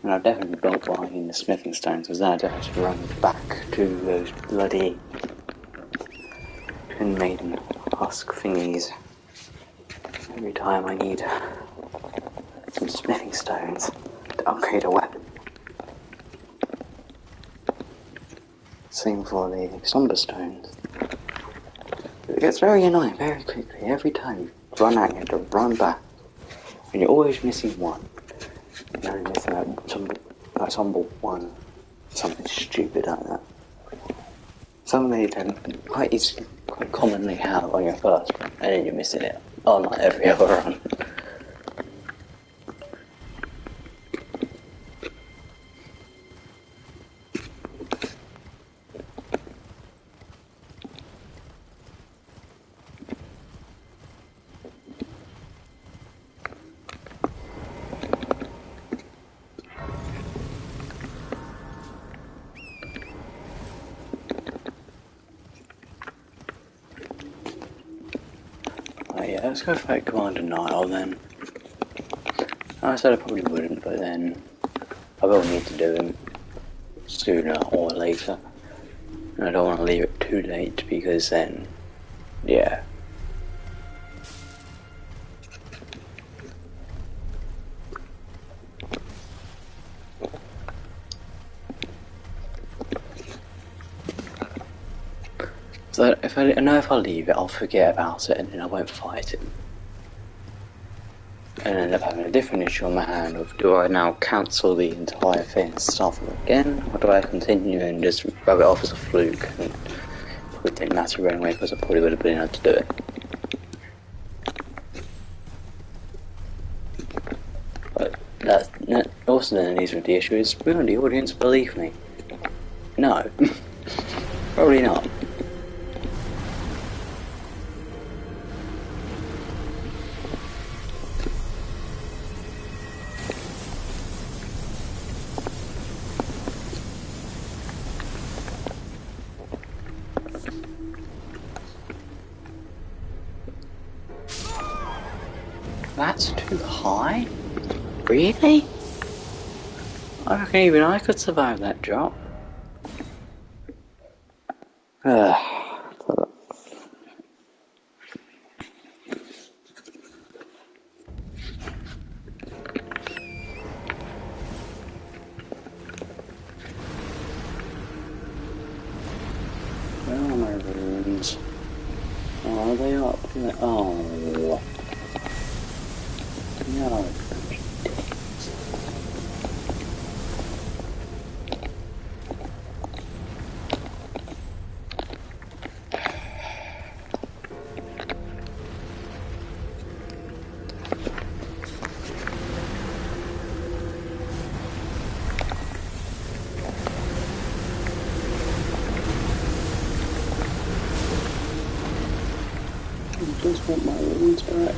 And I've definitely bulk buying the smithing stones, because then I don't have to run back to those bloody Twin Maiden husk thingies every time I need some smithing stones to upgrade a weapon. Same for the somber stones. It gets very annoying very quickly. Every time you run out, you have to run back, and you're always missing one. You're only missing that somber one, something stupid like that. Some of them quite commonly have on your first run, and then you're missing it on like every other run. Yeah, let's go fight Commander Nile then. I said I probably wouldn't, but then I will need to do him sooner or later. And I don't want to leave it too late because then, yeah. So if I leave it, I'll forget about it and then I won't fight it. And end up having a different issue on my hand of do I now cancel the entire thing and start from again, or do I continue and just rub it off as a fluke? And it probably didn't matter anyway because I probably would have been able to do it. But that also then leads with the issue is, will the audience believe me? No. Probably not. That's too high? Really? I reckon even I could survive that drop. Where are my runes? Oh, are they up here? Oh. No. I just want my runes back.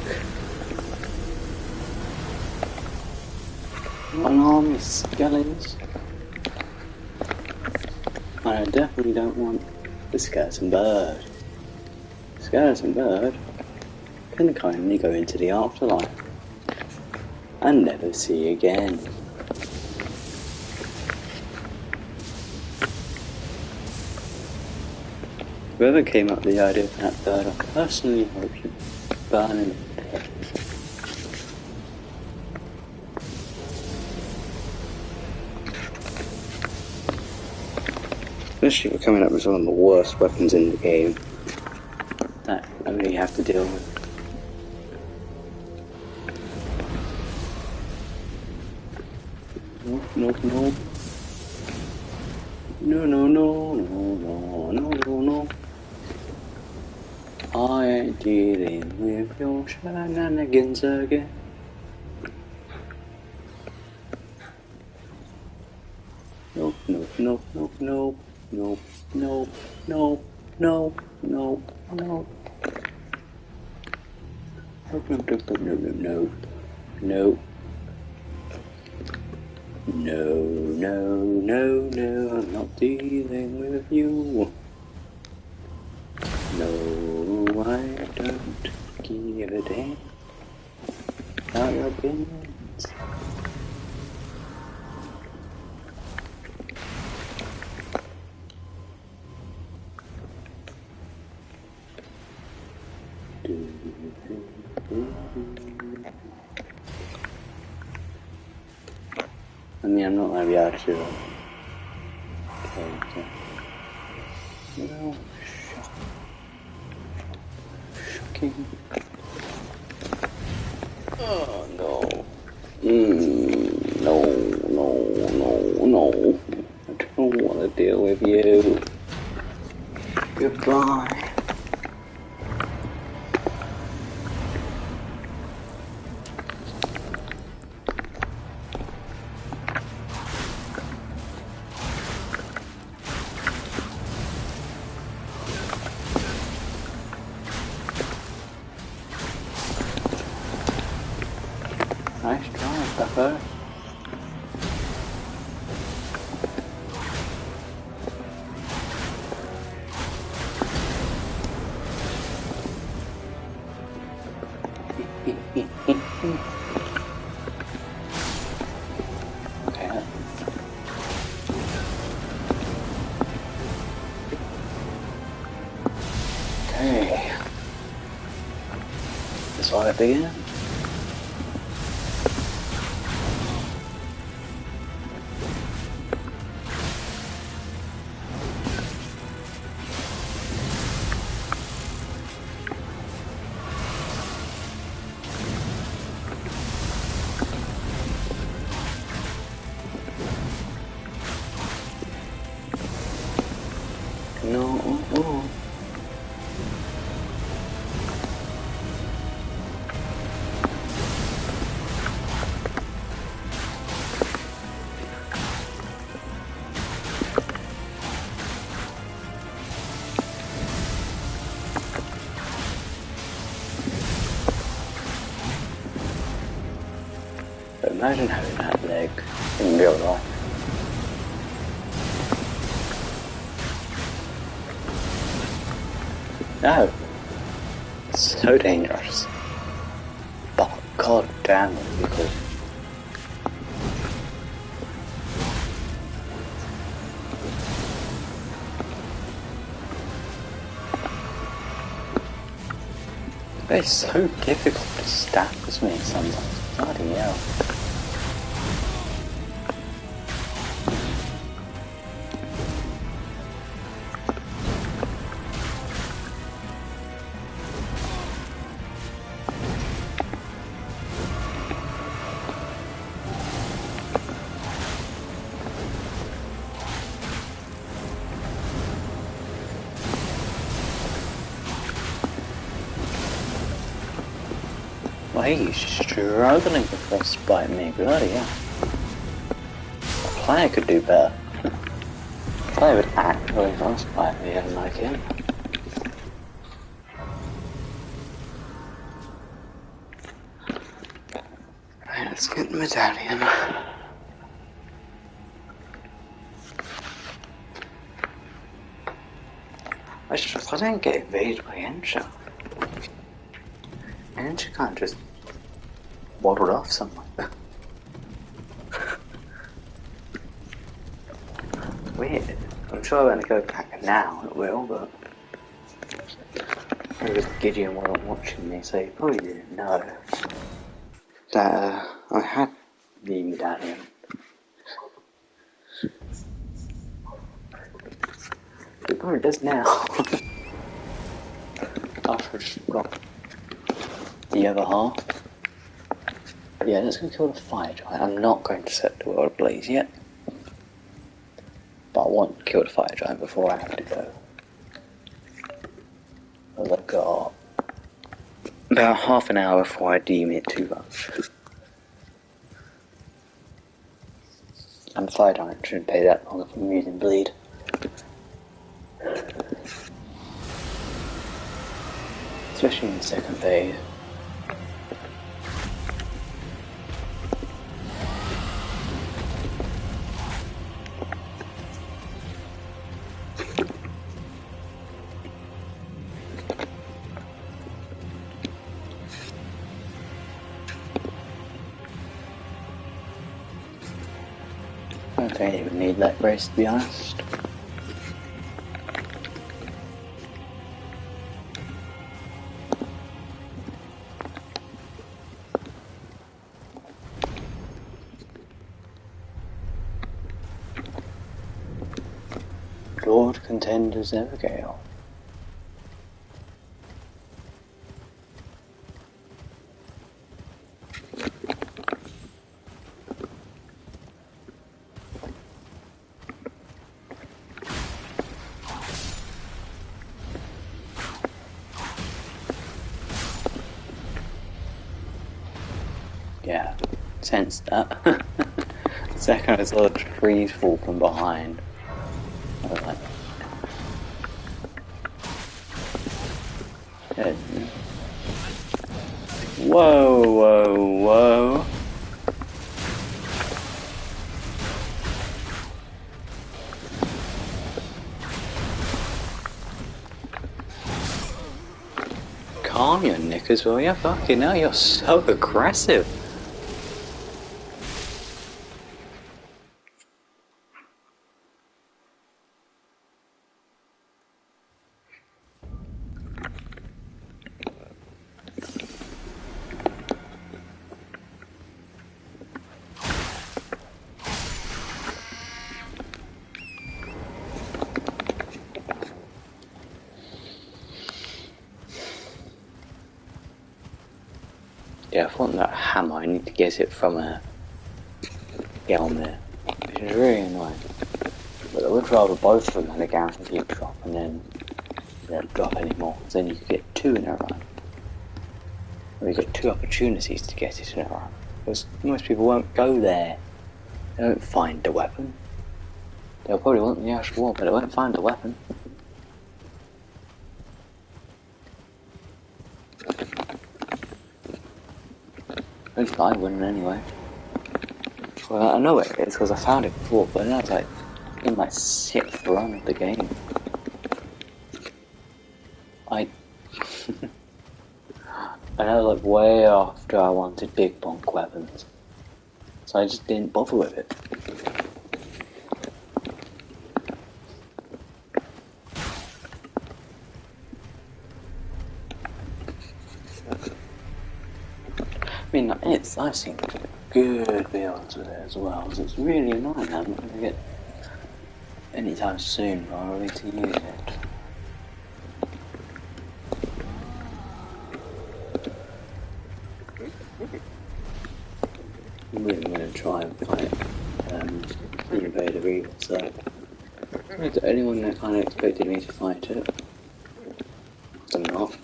Not an army of skellies. And I definitely don't want the skeleton bird. Skeleton bird can kindly go into the afterlife and never see again. Whoever came up with the idea of that bird, I personally hope you burn in a pit. Especially for coming up with some of the worst weapons in the game that I really have to deal with. No. No. I ain't dealing with your shenanigans again. No. No, I'm not dealing with you. No, I don't give a damn about your opinions. I mean, I'm not going to be able to. Okay. No, shocking. Oh no. No. I don't want to deal with you. Goodbye. Nice try, Pepper. Okay. This all it begin? No. But imagine having that leg in real life. No. It's so dangerous. Fuck.
God damn it, because it's so difficult to stab with me sometimes. Bloody hell. Well, he's struggling with frostbite me, bloody hell. A player could do better. A player would actually frostbite me, unlike him.
Right, let's get the medallion. I don't get evaded by Ensha. Ensha can't just waddle off somewhere. Weird. I'm sure when I go back now it will, but maybe Gideon wasn't watching me, so he probably didn't know that I had the medallion. He probably does now. After I just got the other half. Yeah, let's go kill the fire giant. I'm not going to set the world ablaze yet. But I want to kill the fire giant before I have to go. Because I've got about half an hour before I deem it too much. And the fire giant shouldn't take that long if I'm using bleed. Especially in the second phase. I don't think I even need that brace, to be honest. Lord Contender's Evergale. Yeah, sensed that. The second I saw the trees fall from behind, I was like, yeah. Whoa, whoa, whoa. Calm your knickers, will ya? Fucking hell, you're so aggressive. Yeah, I thought that hammer, I need to get it from a Gelmir, which is really annoying. But I would rather both of them had a guaranteed drop and then they don't drop anymore, because then you could get two in a run. Or you get two opportunities to get it in a run. Because most people won't go there. They won't find the weapon. They'll probably want the Ash War, but they won't find the weapon. Hopefully I wouldn't anyway. Well, I know it is because I found it before, but now it's like in my 6th run of the game.
I know, like, way after I wanted big bonk weapons. So I just didn't bother with it. I mean, I've seen good builds with it as well, so it's really annoying I'm not going to get anytime soon probably to use it. I'm really going to try and fight Invader Evil, so is there anyone that kind of expected me to fight it? I'm not.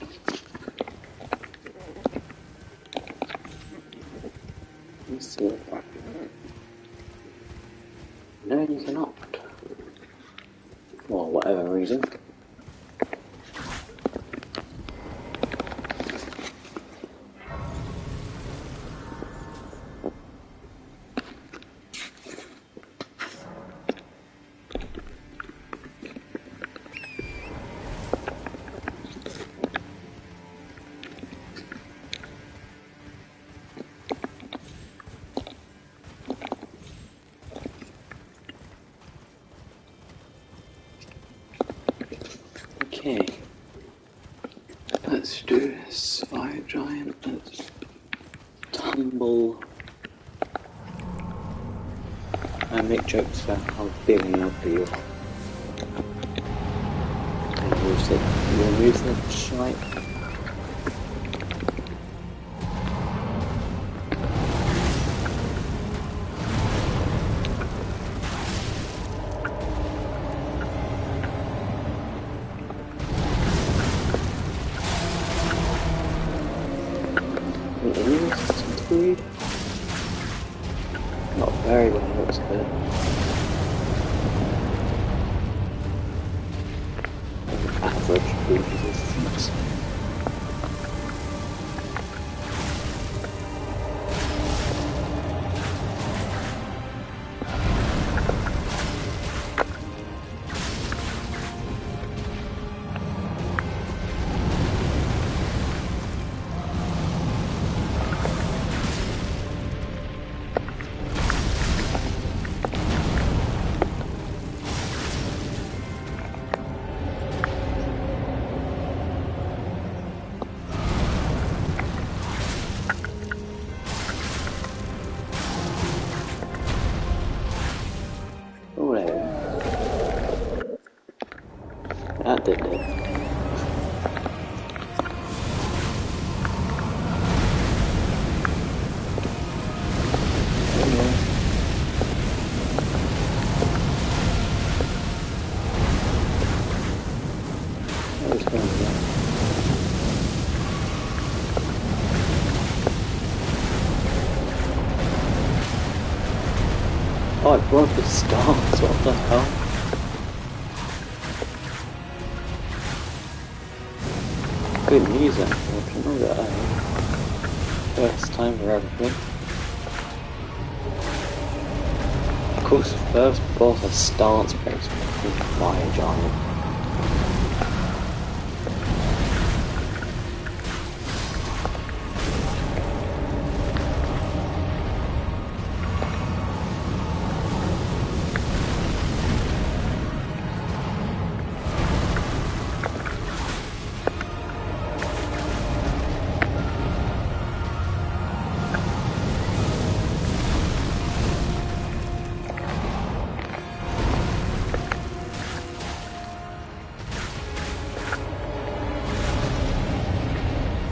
Let's see what I can. No, you cannot. For whatever reason. Okay, let's do this. Fire giant, let's tumble and make jokes about how big and ugly you are. And remove that shite. Not very well, looks good. Average food resistance. That did it. Oh, I broke the stars, what the hell? Good news, unfortunately, that first time for everything. Of course, the first boss has stance breaks with Fire Giant.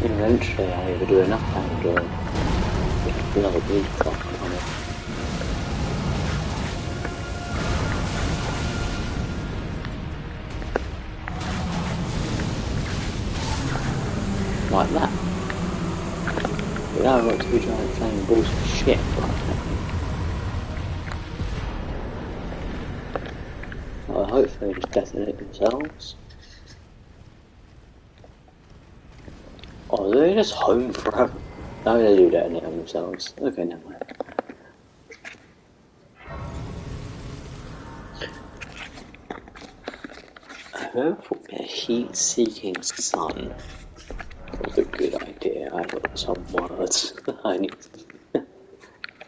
Eventually I'll either do enough damage or get another bleed clock on it. Like that. Without got two giant flaming balls of shit right now. Well, hopefully they just detonate themselves. Oh, are they just home forever? No, they do detonate on themselves. Okay, never mind. Whoever thought a heat-seeking sun was
a good idea. I've got some words I need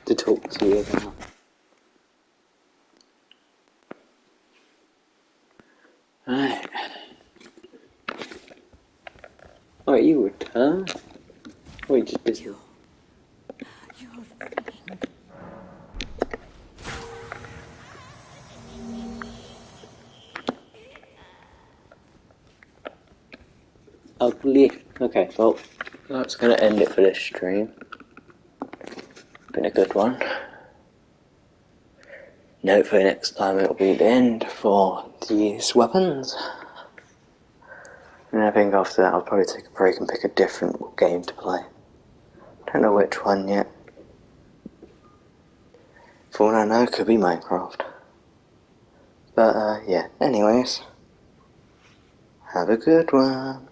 to talk to you about. Right. Oh, you return? Or you just busy?
You're freaking.
Ugly. Okay, well, that's going to end it for this stream. Been a good one. And hopefully next time it'll be the end for these weapons. And I think after that I'll probably take a break and pick a different game to play. Don't know which one yet. For all I know, it could be Minecraft. But yeah, anyways. Have a good one.